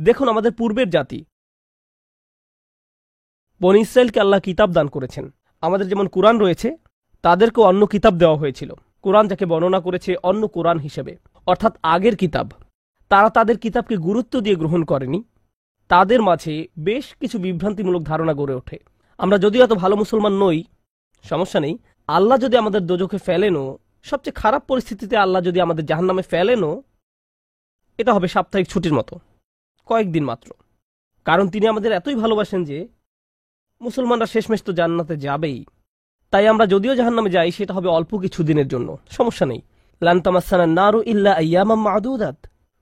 দেখুন আমাদের পূর্বের জাতি বনী ইসরায়েলকে আল্লাহ কিতাব দান করেছেন। আমাদের যেমন কুরআন রয়েছে, তাদেরকেও অন্য কিতাব দেওয়া হয়েছিল। কুরআন যাকে বর্ণনা করেছে অন্য কুরআন হিসেবে, অর্থাৎ আগের কিতাব। তারা তাদের কিতাবকে গুরুত্ব দিয়ে গ্রহণ করেনি। তাদের মাঝে বেশ কিছু বিভ্রান্তিমূলক ধারণা গড়ে ওঠে। আমরা যদিও এত ভালো মুসলমান নই, সমস্যা নেই। আল্লাহ যদি আমাদের দোজখে ফেলেনও, সবচেয়ে খারাপ পরিস্থিতিতে আল্লাহ যদি আমাদের জাহান্নামে ফেলেনও, এটা হবে সাপ্তাহিক ছুটির মতো, কয়েকদিন মাত্র। কারণ তিনি আমাদের এতই ভালোবাসেন যে মুসলমানরা শেষমেশ তো জান্নাতে যাবেই। তাই আমরা যদিও জাহান্নামে যাই, সেটা হবে অল্প কিছু দিনের জন্য, সমস্যা নেই। লান তামাসসানান নারু ইল্লা আইয়ামাম মা'দুদাত,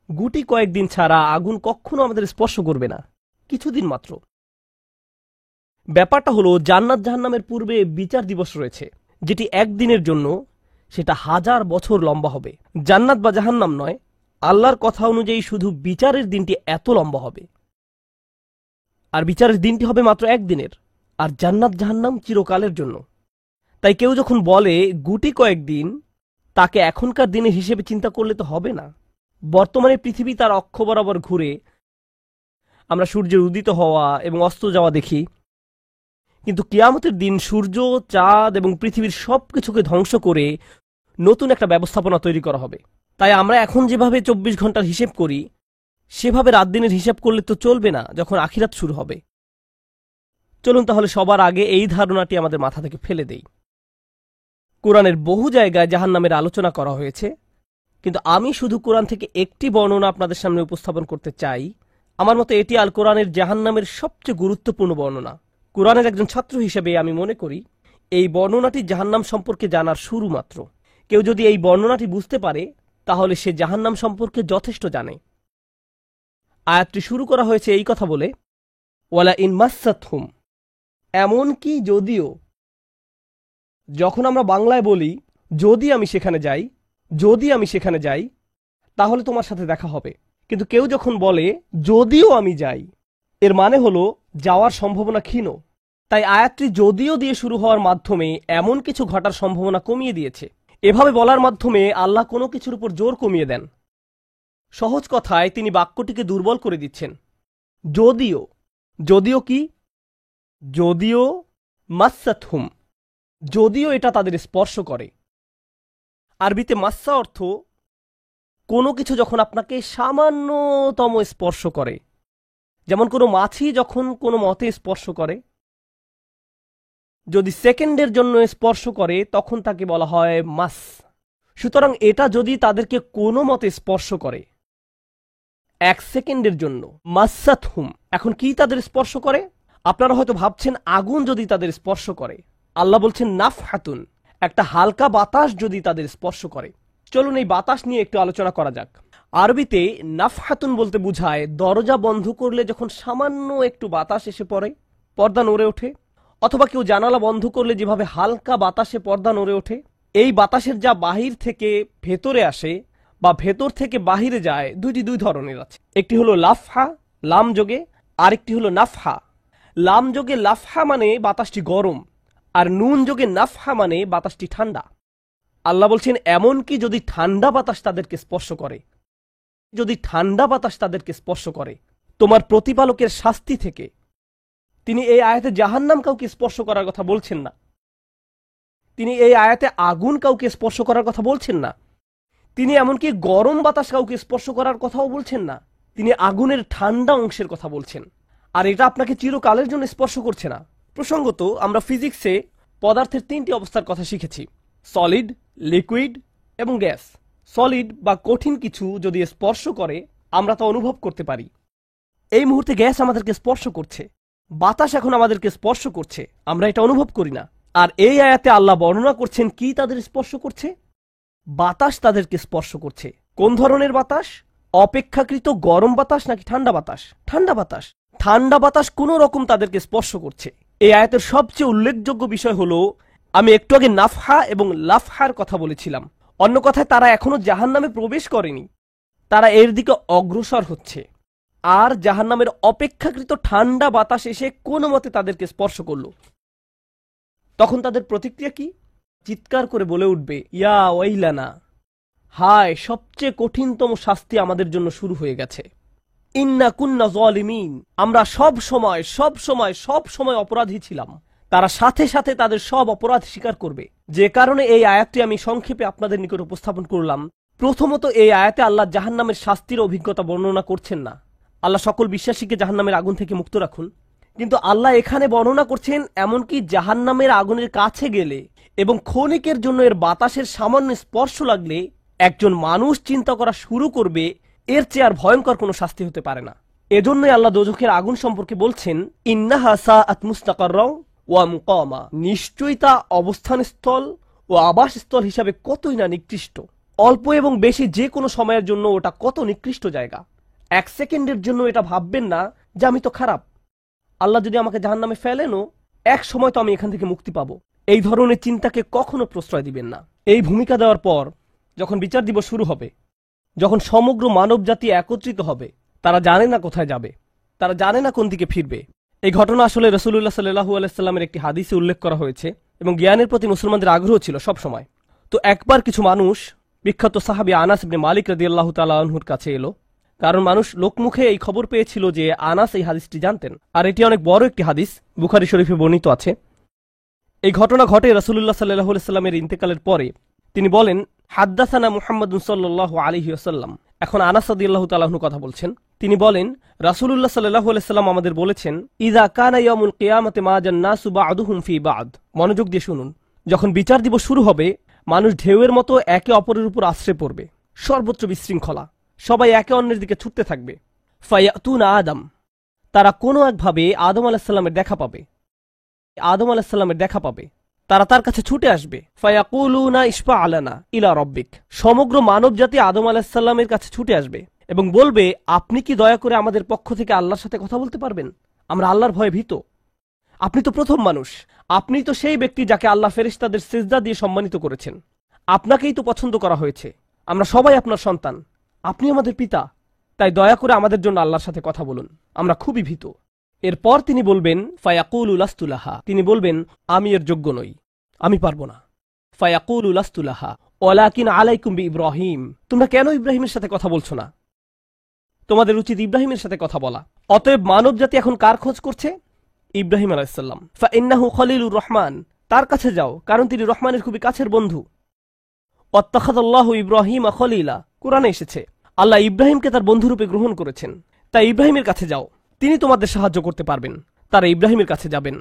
গুটি কয়েকদিন ছাড়া আগুন কখনো আমাদের স্পর্শ করবে না, কিছুদিন মাত্র। ব্যাপারটা হলো, জান্নাত জাহান্নামের পূর্বে বিচার দিবস রয়েছে, যেটি একদিনের জন্য, সেটা 1000 বছর লম্বা হবে। জান্নাত বা জাহান্নাম নয়, আল্লাহর কথা অনুযায়ী শুধু বিচারের দিনটি এত লম্বা হবে। আর বিচারের দিনটি হবে মাত্র একদিনের, আর জান্নাত জাহান্নাম চিরকালের জন্য। তাই কেউ যখন বলে গুটি কয়েকদিন, তাকে এখনকার দিনের হিসেবে চিন্তা করলে তো হবে না। বর্তমানে পৃথিবী তার অক্ষ বরাবর ঘুরে, আমরা সূর্যের উদিত হওয়া এবং অস্ত যাওয়া দেখি। কিন্তু কিয়ামতের দিন সূর্য, চাঁদ এবং পৃথিবীর সবকিছুকে ধ্বংস করে নতুন একটা ব্যবস্থাপনা তৈরি করা হবে। তাই আমরা এখন যেভাবে 24 ঘন্টার হিসেব করি, সেভাবে রাত দিনের হিসাব করলে তো চলবে না যখন আখিরাত শুরু হবে। চলুন তাহলে সবার আগে এই ধারণাটি আমাদের মাথা থেকে ফেলে দেই। কোরআনের বহু জায়গায় জাহান্নামের আলোচনা করা হয়েছে, কিন্তু আমি শুধু কোরআন থেকে একটি বর্ণনা আপনাদের সামনে উপস্থাপন করতে চাই। আমার মতে এটি আল কোরআনের জাহান্নামের সবচেয়ে গুরুত্বপূর্ণ বর্ণনা। কোরআনের একজন ছাত্র হিসেবে আমি মনে করি এই বর্ণনাটি জাহান্নাম সম্পর্কে জানার শুরু মাত্র। কেউ যদি এই বর্ণনাটি বুঝতে পারে, তাহলে সে জাহান্নাম সম্পর্কে যথেষ্ট জানে। আয়াতটি শুরু করা হয়েছে এই কথা বলে, ওয়ালা ইন মাসসাতহুম, এমনকি যদিও। যখন আমরা বাংলায় বলি যদি আমি সেখানে যাই, যদি আমি সেখানে যাই, তাহলে তোমার সাথে দেখা হবে। কিন্তু কেউ যখন বলে যদিও আমি যাই, এর মানে হলো যাওয়ার সম্ভাবনা ক্ষীণ। তাই আয়াতটি যদিও দিয়ে শুরু হওয়ার মাধ্যমে এমন কিছু ঘটার সম্ভাবনা কমিয়ে দিয়েছে। এভাবে বলার মাধ্যমে আল্লাহ কোনো কিছুর উপর জোর কমিয়ে দেন। সহজ কথায় তিনি বাক্যটিকে দুর্বল করে দিচ্ছেন। যদিও, যদিও কি? যদিও মাসসাতহুম, যদিও এটা তাদের স্পর্শ করে। আরবিতে মাসসা অর্থ কোনো কিছু যখন আপনাকে সামান্যতম স্পর্শ করে, যেমন কোনো মাছি যখন কোনো মতে স্পর্শ করে। যদি সেকেন্ডের জন্য স্পর্শ করে, তখন তাকে বলা হয় মাস। সুতরাং এটা যদি তাদেরকে কোনো মতে স্পর্শ করে 1 সেকেন্ডের জন্য, মাসসাতহুম। এখন কি তাদের স্পর্শ করে? আপনারা হয়তো ভাবছেন আগুন যদি তাদের স্পর্শ করে। আল্লাহ বলছেন নাফহাতুন, একটা হালকা বাতাস যদি তাদের স্পর্শ করে। চলুন এই বাতাস নিয়ে একটু আলোচনা করা যাক। আরবিতে নাফহাতুন বলতে বোঝায় দরজা বন্ধ করলে যখন সামান্য একটু বাতাস এসে পড়ে, পর্দা নড়ে ওঠে, অথবা কেউ জানালা বন্ধ করলে যেভাবে হালকা বাতাসে পর্দা নড়ে ওঠে। এই বাতাসের যা বাহির থেকে ভেতরে আসে বা ভেতর থেকে বাহিরে যায়, দুই ধরনের আছে। একটি হলো লাফহা, লাম যোগে, আরেকটি হলো নাফহা। লাম যোগে লাফহা মানে বাতাসটি গরম, আর নুন যোগে নাফহা মানে বাতাসটি ঠান্ডা। আল্লাহ বলছেন এমনকি যদি ঠান্ডা বাতাস তাদেরকে স্পর্শ করে, যদি ঠান্ডা বাতাস তাদেরকে স্পর্শ করে তোমার প্রতিপালকের শাস্তি থেকে। তিনি এই আয়াতে জাহান্নাম কাউকে স্পর্শ করার কথা বলছেন না। তিনি এই আয়াতে আগুন কাউকে স্পর্শ করার কথা বলছেন না। তিনি এমনকি গরম বাতাস কাউকে স্পর্শ করার কথাও বলছেন না। তিনি আগুনের ঠান্ডা অংশের কথা বলছেন। আর এটা আপনাকে চিরকালের জন্য স্পর্শ করছে না। প্রসঙ্গত, আমরা ফিজিক্সে পদার্থের 3টি অবস্থার কথা শিখেছি: সলিড, লিকুইড এবং গ্যাস। সলিড বা কঠিন কিছু যদি স্পর্শ করে, আমরা তা অনুভব করতে পারি। এই মুহূর্তে গ্যাস আমাদেরকে স্পর্শ করছে, বাতাস এখন আমাদেরকে স্পর্শ করছে, আমরা এটা অনুভব করি না। আর এই আয়াতে আল্লাহ বর্ণনা করছেন কি তাদের স্পর্শ করছে? বাতাস তাদেরকে স্পর্শ করছে। কোন ধরনের বাতাস? অপেক্ষাকৃত গরম বাতাস নাকি ঠান্ডা বাতাস? ঠান্ডা বাতাস। ঠান্ডা বাতাস কোন রকম তাদেরকে স্পর্শ করছে। এই আয়াতের সবচেয়ে উল্লেখযোগ্য বিষয় হলো, আমি একটু আগে নাফহা এবং লাফহার কথা বলেছিলাম। অন্য কথায়, তারা এখনো জাহান্নামে প্রবেশ করেনি, তারা এর দিকে অগ্রসর হচ্ছে। আর জাহান্নামের অপেক্ষাকৃত ঠান্ডা বাতাস এসে কোনো মতে তাদেরকে স্পর্শ করল, তখন তাদের প্রতিক্রিয়া কি? চিৎকার করে বলে উঠবে, ইয়া ওয়াইলানা, হায়, সবচেয়ে কঠিনতম শাস্তি আমাদের জন্য শুরু হয়ে গেছে। ইন্না কুন্না যালিমিন, আমরা সব সময় অপরাধী ছিলাম। তারা সাথে সাথে তাদের সব অপরাধ স্বীকার করবে। যে কারণে এই আয়াতটি আমি সংক্ষেপে আপনাদের নিকট উপস্থাপন করলাম। প্রথমত, এই আয়াতে আল্লাহ জাহান্নামের শাস্তির অভিজ্ঞতা বর্ণনা করছেন না। আল্লাহ সকল বিশ্বাসীকে জাহান্নামের আগুন থেকে মুক্ত রাখুন। কিন্তু আল্লাহ এখানে বর্ণনা করছেন এমনকি জাহান্নামের আগুনের কাছে গেলে এবং ক্ষণিকের জন্য এর বাতাসের সামান্য স্পর্শ লাগলে একজন মানুষ চিন্তা করা শুরু করবে এর চেয়ে আর ভয়ঙ্কর কোনো শাস্তি হতে পারে না। এজন্যই আল্লাহ দোজখের আগুন সম্পর্কে বলছেন, ইন্নাহা সাআত মুস্তাকাররাও ওয়া মুকামা, নিশ্চয়ই তা অবস্থানস্থল ও আবাসস্থল হিসাবে কতই না নিকৃষ্ট। অল্প এবং বেশি যে কোনো সময়ের জন্য ওটা কত নিকৃষ্ট জায়গা। এক সেকেন্ডের জন্য এটা ভাববেন না যে আমি তো খারাপ, আল্লাহ যদি আমাকে জাহান্নামে ফেলেনও এক সময় তো আমি এখান থেকে মুক্তি পাবো। এই ধরনের চিন্তাকে কখনো প্রশ্রয় দিবেন না। এই ভূমিকা দেওয়ার পর যখন বিচার দিবস শুরু হবে, যখন সমগ্র মানব জাতি একত্রিত হবে, তারা জানে না কোথায় যাবে, তারা জানে না কোন দিকে ফিরবে। এই ঘটনা আসলে রাসূলুল্লাহ সাল্লাল্লাহু আলাইহি সাল্লামের একটি হাদিসে উল্লেখ করা হয়েছে এবং জ্ঞানের প্রতি মুসলমানদের আগ্রহ ছিল সব সময়। তো একবার কিছু মানুষ বিখ্যাত সাহাবী আনাস ইবনে মালিক রাদিয়াল্লাহু তাআলা আনহুর কাছে এলো, কারণ মানুষ লোকমুখে এই খবর পেয়েছিল যে আনাস এই হাদিসটি জানতেন, আর এটি অনেক বড় একটি হাদিস, বুখারী শরীফে বর্ণিত আছে। এই ঘটনা ঘটে রাসূলুল্লাহ সাল্লাল্লাহু আলাইহি সাল্লামের ইন্তেকালের পরে। তিনি বলেন, হাদ্দাসানা মুহাম্মাদুন সাল্লাল্লাহু আলাইহি ওয়াসাল্লাম। এখন আনাস রাদিয়াল্লাহু তাআলা আনহু কথা বলছেন। তিনি বলেন, রাসূলুল্লাহ সাল্লাল্লাহু আলাইহি সাল্লাম আমাদের বলেছেন, ইযা কানা ইয়াউমুল কিয়ামাতি মাজান নাসু বা'দুহুম ফি বা'দ। মনোযোগ দিয়ে শুনুন। যখন বিচার দিবস শুরু হবে, মানুষ ঢেউয়ের মতো একে অপরের উপর আশ্রে পড়বে, সর্বত্র বিশৃঙ্খলা, সবাই একে অন্যের দিকে ছুটতে থাকবে। ফায়াতুনা আদম, তারা কোনো একভাবে আদম আলাইহিস সালামের দেখা পাবে, তারা তার কাছে ছুটে আসবে। ফায়াকুলুনা ইশফা আলানা ইলা রাব্বিক, সমগ্র মানব জাতি আদম আলাইহিস সালামের কাছে ছুটে আসবে এবং বলবে, আপনি কি দয়া করে আমাদের পক্ষ থেকে আল্লাহর সাথে কথা বলতে পারবেন? আমরা আল্লাহর ভয়ে ভীত। আপনি তো প্রথম মানুষ, আপনি তো সেই ব্যক্তি যাকে আল্লাহ ফেরেশতাদের সিজদা দিয়ে সম্মানিত করেছেন, আপনাকেই তো পছন্দ করা হয়েছে, আমরা সবাই আপনার সন্তান, আপনি আমাদের পিতা, তাই দয়া করে আমাদের জন্য আল্লাহর সাথে কথা বলুন, আমরা খুবই ভীত। এরপর তিনি বলবেন, ফায়াকুলু লাস্তু লাহা, তিনি বলবেন, আমি এর যোগ্য নই, আমি পারবো না। ফায়াকুলু লাস্তু লাহা ওয়ালাকিন আলাইকুম বিইব্রাহিম, তোমরা কেন ইব্রাহিমের সাথে কথা বলছো না? তোমাদের উচিত ইব্রাহিমের সাথে কথা বলা। অতএব মানব জাতি এখন কার খোঁজ করছে? ইব্রাহিম আলাইহিস সালাম। ফাইন্নাহু খলিলুর রহমান, তার কাছে যাও, কারণ তিনি রহমানের খুবই কাছের বন্ধু। ওয়াত্তাখাযাল্লাহু ইব্রাহিমা খলিলা, কুরআনে এসেছে আল্লাহ ইব্রাহিমকে তার বন্ধুরূপে গ্রহণ করেছেন। তাই ইব্রাহিমের কাছে যাও, তিনি তোমাদের সাহায্য করতে পারবেন। তারা ইব্রাহিমের কাছে যাবেন।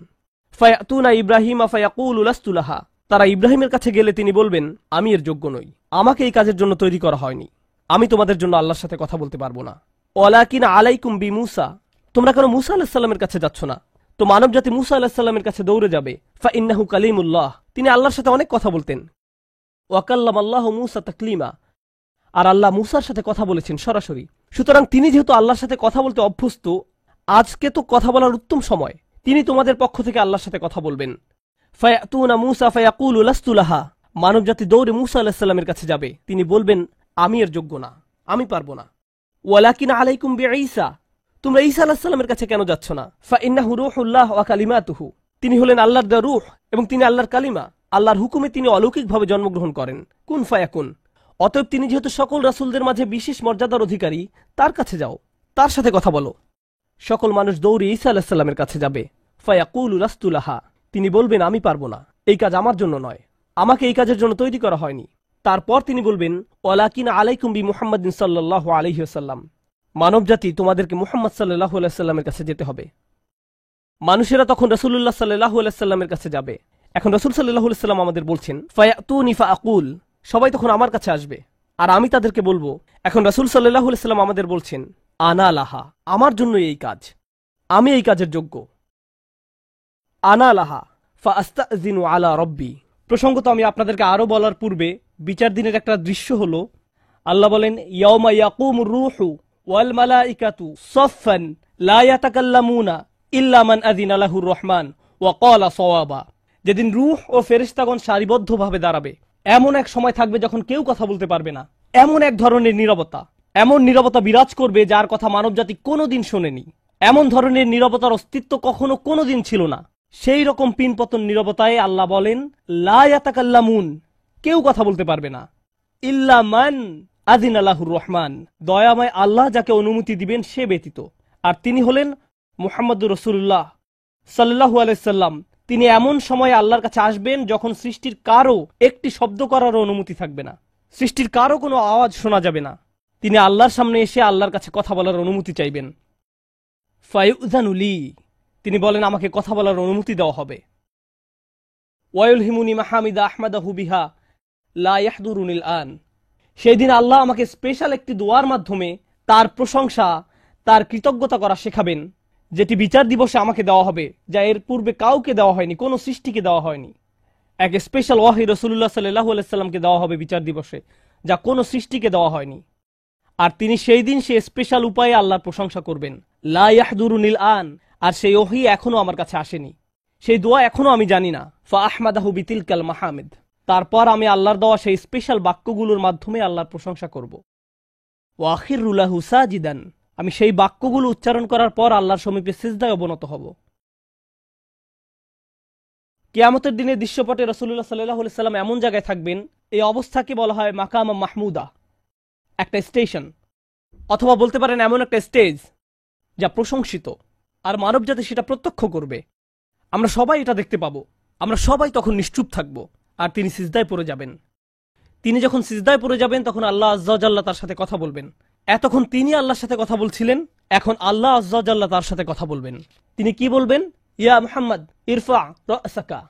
ফায়াতুনা ইব্রাহিমা ফায়াকুলু লাস্তু লাহা, তারা ইব্রাহিমের কাছে গেলে তিনি বলবেন, আমি এর যোগ্য নই, আমাকে এই কাজের জন্য তৈরি করা হয়নি, আমি তোমাদের জন্য আল্লাহর সাথে কথা বলতে পারবো না। ওয়ালাকিন আলাইকুম বিমূসা, তোমরা কেন মূসা আলাইহিস সালামের কাছে যাচ্ছ না? তো মানব জাতি মূসা আলাইহিস সালামের কাছে দৌড়ে যাবে। ফাইন্নাহু কালিমুল্লাহ, তিনি আল্লাহর সাথে অনেক কথা বলতেন। ওয়া কাল্লামাল্লাহু মূসা তাকলিমা, আর আল্লাহ মূসার সাথে কথা বলেছেন সরাসরি। সুতরাং তিনি যেহেতু আল্লাহর সাথে কথা বলতে অভ্যস্ত, আজকে তো কথা বলার উত্তম সময়, তিনি তোমাদের পক্ষ থেকে আল্লাহর সাথে কথা বলবেন। ফায়াতুনা মূসা ফায়াকুলু লাস্তু লাহা, মানব জাতি দৌড়ে মূসা আলাইহিস সালামের কাছে যাবে, তিনি বলবেন, আমি এর যোগ্য না, আমি পারবো না। ওয়ালাকিন আলাইকুম বিঈসা, তোমরা ঈসা আলাইহিস সালামের কাছে কেন যাচ্ছ না? ফাইন্নাহু রূহুল্লাহ ওয়া কালিমাতুহু, তিনি হলেন আল্লাহর দেওয়া রূহ এবং তিনি আল্লাহর কালিমা, আল্লাহর হুকুমে তিনি অলৌকিকভাবে জন্মগ্রহণ করেন। কুন ফায়াকুন, অতএব তিনি যেহেতু সকল রাসূলদের মাঝে বিশেষ মর্যাদার অধিকারী, তার কাছে যাও, তার সাথে কথা বলো। সকল মানুষ দৌড়ে ঈসা আলাইহিস সালামের কাছে যাবে। ফায়াকুলু লাস্তু লাহা, তিনি বলবেন, আমি পারবো না, এই কাজ আমার জন্য নয়, আমাকে এই কাজের জন্য তৈরি করা হয়নি। তারপর তিনি বলবেন, ওয়ালাকিন আলাইকুম বি মুহাম্মাদিন সাল্লাল্লাহু আলাইহি ওয়াসাল্লাম, মানব জাতি তোমাদেরকে মুহাম্মদ সাল্লাল্লাহু আলাইহি ওয়াসাল্লামের কাছে যেতে হবে। মানুষেরা তখন রাসূলুল্লাহ সাল্লাল্লাহু আলাইহি ওয়াসাল্লামের কাছে যাবে। এখন রাসূল সাল্লাল্লাহু আলাইহি ওয়াসাল্লাম আমাদের বলছেন, ফায়াতুনি ফাআকুল, সবাই তখন আমার কাছে আসবে আর আমি তাদেরকে বলবো। এখন রাসূল সাল্লাল্লাহু আলাইহি ওয়াসাল্লাম আমাদের বলছেন, আনা লাহা, আমার জন্য এই কাজ, আমি এই কাজের যোগ্য। আনা লাহা ফাআস্তাযিনু আলা রাব্বি। প্রসঙ্গত আমি আপনাদেরকে আরো বলার পূর্বে বিচার দিনের একটা দৃশ্য হলো, আল্লাহ বলেন, ইয়াউমা ইয়াকুমুর রূহু ওয়াল মালাইকাতু সাফফান লা ইয়াতাকাল্লামুনা ইল্লা মান আযিনা লাহুর রহমান ওয়া ক্বালা সাওয়াবা। যেদিন রূহ ও ফেরেশতাগণ সারিবদ্ধভাবে দাঁড়াবে, এমন এক সময় থাকবে যখন কেউ কথা বলতে পারবে না। এমন এক ধরনের নীরবতা, এমন নীরবতা বিরাজ করবে যার কথা মানবজাতি কোনোদিন শোনেনি। এমন ধরনের নীরবতার অস্তিত্ব কখনো কোনোদিন ছিল না। সেই রকম পিনপতন নীরবতায় আল্লাহ বলেন, লা ইয়াতাকাল্লামুন, কেউ কথা বলতে পারবে না, ইল্লা মান আযিনা লাহুর রহমান, দয়াময় আল্লাহ যাকে অনুমতি দিবেন সে ব্যতীত। আর তিনি হলেন মুহাম্মদুর রাসূলুল্লাহ সাল্লাল্লাহু আলাইহি সাল্লাম। তিনি এমন সময়ে আল্লাহর কাছে আসবেন যখন সৃষ্টির কারো একটি শব্দ করার অনুমতি থাকবে না, সৃষ্টির কারো কোনো আওয়াজ শোনা যাবে না। তিনি আল্লাহর সামনে এসে আল্লাহর কাছে কথা বলার অনুমতি চাইবেন। ফায়ুযানু লি, তিনি বলেন আমাকে কথা বলার অনুমতি দেওয়া হবে। ওয়ায়ুলহিমুনি মাহামিদা আহমাদাহু বিহা লা ইয়াহদুরুনিল আন, সেই দিন আল্লাহ আমাকে স্পেশাল একটি দোয়ার মাধ্যমে তার প্রশংসা, তার কৃতজ্ঞতা করা শেখাবেন, যেটি বিচার দিবসে আমাকে দেওয়া হবে, যা এর পূর্বে কাউকে দেওয়া হয়নি, কোনো সৃষ্টিকে দেওয়া হয়নি। এক স্পেশাল ওয়াহি রাসূলুল্লাহ সাল্লাল্লাহু আলাইহি সাল্লামকে দেওয়া হবে বিচার দিবসে, যা কোনো সৃষ্টিকে দেওয়া হয়নি। আর তিনি সেই দিন সে স্পেশাল উপায়ে আল্লাহর প্রশংসা করবেন। লা ইয়াহদুরুনিল আন, আর সেই ওহী এখনো আমার কাছে আসেনি, সেই দোয়া এখনো আমি জানি না। ফা আহমাদাহু বিতিলকাল মাহামিদ, তারপর আমি আল্লাহর দেওয়া সেই স্পেশাল বাক্যগুলোর মাধ্যমে আল্লাহর প্রশংসা করব। ওয়া আখিরু লাহু সাজিদান, আমি সেই বাক্যগুলো উচ্চারণ করার পর আল্লাহর সমীপে সিজদায় অবনত হব। কিয়ামতের দিনে দৃশ্যপটে রাসূলুল্লাহ সাল্লাল্লাহু আলাইহি সাল্লাম এমন জায়গায় থাকবেন, এই অবস্থাকে বলা হয় মাকাম মাহমুদা, একটা স্টেশন, অথবা বলতে পারেন এমন একটা স্টেজ যা প্রশংসিত, আর মানবজাতি সেটা প্রত্যক্ষ করবে। আমরা সবাই এটা দেখতে পাবো, আমরা সবাই তখন নিশ্চুপ থাকব, আর তিনি সিজদায় পড়ে যাবেন। তিনি যখন সিজদায় পড়ে যাবেন তখন আল্লাহ আযজা ওয়া জাল্লা তার সাথে কথা বলবেন। এতক্ষণ তিনি আল্লাহর সাথে কথা বলছিলেন, এখন আল্লাহ আযজা ওয়া জাল্লা তার সাথে কথা বলবেন। তিনি কি বলবেন? ইয়া মুহাম্মদ ইরফা রাসাকা,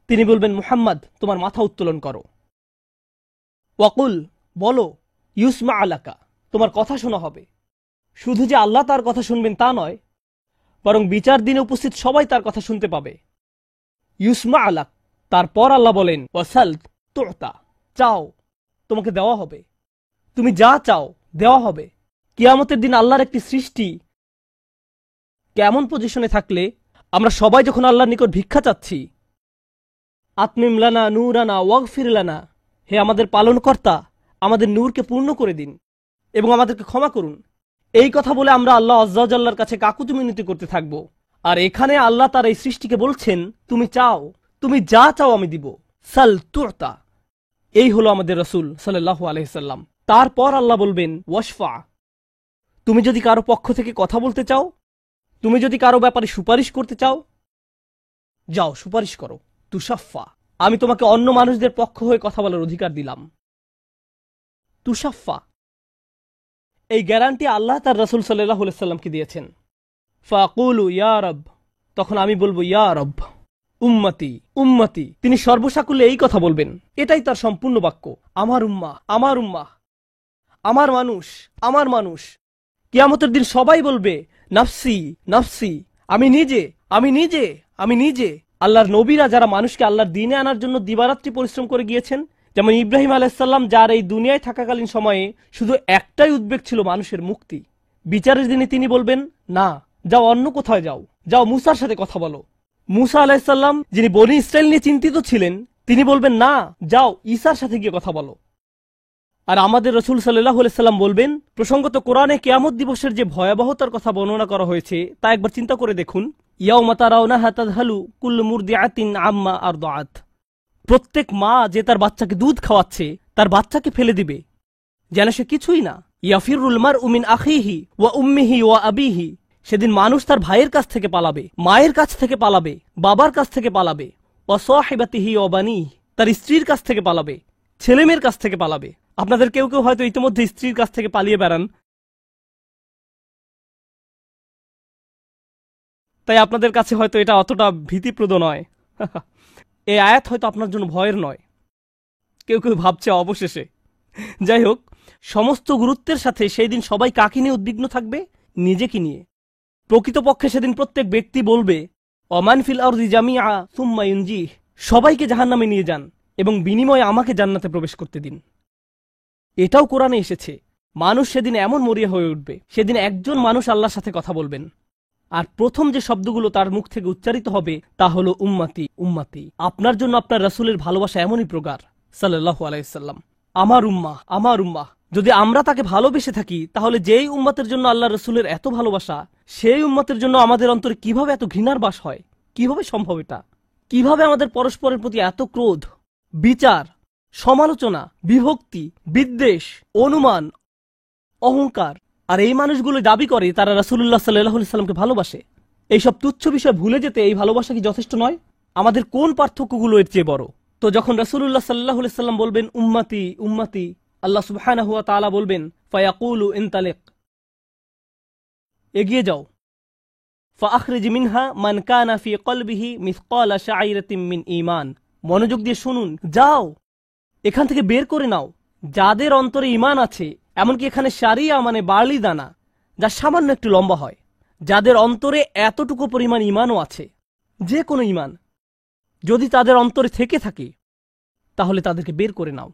তিনি বলবেন মুহাম্মদ তোমার মাথা উত্তোলন করো। ওয়াকুল, বলো, ইউসমা আলাকা, তোমার কথা শোনা হবে। শুধু যে আল্লাহ তার কথা শুনবেন তা নয়, বরং বিচার দিনে উপস্থিত সবাই তার কথা শুনতে পাবে। ইউসমা আলাক, তারপর আল্লাহ বলেন ওয়াসাল তুতা, চাও তোমাকে দেওয়া হবে, তুমি যা চাও দেওয়া হবে। কিয়ামতের দিন আল্লাহর একটি সৃষ্টি কেমন পজিশনে থাকলে আমরা সবাই যখন আল্লাহর নিকট ভিক্ষা চাচ্ছি, আতমিম লানা নূরানা ওয়াগফির লানা, হে আমাদের পালনকর্তা, আমাদের নূরকে পূর্ণ করে দিন এবং আমাদেরকে ক্ষমা করুন, এই কথা বলে আমরা আল্লাহ আযজা ওয়া জাল্লার কাছে কাকুতি মিনতি করতে থাকব। আর এখানে আল্লাহ তার এই সৃষ্টিকে বলছেন তুমি চাও, তুমি যা চাও আমি দিব। সাল তুতা, এই হলো আমাদের রাসূল সাল্লাল্লাহু আলাইহি সাল্লাম। তারপর আল্লাহ বলবেন ওয়াশফা, তুমি যদি কারো পক্ষ থেকে কথা বলতে চাও, তুমি যদি কারো ব্যাপারে সুপারিশ করতে চাও, যাও সুপারিশ করো। তুশাফা, আমি তোমাকে অন্য মানুষদের পক্ষ হয়ে কথা বলার অধিকার দিলাম। তুশাফা, এই গ্যারান্টি আল্লাহ তার রাসূল সাল্লাল্লাহু আলাইহি সাল্লামকে দিয়েছেন। ফাকুলু ইয়া রব, তখন আমি বলবো ইয়া রব, উম্মতি উম্মতি, তিনি সর্বসাকুল্যে এই কথা বলবেন, এটাই তার সম্পূর্ণ বাক্য, আমার উম্মাহ আমার উম্মাহ, আমার মানুষ আমার মানুষ। কিয়ামতের দিন সবাই বলবে নাফসি নাফসি, আমি নিজে আমি নিজে আমি নিজে। আল্লাহর নবীরা যারা মানুষকে আল্লাহর দ্বীনে আনার জন্য দিবারাত্রি পরিশ্রম করে গিয়েছেন, যেমন ইব্রাহিম আলাইহিস সালাম, যার এই দুনিয়ায় থাকাকালীন সময়ে শুধু একটাই উদ্বেগ ছিল মানুষের মুক্তি, বিচারের দিনে তিনি বলবেন না, যাও অন্য কোথায় যাও, যাও মুসার সাথে কথা বলো। মুসা আলাইহিস সালাম, যিনি বনী ইসরাইল নিয়ে চিন্তিত ছিলেন, তিনি বলবেন না, যাও ঈসার সাথে গিয়ে কথা বলো। আর আমাদের রাসূল সাল্লাল্লাহু আলাইহি সাল্লাম বলবেন, প্রসঙ্গত কোরআনে কিয়ামত দিবসের যে ভয়াবহতার কথা বর্ণনা করা হয়েছে তা একবার চিন্তা করে দেখুন। ইয়াউমা তারাউনাহা তাযহালু কুল্লু মুরদিআতিন আম্মা আরদাআত, প্রত্যেক মা যে তার বাচ্চাকে দুধ খাওয়াচ্ছে তার বাচ্চাকে ফেলে দিবে যেন সে কিছুই না। ইয়াফিরুল মারউ মিন আখিহি ওয়া উম্মিহি ওয়া আবিহি, সেদিন মানুষ তার ভাইয়ের কাছ থেকে পালাবে, মায়ের কাছ থেকে পালাবে, বাবার কাছ থেকে পালাবে। ওয়া সাহিবাতিহি ওয়া বানিহি, তার স্ত্রীর কাছ থেকে পালাবে, ছেলেমেয়ের কাছ থেকে পালাবে। আপনাদের কেউ কেউ হয়তো ইতিমধ্যে স্ত্রীর কাছ থেকে পালিয়ে বেড়ান, তাই আপনাদের কাছে হয়তো এটা অতটা ভীতিপ্রদ নয়। এই আয়াত হয়তো আপনার জন্য ভয়ের নয়, কেউ কেউ ভাবছে অবশেষে। যাই হোক, সমস্ত গুরুত্বের সাথে সেই দিন সবাই কাকে নিয়ে উদ্বিগ্ন থাকবে? নিজেকে নিয়ে। প্রকৃতপক্ষে সেদিন প্রত্যেক ব্যক্তি বলবে ওমান ফিল আরদি জামিআ সুম্মা ইউনজিহ, সবাইকে জাহান্নামে নিয়ে যান এবং বিনিময়ে আমাকে জান্নাতে প্রবেশ করতে দিন। এটাও কোরআনে এসেছে। মানুষ সেদিন এমন মরিয়া হয়ে উঠবে, সেদিন একজন মানুষ আল্লাহর সাথে কথা বলবেন, আর প্রথম যে শব্দগুলো তার মুখ থেকে উচ্চারিত হবে তা হলো উম্মতি উম্মতি। আপনার জন্য আপনার রাসূলের ভালোবাসা এমনই প্রগাঢ় সাল্লাল্লাহু আলাইহি সাল্লাম, আমার উম্মাহ আমার উম্মাহ। যদি আমরা তাকে ভালোবেসে থাকি, তাহলে যেই উম্মতের জন্য আল্লাহ রাসূলের এত ভালোবাসা, সেই উম্মতের জন্য আমাদের অন্তরে কিভাবে এত ঘৃণার বাস হয়? কিভাবে সম্ভব এটা? কিভাবে আমাদের পরস্পরের প্রতি এত ক্রোধ, বিচার, সমালোচনা, বিভক্তি, বিদ্বেষ, অনুমান, অহংকার। আর এই মানুষগুলো দাবি করে তারা রাসূলুল্লাহ সাল্লাল্লাহু আলাইহি সাল্লামকে ভালোবাসে। এইসব তুচ্ছ বিষয় ভুলে যেতে এই ভালোবাসা কি যথেষ্ট নয়? আমাদের কোন পার্থক্যগুলো এর চেয়ে বড়? তো যখন রাসূলুল্লাহ সাল্লাল্লাহু আলাইহি সাল্লাম বলবেন উম্মতি উম্মতি, আল্লাহ সুবহানাহু ওয়া তাআলা বলবেন ফায়াকুলু ইনতালিক, এগিয়ে যাও, ফাআখরিজ মিনহা মান কানা ফি কলবিহি মিসকালা শাইরাতিন মিন ঈমান, মনোযোগ দিয়ে শুনুন, যাও এখান থেকে বের করে নাও যাদের অন্তরে ঈমান আছে, এমনকি এখানে শারিয়া মানে বার্লি দানা, যা সামান্য একটু লম্বা হয়, যাদের অন্তরে এতটুকু পরিমাণ ঈমানও আছে, যে কোনো ঈমান যদি তাদের অন্তরে থেকে থাকে তাহলে তাদেরকে বের করে নাও।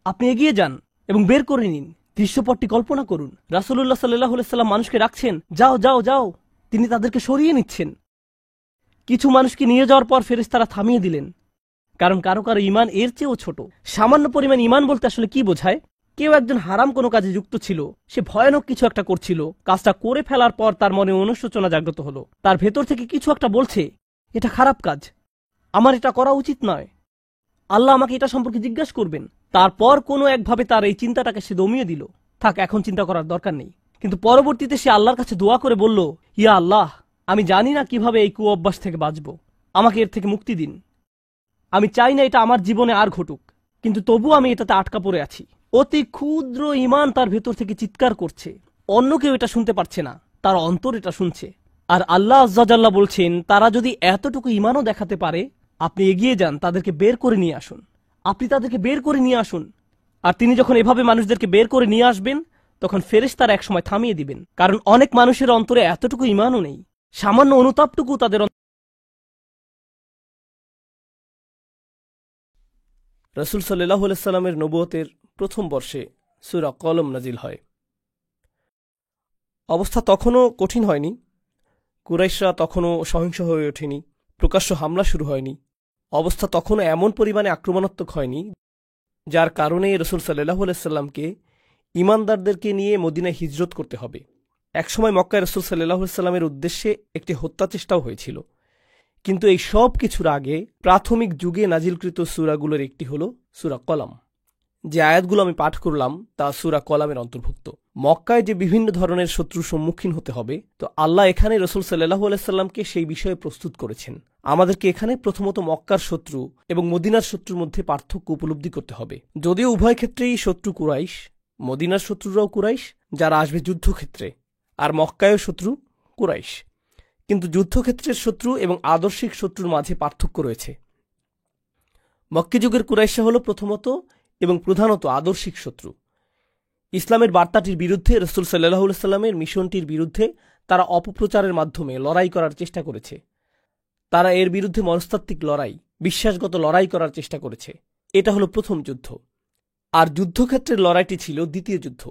আপনি এগিয়ে যান এবং বের করে নিন। দৃশ্যপটটি কল্পনা করুন, রাসূলুল্লাহ সাল্লাল্লাহু আলাইহি সাল্লাম মানুষকে রাখছেন, যাও যাও যাও, তিনি তাদেরকে সরিয়ে নিচ্ছেন। কিছু মানুষকে নিয়ে যাওয়ার পর ফেরেশতারা থামিয়ে দিলেন, কারণ কারো কারো ঈমান এর চেয়েও ছোট। সামান্য পরিমাণ ঈমান বলতে আসলে কি বোঝায়? কেউ একজন হারাম কোনো কাজে যুক্ত ছিল, সে ভয়ানক কিছু একটা করছিল, কাজটা করে ফেলার পর তার মনে অনুশোচনা জাগ্রত হলো, তার ভেতর থেকে কিছু একটা বলছে এটা খারাপ কাজ, আমার এটা করা উচিত নয়, আল্লাহ আমাকে এটা সম্পর্কে জিজ্ঞাসা করবেন। তারপর কোনো একভাবে তার এই চিন্তাটাকে সে দমিয়ে দিল, থাক এখন চিন্তা করার দরকার নেই। কিন্তু পরবর্তীতে সে আল্লাহর কাছে দোয়া করে বলল, ইয়া আল্লাহ, আমি জানি না কিভাবে এই কুঅভ্যাস থেকে বাঁচব, আমাকে এর থেকে মুক্তি দিন। আমি চাই না এটা আমার জীবনে আর ঘটুক, কিন্তু তবু আমি এটাতে আটকা পড়ে আছি। অতি ক্ষুদ্র ঈমান তার ভেতর থেকে চিৎকার করছে, অন্য কেউ এটা শুনতে পারছে না, তার অন্তর এটা শুনছে। আর আল্লাহ আজ্জা জাল্লা বলছেন, তারা যদি এতটুকু ঈমানও দেখাতে পারে, আপনি এগিয়ে যান, তাদেরকে বের করে নিয়ে আসুন, আপনি তাদেরকে বের করে নিয়ে আসুন। আর তিনি যখন এভাবে মানুষদেরকে বের করে নিয়ে আসবেন, তখন ফেরেশতারা একসময় থামিয়ে দিবেন, কারণ অনেক মানুষের অন্তরে এতটুকু ঈমানও নেই, সামান্য অনুতাপটুকু তাদের। রাসূল সাল্লাল্লাহু আলাইহি সাল্লামের নবুয়তের প্রথম বর্ষে সূরা কলম নাজিল হয়। অবস্থা তখনও কঠিন হয়নি, কুরাইশরা তখনও সহিংস হয়ে ওঠেনি, প্রকাশ্য হামলা শুরু হয়নি, অবস্থা তখনও এমন পরিমাণে আক্রমণাত্মক হয়নি যার কারণে রাসূল সাল্লাল্লাহু আলাইহি সাল্লামকে ঈমানদারদেরকে নিয়ে মদিনায় হিজরত করতে হবে। একসময় মক্কায় রাসূল সাল্লাল্লাহু আলাইহি সাল্লামের উদ্দেশ্যে একটি হত্যা চেষ্টাও হয়েছিল। কিন্তু এই সব কিছুর আগে প্রাথমিক যুগে নাজিলকৃত সূরাগুলোর একটি হল সূরা কলম। যে আয়াতগুলো আমি পাঠ করলাম তা সূরা কলমের অন্তর্ভুক্ত। মক্কায় যে বিভিন্ন ধরনের শত্রুর সম্মুখীন হতে হবে, তো আল্লাহ এখানে রাসূল সাল্লাল্লাহু আলাইহি সাল্লামকে সেই বিষয়ে প্রস্তুত করেছেন। আমাদেরকে এখানে প্রথমত মক্কার শত্রু এবং মদিনার শত্রুর মধ্যে পার্থক্য উপলব্ধি করতে হবে। যদিও উভয় ক্ষেত্রেই শত্রু কুরাইশ, মদিনার শত্রুরাও কুরাইশ যারা আসবে যুদ্ধক্ষেত্রে, আর মক্কায়ও শত্রু কুরাইশ, কিন্তু যুদ্ধক্ষেত্রের শত্রু এবং আদর্শিক শত্রুর মাঝে পার্থক্য রয়েছে। মক্কি যুগের কুরাইশরা হল প্রথমত এবং প্রধানত আদর্শিক শত্রু। ইসলামের বার্তাটির বিরুদ্ধে, রাসূল সাল্লাল্লাহু আলাইহি সাল্লামের মিশনটির বিরুদ্ধে তারা অপপ্রচারের মাধ্যমে লড়াই করার চেষ্টা করেছে। তারা এর বিরুদ্ধে মনস্তাত্ত্বিক লড়াই, বিশ্বাসগত লড়াই করার চেষ্টা করেছে। এটা হলো প্রথম যুদ্ধ। আর যুদ্ধক্ষেত্রের লড়াইটি ছিল দ্বিতীয় যুদ্ধ।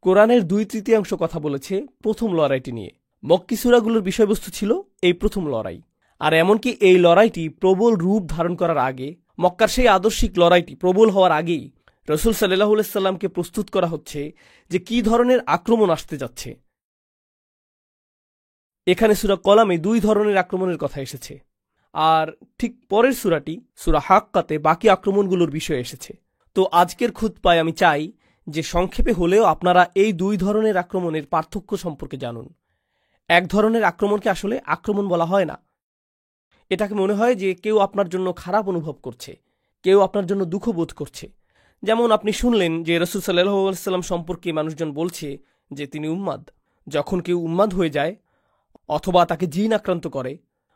কোরআনের 2/3 কথা বলেছে প্রথম লড়াইটি নিয়ে। মক্কি সূরাগুলোর বিষয়বস্তু ছিল এই প্রথম লড়াই। আর এমনকি এই লড়াইটি প্রবল রূপ ধারণ করার আগে, মক্কার সেই আদর্শিক লড়াইটি প্রবল হওয়ার আগেই রাসূল সাল্লাল্লাহু আলাইহি সাল্লামকে প্রস্তুত করা হচ্ছে যে কি ধরনের আক্রমণ আসতে যাচ্ছে। এখানে সূরা কলামে 2 ধরনের আক্রমণের কথা এসেছে, আর ঠিক পরের সূরাটি সূরা হাক্কাতে বাকি আক্রমণগুলোর বিষয় এসেছে। তো আজকের খুতবায় আমি চাই যে সংক্ষেপে হলেও আপনারা এই 2 ধরনের আক্রমণের পার্থক্য সম্পর্কে জানুন। এক ধরনের আক্রমণকে আসলে আক্রমণ বলা হয় না। এটাকে মনে হয় যে কেউ আপনার জন্য খারাপ অনুভব করছে, কেউ আপনার জন্য দুঃখ বোধ করছে। যেমন আপনি শুনলেন যে রাসূল সাল্লাল্লাহু আলাইহি সাল্লাম সম্পর্কে মানুষজন বলছে যে তিনি উম্মাদ। যখন কেউ উম্মাদ হয়ে যায় অথবা তাকে জিন আক্রান্ত করে,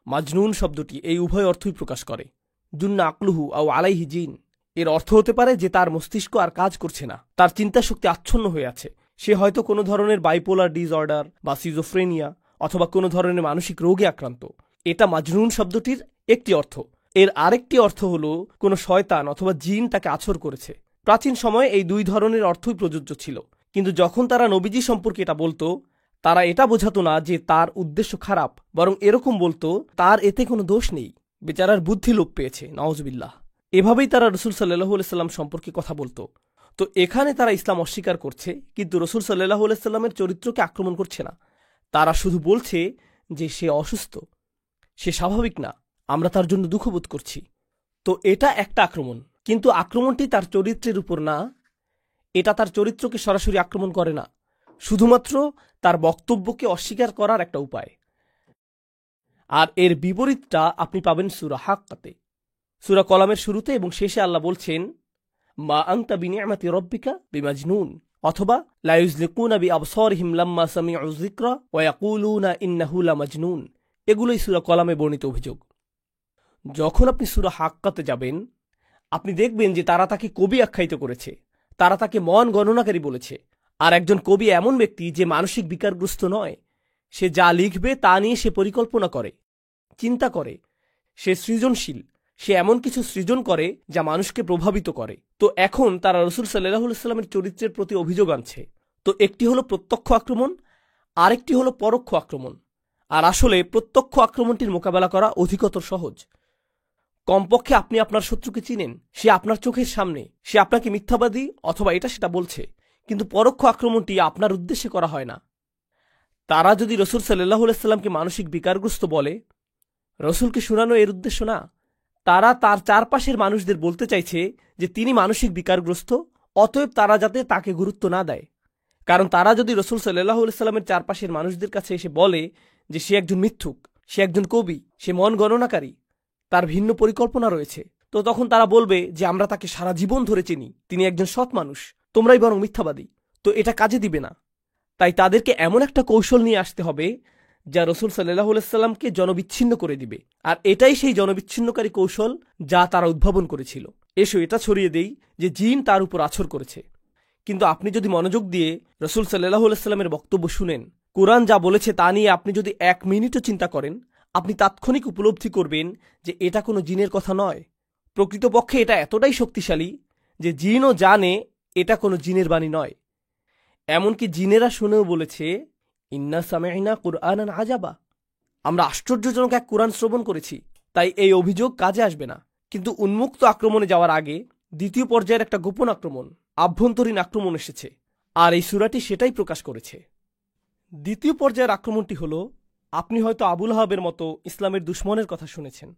মাজনুন শব্দটি এই উভয় অর্থই প্রকাশ করে। জুন্না আকলুহু আও আলাইহি জিন, এর অর্থ হতে পারে যে তার মস্তিষ্ক আর কাজ করছে না, তার চিন্তাশক্তি আচ্ছন্ন হয়ে আছে, সে হয়তো কোনো ধরনের বাইপোলার ডিসঅর্ডার বা সিজোফ্রেনিয়া অথবা কোনো ধরনের মানসিক রোগে আক্রান্ত। এটা মাজনুন শব্দটির একটি অর্থ। এর আরেকটি অর্থ হল কোনো শয়তান অথবা জিন তাকে আছর করেছে। প্রাচীন সময়ে এই 2 ধরনের অর্থই প্রযোজ্য ছিল। কিন্তু যখন তারা নবীজি সম্পর্কে এটা বলতো, তারা এটা বোঝাতো না যে তার উদ্দেশ্য খারাপ, বরং এরকম বলতো তার এতে কোনো দোষ নেই, বেচারার বুদ্ধি লোপ পেয়েছে, নাউজুবিল্লাহ। এভাবেই তারা রাসূল সাল্লাল্লাহু আলাইহি সাল্লাম সম্পর্কে কথা বলতো। তো এখানে তারা ইসলাম অস্বীকার করছে, কিন্তু রাসূল সাল্লাল্লাহু আলাইহি সাল্লামের চরিত্রকে আক্রমণ করছে না। তারা শুধু বলছে যে সে অসুস্থ, সে স্বাভাবিক না, আমরা তার জন্য দুঃখবোধ করছি। তো এটা একটা আক্রমণ। কিন্তু আক্রমণটি তার চরিত্রের উপর না, এটা তার চরিত্রকে সরাসরি আক্রমণ করে না, শুধুমাত্র তার বক্তব্যকে অস্বীকার করার একটা উপায়। আর এর বিপরীতটা আপনি পাবেন সূরা হাক্কাতে। সূরা কলামের শুরুতে এবং শেষে আল্লাহ বলছেন, মা আনতা বিনিআমাতি রাব্বিকা বিমাজনুন, অথবা লা ইউযলিকুনা বিআবসারিহিম লাম্মা সামিউ যিকরা ওয়া ইয়াকুলুনা ইন্নাহু লামাজনুন। এগুলোই সূরা কলামে বর্ণিত অভিযোগ। যখন আপনি সূরা হাক্কাতে যাবেন, আপনি দেখবেন যে তারা তাকে কবি আখ্যায়িত করেছে, তারা তাকে মন গণনাকারী বলেছে। আর একজন কবি এমন ব্যক্তি যে মানসিক বিকারগ্রস্ত নয়, সে যা লিখবে তা নিয়ে সে পরিকল্পনা করে, চিন্তা করে, সে সৃজনশীল, সে এমন কিছু সৃজন করে যা মানুষকে প্রভাবিত করে। তো এখন তারা রাসূল সাল্লাল্লাহু আলাইহি ওয়াসাল্লামের চরিত্রের প্রতি অভিযোগ আনছে। তো একটি হলো প্রত্যক্ষ আক্রমণ, আরেকটি হলো পরোক্ষ আক্রমণ। আর আসলে প্রত্যক্ষ আক্রমণটির মোকাবেলা করা অধিকতর সহজ। কমপক্ষে আপনি আপনার শত্রুকে চিনেন, সে আপনার চোখের সামনে, সে আপনাকে মিথ্যাবাদী অথবা এটা সেটা বলছে, কিন্তু পরোক্ষ আক্রমণটি আপনার উদ্দেশ্যে করা হয় না। তারা যদি রাসূল সাল্লাল্লাহু আলাইহি ওয়াসাল্লামকে মানসিক বিকারগ্রস্ত বলে, রাসূলকে শোনানো এর উদ্দেশ্য না। তারা তার চারপাশের মানুষদের বলতে চাইছে যে তিনি মানসিক বিকারগ্রস্ত, অতএব তারা যাতে তাকে গুরুত্ব না দেয়। কারণ তারা যদি রাসূল সাল্লাল্লাহু আলাইহি ওয়াসাল্লামের চারপাশের মানুষদের কাছে এসে বলে যে সে একজন মিথ্যুক, সে একজন কবি, সে মন গণনাকারী, তার ভিন্ন পরিকল্পনা রয়েছে, তো তখন তারা বলবে যে আমরা তাকে সারা জীবন ধরে চিনি, তিনি একজন সৎ মানুষ, তোমরাই বরং মিথ্যাবাদী। তো এটা কাজে দিবে না। তাই তাদেরকে এমন একটা কৌশল নিয়ে আসতে হবে যা রাসূল সাল্লাল্লাহু আলাইহি ওয়াসাল্লামকে জনবিচ্ছিন্ন করে দিবে। আর এটাই সেই জনবিচ্ছিন্নকারী কৌশল যা তারা উদ্ভাবন করেছিল। এসো এটা ছড়িয়ে দেই যে জিন তার উপর আছর করেছে। কিন্তু আপনি যদি মনোযোগ দিয়ে রাসূল সাল্লাল্লাহু আলাইহি ওয়াসাল্লামের বক্তব্য শুনেন, কোরআন যা বলেছে তা নিয়ে আপনি যদি 1 মিনিটও চিন্তা করেন, আপনি তাৎক্ষণিক উপলব্ধি করবেন যে এটা কোনো জিনের কথা নয়। প্রকৃতপক্ষে এটা এতটাই শক্তিশালী যে জিনও জানে এটা কোনো জিনের বাণী নয়। এমনকি জিনেরা শুনেও বলেছে, ইন্না সামি'না কুরআনান আজাবা, আমরা আশ্চর্যজনক এক কোরআন শ্রবণ করেছি। তাই এই অভিযোগ কাজে আসবে না। কিন্তু উন্মুক্ত আক্রমণে যাওয়ার আগে দ্বিতীয় পর্যায়ের একটা গোপন আক্রমণ, আভ্যন্তরীণ আক্রমণ এসেছে, আর এই সূরাটি সেটাই প্রকাশ করেছে। দ্বিতীয় পর্যায়ের আক্রমণটি হলো, আপনি হয়তো আবু লাহাবের মতো ইসলামের দুশমনের কথা শুনেছেন।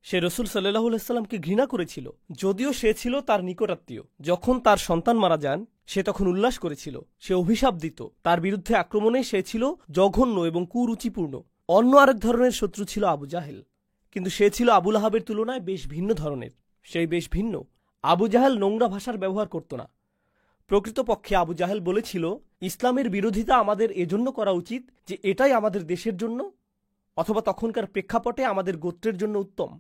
সে রাসূল সাল্লাল্লাহু আলাইহি ওয়াসাল্লামকে ঘৃণা করেছিল, যদিও সে ছিল তার নিকটাত্মীয়। যখন তার সন্তান মারা যান, সে তখন উল্লাস করেছিল, সে অভিশাপ দিত। তার বিরুদ্ধে আক্রমণে সে ছিল জঘন্য এবং কুরুচিপূর্ণ। অন্য আরেক ধরনের শত্রু ছিল আবু জাহেল, কিন্তু সে ছিল আবু লাহাবের তুলনায় বেশ ভিন্ন ধরনের। সেই বেশ ভিন্ন। আবু জাহেল নোংরা ভাষার ব্যবহার করত না। প্রকৃতপক্ষে আবু জাহেল বলেছিল, ইসলামের বিরোধিতা আমাদের এজন্য করা উচিত যে এটাই আমাদের দেশের জন্য অথবা তখনকার প্রেক্ষাপটে আমাদের গোত্রের জন্য উত্তম।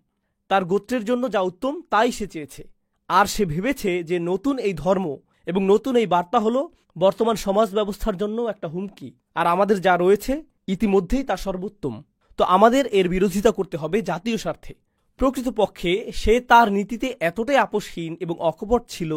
তার গোত্রের জন্য যা উত্তম তাই সে চেয়েছে। আর সে ভেবেছে যে নতুন এই ধর্ম এবং নতুন এই বার্তা হলো বর্তমান সমাজ ব্যবস্থার জন্য একটা হুমকি, আর আমাদের যা রয়েছে ইতিমধ্যেই তা সর্বোত্তম। তো আমাদের এর বিরোধিতা করতে হবে জাতীয় স্বার্থে। প্রকৃতপক্ষে সে তার নীতিতে এতটাই আপোষহীন এবং অকপট ছিল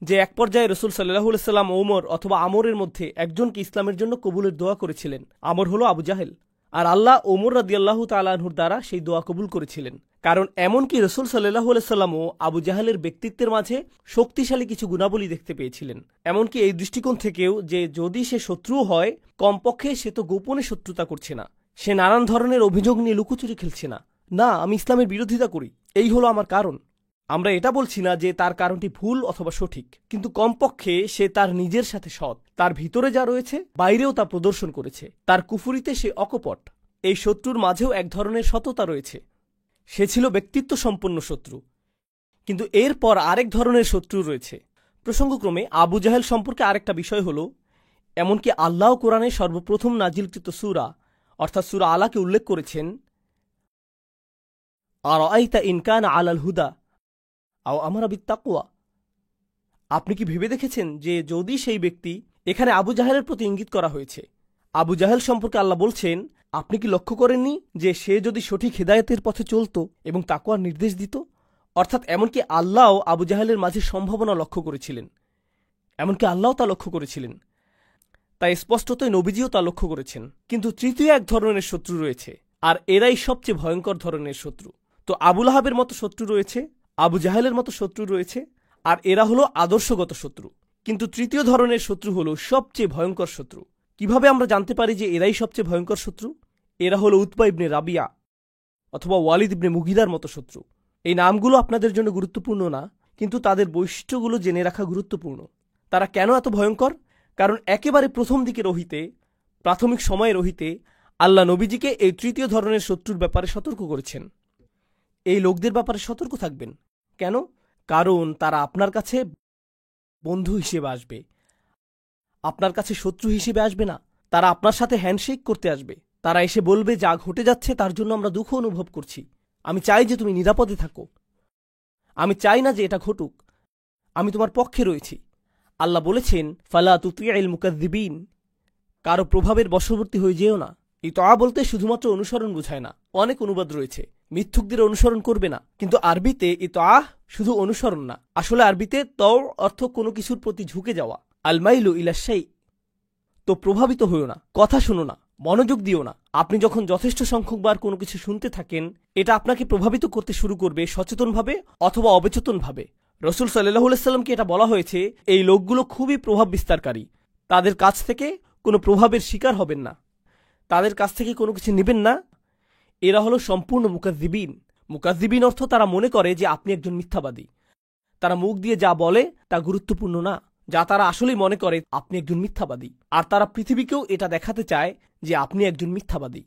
যে এক পর্যায়ে রাসূল সাল্লাল্লাহু আলাইহি ওয়াসাল্লাম ওমর অথবা আমরের মধ্যে একজনকে ইসলামের জন্য কবুলের দোয়া করেছিলেন। আমর হলো আবু জাহেল, আর আল্লাহ ওমর রাদিয়াল্লাহু তাআলা আনহুর দ্বারা সেই দোয়া কবুল করেছিলেন। কারণ এমনকি রাসূল সাল্লাল্লাহু আলাইহি ওয়াসাল্লামও আবু জাহেলের ব্যক্তিত্বের মাঝে শক্তিশালী কিছু গুণাবলী দেখতে পেয়েছিলেন। এমনকি এই দৃষ্টিকোণ থেকেও যে যদি সে শত্রুও হয়, কমপক্ষে সে তো গোপনে শত্রুতা করছে না, সে নানান ধরনের অভিযোগ নিয়ে লুকোচুরি খেলছে না। না, আমি ইসলামের বিরোধিতা করি, এই হলো আমার কারণ। আমরা এটা বলছি না যে তার কারণটি ভুল অথবা সঠিক, কিন্তু কমপক্ষে সে তার নিজের সাথে সৎ। তার ভিতরে যা রয়েছে বাইরেও তা প্রদর্শন করেছে। তার কুফুরিতে সে অকপট। এই শত্রুর মাঝেও এক ধরনের সততা রয়েছে। সে ছিল ব্যক্তিত্ব সম্পন্ন শত্রু, কিন্তু এরপর আরেক ধরনের শত্রু রয়েছে। প্রসঙ্গক্রমে আবু জাহেল সম্পর্কে আরেকটা বিষয় হলো, এমনকি আল্লাহ কোরআনে সর্বপ্রথম নাজিলকৃত সূরা অর্থাৎ সূরা আলাকে উল্লেখ করেছেন, আরাআইতা ইন কানা আলাল হুদা আও আমারা বিত্তাকওয়া। আপনি কি ভেবে দেখেছেন যে যদি সেই ব্যক্তি, এখানে আবু জাহেলের প্রতি ইঙ্গিত করা হয়েছে। আবু জাহেল সম্পর্কে আল্লাহ বলছেন, আপনি কি লক্ষ্য করেননি যে সে যদি সঠিক হিদায়াতের পথে চলত এবং তাকওয়ার নির্দেশ দিত? অর্থাৎ এমনকি আল্লাহও আবু জাহেলের মাঝে সম্ভাবনা লক্ষ্য করেছিলেন, এমনকি আল্লাহ তা লক্ষ্য করেছিলেন। তাই স্পষ্টতই নবীজিও তা লক্ষ্য করেছেন। কিন্তু তৃতীয় এক ধরনের শত্রু রয়েছে, আর এরাই সবচেয়ে ভয়ঙ্কর ধরনের শত্রু। তো আবু লাহাবের মতো শত্রু রয়েছে, আবু জাহেলের মতো শত্রু রয়েছে, আর এরা হলো আদর্শগত শত্রু। কিন্তু তৃতীয় ধরনের শত্রু হলো সবচেয়ে ভয়ঙ্কর শত্রু। কিভাবে আমরা জানতে পারি যে এরাই সবচেয়ে ভয়ঙ্কর শত্রু? এরা হলো উতবা ইবনে রাবিয়া অথবা ওয়ালিদ ইবনে মুগিরার মতো শত্রু। এই নামগুলো আপনাদের জন্য গুরুত্বপূর্ণ না, কিন্তু তাদের বৈশিষ্ট্যগুলো জেনে রাখা গুরুত্বপূর্ণ। তারা কেন এত ভয়ঙ্কর? কারণ একেবারে প্রথম দিকে রহিতে, প্রাথমিক সময়ে রহিতে আল্লাহ নবীজিকে এই তৃতীয় ধরনের শত্রুর ব্যাপারে সতর্ক করেছেন। এই লোকদের ব্যাপারে সতর্ক থাকবেন। কেন? কারণ তারা আপনার কাছে বন্ধু হিসেবে আসবে, আপনার কাছে শত্রু হিসেবে আসবে না। তারা আপনার সাথে হ্যান্ডশেক করতে আসবে। তারা এসে বলবে, যা ঘটে যাচ্ছে তার জন্য আমরা দুঃখ অনুভব করছি, আমি চাই যে তুমি নিরাপদে থাকো, আমি চাই না যে এটা ঘটুক, আমি তোমার পক্ষে রয়েছি। আল্লাহ বলেছেন, ফালা তুতিউল মুকাজ্জিবিন, কারো প্রভাবের বশবর্তী হয়ে যেও না। ইতআ বলতে শুধুমাত্র অনুসরণ বোঝায় না, অনেক অনুবাদ রয়েছে। মিথ্যুকদের অনুসরণ করবে না, কিন্তু আরবিতে ইতআ শুধু অনুসরণ না, আসলে আরবিতে তও অর্থ কোনো কিছুর প্রতি ঝুঁকে যাওয়া। আলমাইলু ইলা শাই, তো প্রভাবিত হইও না, কথা শুনো না, মনোযোগ দিও না। আপনি যখন যথেষ্ট সংখ্যকবার কোনো কিছু শুনতে থাকেন, এটা আপনাকে প্রভাবিত করতে শুরু করবে, সচেতনভাবে অথবা অবচেতনভাবে। রাসূল সাল্লাল্লাহু আলাইহি সাল্লামকে এটা বলা হয়েছে, এই লোকগুলো খুবই প্রভাব বিস্তারকারী, তাদের কাছ থেকে কোনো প্রভাবের শিকার হবেন না, তাদের কাছ থেকে কোনো কিছু নেবেন না। এরা হলো সম্পূর্ণ মুকাজ্জিবিন। মুকাজ্জিবিন অর্থ তারা মনে করে যে আপনি একজন মিথ্যাবাদী। তারা মুখ দিয়ে যা বলে তা গুরুত্বপূর্ণ না, যা তারা আসলেই মনে করে আপনি একজন মিথ্যাবাদী, আর তারা পৃথিবীকেও এটা দেখাতে চায় যে আপনি একজন মিথ্যাবাদী।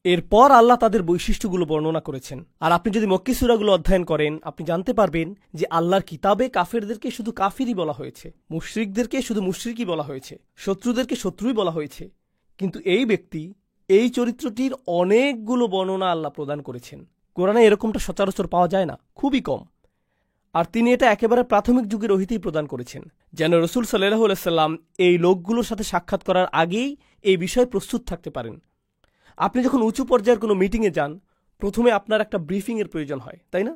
এরপর আল্লাহ তাদের বৈশিষ্ট্যগুলো বর্ণনা করেছেন। আর আপনি যদি মক্কি সূরাগুলো অধ্যয়ন করেন, আপনি জানতে পারবেন যে আল্লাহর কিতাবে কাফেরদেরকে শুধু কাফিরই বলা হয়েছে, মুশরিকদেরকে শুধু মুশরিকই বলা হয়েছে, শত্রুদেরকে শত্রুই বলা হয়েছে। কিন্তু এই ব্যক্তি, এই চরিত্রটির অনেকগুলো বর্ণনা আল্লাহ প্রদান করেছেন। কোরআনে এরকমটা সচরাচর পাওয়া যায় না, খুবই কম। আর তিনি এটা একেবারে প্রাথমিক যুগের রহিতেই প্রদান করেছেন, যেন রাসূল সাল্লাল্লাহু আলাইহি সাল্লাম এই লোকগুলোর সাথে সাক্ষাৎ করার আগেই এই বিষয়ে প্রস্তুত থাকতে পারেন। আপনি যখন উঁচু পর্যায়ের কোনো মিটিংয়ে যান, প্রথমে আপনার একটা ব্রিফিংয়ের প্রয়োজন হয়, তাই না?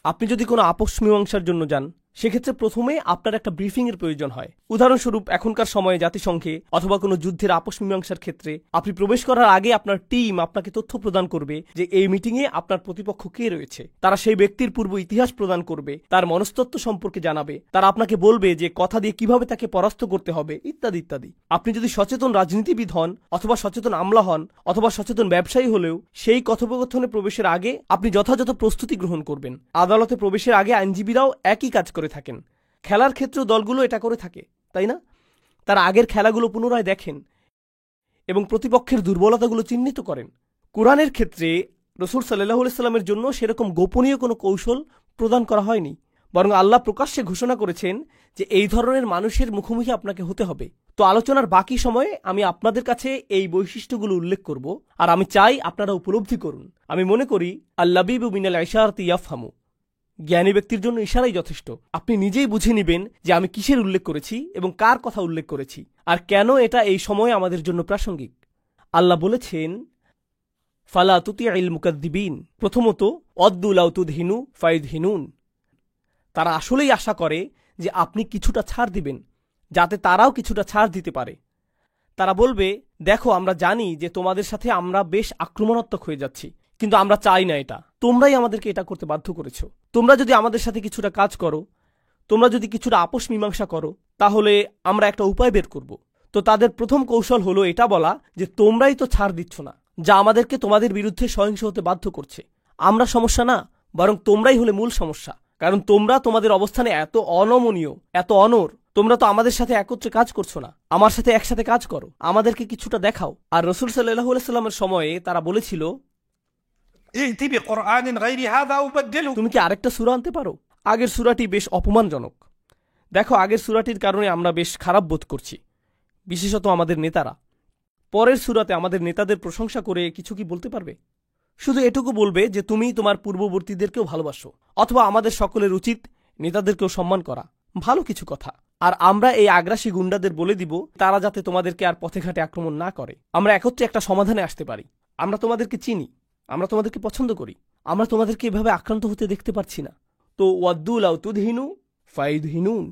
আপনি যদি কোনো আপোষ মীমাংসার জন্য যান, সেক্ষেত্রে প্রথমে আপনার একটা ব্রিফিংয়ের প্রয়োজন হয়। উদাহরণস্বরূপ, এখনকার সময়ে জাতিসংঘে অথবা কোনো যুদ্ধের আপোষ মীমাংসার ক্ষেত্রে আপনি প্রবেশ করার আগে আপনার টিম আপনাকে তথ্য প্রদান করবে যে এই মিটিংয়ে আপনার প্রতিপক্ষ কে রয়েছে। তারা সেই ব্যক্তির পূর্ব ইতিহাস প্রদান করবে, তার মনস্তত্ত্ব সম্পর্কে জানাবে, তারা আপনাকে বলবে যে কথা দিয়ে কিভাবে তাকে পরাস্ত করতে হবে, ইত্যাদি ইত্যাদি। আপনি যদি সচেতন রাজনীতিবিদ হন, অথবা সচেতন আমলা হন, অথবা সচেতন ব্যবসায়ী হলেও, সেই কথোপকথনে প্রবেশের আগে আপনি যথাযথ প্রস্তুতি গ্রহণ করবেন। আদালতে প্রবেশের আগে আইনজীবীরাও একই কাজ করে থাকেন। খেলার ক্ষেত্রেও দলগুলো এটা করে থাকে, তাই না? তারা আগের খেলাগুলো পুনরায় দেখেন এবং প্রতিপক্ষের দুর্বলতাগুলো চিহ্নিত করেন। কোরআনের ক্ষেত্রে রাসূল সাল্লাল্লাহু আলাইহি সাল্লামের জন্য সেরকম গোপনীয় কোনো কৌশল প্রদান করা হয়নি, বরং আল্লাহ প্রকাশ্যে ঘোষণা করেছেন যে এই ধরনের মানুষের মুখোমুখি আপনাকে হতে হবে। তো আলোচনার বাকি সময়ে আমি আপনাদের কাছে এই বৈশিষ্ট্যগুলো উল্লেখ করব, আর আমি চাই আপনারা উপলব্ধি করুন। আমি মনে করি আল-লাবিবু মিনাল ইশারাতি ইয়াফহামু, জ্ঞানী ব্যক্তির জন্য ইশারাই যথেষ্ট। আপনি নিজেই বুঝে নেবেন যে আমি কিসের উল্লেখ করেছি এবং কার কথা উল্লেখ করেছি, আর কেন এটা এই সময়ে আমাদের জন্য প্রাসঙ্গিক। আল্লাহ বলেছেন, ফালা তুতিউল মুকাজ্জিবিন, প্রথমত ওয়াদ্দু লাউ তুদহিনু ফায়ুদহিনুন, তারা আসলেই আশা করে যে আপনি কিছুটা ছাড় দিবেন, যাতে তারাও কিছুটা ছাড় দিতে পারে। তারা বলবে, দেখো আমরা জানি যে তোমাদের সাথে আমরা বেশ আক্রমণাত্মক হয়ে যাচ্ছি, কিন্তু আমরা চাই না এটা, তোমরাই আমাদেরকে এটা করতে বাধ্য করেছো। তোমরা যদি আমাদের সাথে কিছুটা কাজ করো, তোমরা যদি কিছুটা আপোষ মীমাংসা করো, তাহলে আমরা একটা উপায় বের করব। তো তাদের প্রথম কৌশল হলো এটা বলা যে তোমরাই তো ছাড় দিচ্ছ না, যা আমাদেরকে তোমাদের বিরুদ্ধে সহিংস হতে বাধ্য করছে। আমরা সমস্যা না, বরং তোমরাই হলে মূল সমস্যা, কারণ তোমরা তোমাদের অবস্থানে এত অনমনীয়, এত অনড়। তোমরা তো আমাদের সাথে একত্রে কাজ করছো না, আমার সাথে একসাথে কাজ করো, আমাদেরকে কিছুটা দেখাও। আর রাসূল সাল্লাল্লাহু আলাইহি সাল্লামের সময়ে তারা বলেছিল, তুমি কি আরেকটা সূরা আনতে পারো? আগের সূরাটি বেশ অপমানজনক। দেখো, আগের সূরাটির কারণে আমরা বেশ খারাপ বোধ করছি, বিশেষত আমাদের নেতারা। পরের সূরাতে আমাদের নেতাদের প্রশংসা করে কিছু কি বলতে পারবে? শুধু এটুকু বলবে যে তুমি তোমার পূর্ববর্তীদেরকেও ভালোবাসো, অথবা আমাদের সকলের উচিত নেতাদেরকেও সম্মান করা। ভালো কিছু কথা। আর আমরা এই আগ্রাসী গুন্ডাদের বলে দিব তারা যাতে তোমাদেরকে আর পথে ঘাটে আক্রমণ না করে। আমরা একত্রে একটা সমাধানে আসতে পারি। আমরা তোমাদেরকে চিনি, আমরা তোমাদেরকে পছন্দ করি, আমরা তোমাদেরকে এভাবে আক্রান্ত হতে দেখতে পারছি না। তো ওয়াদ্দু লাউ তুদহিনু ফায়ুদহিনুন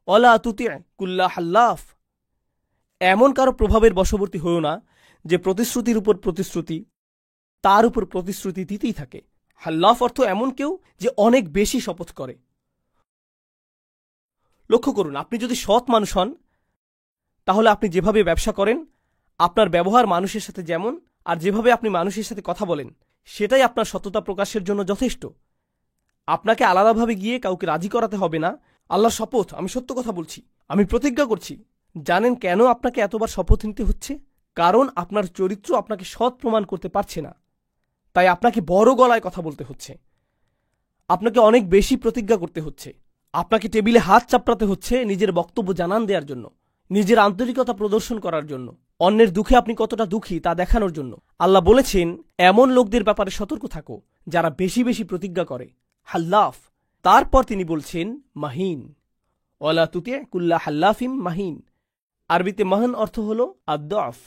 ওয়ালা তুতি' কুল্লা হাল্লাফ, এমন কারো প্রভাবের বশবর্তী হয়েও না যে প্রতিশ্রুতির উপর প্রতিশ্রুতি, তার উপর প্রতিশ্রুতি দিতেই থাকে। হাল্লাফ অর্থ এমন কেউ যে অনেক বেশি শপথ করে। লক্ষ্য করুন, আপনি যদি সৎ মানুষ হন, তাহলে আপনি যেভাবে ব্যবসা করেন, আপনার ব্যবহার মানুষের সাথে যেমন, আর যেভাবে আপনি মানুষের সাথে কথা বলেন, সেটাই আপনার সততা প্রকাশের জন্য যথেষ্ট। আপনাকে আলাদাভাবে গিয়ে কাউকে রাজি করাতে হবে না। আল্লাহর শপথ, আমি সত্য কথা বলছি, আমি প্রতিজ্ঞা করছি। জানেন কেন আপনাকে এতবার শপথ নিতে হচ্ছে? কারণ আপনার চরিত্র আপনাকে সৎ প্রমাণ করতে পারছে না, তাই আপনাকে বড় গলায় কথা বলতে হচ্ছে, আপনাকে অনেক বেশি প্রতিজ্ঞা করতে হচ্ছে, আপনাকে টেবিলে হাত চাপড়াতে হচ্ছে নিজের বক্তব্য জানান দেওয়ার জন্য, নিজের আন্তরিকতা প্রদর্শন করার জন্য, অন্যের দুঃখে আপনি কতটা দুঃখী তা দেখানোর জন্য। আল্লাহ বলেছেন, এমন লোকদের ব্যাপারে সতর্ক থাকো যারা বেশি বেশি প্রতিজ্ঞা করে, হাল্লাফ। তারপর তিনি বলছেন মাহিন, ওয়ালা তুতি কুল্লা হাল্লাফিম মাহিন। আরবিতে মাহান অর্থ হল আদ-দআফ,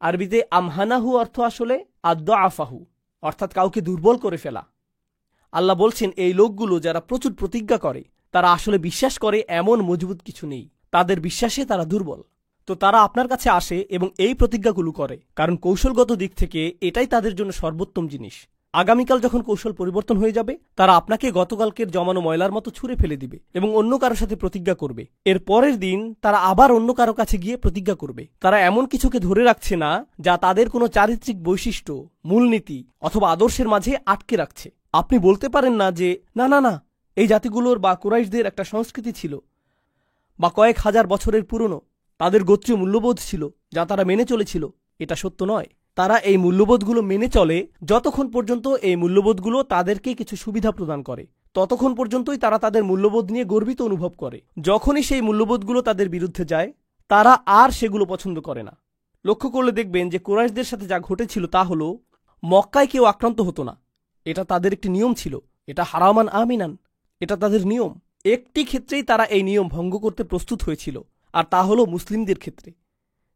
আরবিতে আমহানাহু অর্থ আসলে আদ-দআফাহু, অর্থাৎ কাউকে দুর্বল করে ফেলা। আল্লাহ বলছেন এই লোকগুলো যারা প্রচুর প্রতিজ্ঞা করে তারা আসলে বিশ্বাস করে এমন মজবুত কিছু নেই, তাদের বিশ্বাসে তারা দুর্বল। তো তারা আপনার কাছে আসে এবং এই প্রতিজ্ঞাগুলো করে, কারণ কৌশলগত দিক থেকে এটাই তাদের জন্য সর্বোত্তম জিনিস। আগামীকাল যখন কৌশল পরিবর্তন হয়ে যাবে, তারা আপনাকে গতকালকের জমানো ময়লার মতো ছুঁড়ে ফেলে দিবে এবং অন্য কারো সাথে প্রতিজ্ঞা করবে। এর পরের দিন তারা আবার অন্য কারো কাছে গিয়ে প্রতিজ্ঞা করবে। তারা এমন কিছুকে ধরে রাখছে না যা তাদের কোনো চারিত্রিক বৈশিষ্ট্য, মূলনীতি অথবা আদর্শের মাঝে আটকে রাখছে। আপনি বলতে পারেন না যে না না না, এই জাতিগুলোর বা কুরাইশদের একটা সংস্কৃতি ছিল বা কয়েক হাজার বছরের পুরনো, তাদের গোত্রীয় মূল্যবোধ ছিল যা তারা মেনে চলেছিল। এটা সত্য নয়। তারা এই মূল্যবোধগুলো মেনে চলে যতক্ষণ পর্যন্ত এই মূল্যবোধগুলো তাদেরকে কিছু সুবিধা প্রদান করে, ততক্ষণ পর্যন্তই তারা তাদের মূল্যবোধ নিয়ে গর্বিত অনুভব করে। যখনই সেই মূল্যবোধগুলো তাদের বিরুদ্ধে যায়, তারা আর সেগুলো পছন্দ করে না। লক্ষ্য করলে দেখবেন যে কুরাইশদের সাথে যা ঘটেছিল তা হল, মক্কায় কেউ আক্রান্ত হতো না, এটা তাদের একটি নিয়ম ছিল। এটা হারামান আমিনান, এটা তাদের নিয়ম। একটি ক্ষেত্রেই তারা এই নিয়ম ভঙ্গ করতে প্রস্তুত হয়েছিল, আর তা হলো মুসলিমদের ক্ষেত্রে।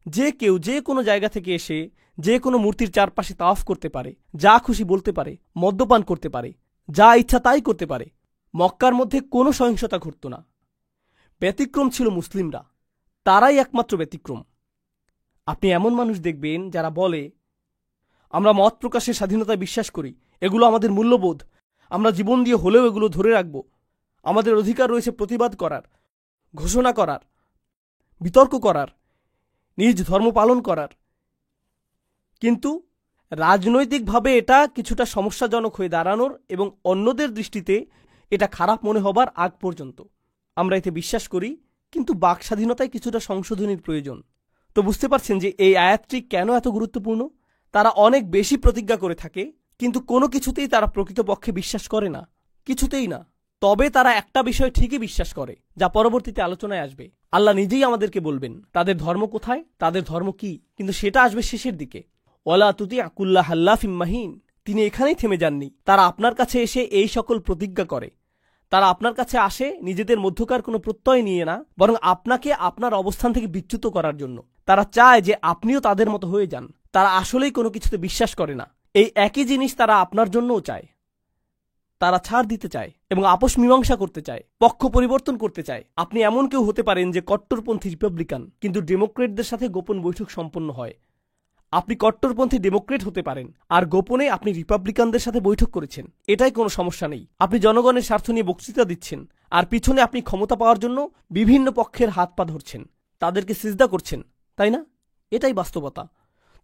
যে কেউ যে কোনো জায়গা থেকে এসে যে কোনো মূর্তির চারপাশে তাওয়াফ করতে পারে, যা খুশি বলতে পারে, মদ্যপান করতে পারে, যা ইচ্ছা তাই করতে পারে। মক্কার মধ্যে কোনো সহিংসতা ঘটত না। ব্যতিক্রম ছিল মুসলিমরা, তারাই একমাত্র ব্যতিক্রম। আপনি এমন মানুষ দেখবেন যারা বলে, আমরা মত প্রকাশের স্বাধীনতায় বিশ্বাস করি, এগুলো আমাদের মূল্যবোধ, আমরা জীবন দিয়ে হলেও এগুলো ধরে রাখব, আমাদের অধিকার রয়েছে প্রতিবাদ করার, ঘোষণা করার, বিতর্ক করার, নিজ ধর্ম পালন করার। কিন্তু রাজনৈতিকভাবে এটা কিছুটা সমস্যাজনক হয়ে দাঁড়ানোর এবং অন্যদের দৃষ্টিতে এটা খারাপ মনে হবার আগ পর্যন্ত আমরা এতে বিশ্বাস করি, কিন্তু বাক স্বাধীনতায় কিছুটা সংশোধনীর প্রয়োজন। তো বুঝতে পারছেন যে এই আয়াতটি কেন এত গুরুত্বপূর্ণ। তারা অনেক বেশি প্রতিজ্ঞা করে থাকে, কিন্তু কোনো কিছুতেই তারা প্রকৃতপক্ষে বিশ্বাস করে না, কিছুতেই না। তবে তারা একটা বিষয় ঠিকই বিশ্বাস করে, যা পরবর্তীতে আলোচনায় আসবে। আল্লাহ নিজেই আমাদেরকে বলবেন তাদের ধর্ম কোথায়, তাদের ধর্ম কি, কিন্তু সেটা আসবে শেষের দিকে। ওয়ালা তুতি কুল্লা হাল্লাফিম মাহিন। তিনি এখানেই থেমে যাননি। তারা আপনার কাছে এসে এই সকল প্রতিজ্ঞা করে। তারা আপনার কাছে আসে নিজেদের মধ্যকার কোনো প্রত্যয় নিয়ে না, বরং আপনাকে আপনার অবস্থান থেকে বিচ্যুত করার জন্য। তারা চায় যে আপনিও তাদের মতো হয়ে যান। তারা আসলেই কোনো কিছুতে বিশ্বাস করে না। এই একই জিনিস তারা আপনার জন্যও চায়। তারা ছাড় দিতে চায় এবং আপোষ মীমাংসা করতে চায়, পক্ষ পরিবর্তন করতে চায়। আপনি এমন কেউ হতে পারেন যে কট্টরপন্থী রিপাবলিকান, কিন্তু ডেমোক্রেটদের সাথে গোপন বৈঠক সম্পন্ন হয়। আপনি কট্টরপন্থী ডেমোক্রেট হতে পারেন আর গোপনে আপনি রিপাবলিকানদের সাথে বৈঠক করেছেন, এটাই কোনো সমস্যা নেই। আপনি জনগণের স্বার্থ নিয়ে বক্তৃতা দিচ্ছেন আর পিছনে আপনি ক্ষমতা পাওয়ার জন্য বিভিন্ন পক্ষের হাত পা ধরছেন, তাদেরকে সিজদা করছেন, তাই না? এটাই বাস্তবতা।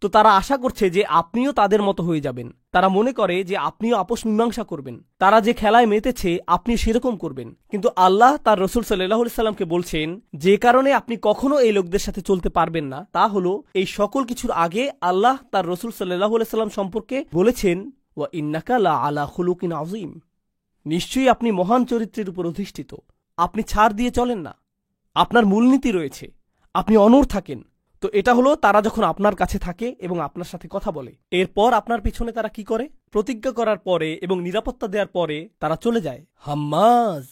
তো তারা আশা করছে যে আপনিও তাদের মতো হয়ে যাবেন। তারা মনে করে যে আপনিও আপোষ মীমাংসা করবেন, তারা যে খেলায় মেতেছে আপনি সেরকম করবেন। কিন্তু আল্লাহ তার রসুল সাল্লাল্লাহু আলাইহি সাল্লামকে বলছেন যে কারণে আপনি কখনো এই লোকদের সাথে চলতে পারবেন না, তা হলো এই সকল কিছুর আগে আল্লাহ তার রসুল সাল্লাল্লাহু আলাইহি সাল্লাম সম্পর্কে বলেছেন, ওয়া ইন্নাকা লা আলা খুলুকিন আযীম। নিশ্চয়ই আপনি মহান চরিত্রের উপর অধিষ্ঠিত। আপনি ছাড় দিয়ে চলেন না, আপনার মূলনীতি রয়েছে, আপনি অনড় থাকেন। তো এটা হলো তারা যখন আপনার কাছে থাকে এবং আপনার সাথে কথা বলে। এরপর আপনার পিছনে তারা কি করে? প্রতিজ্ঞা করার পরে এবং নিরাপত্তা দেওয়ার পরে তারা চলে যায় হাম্মাজ।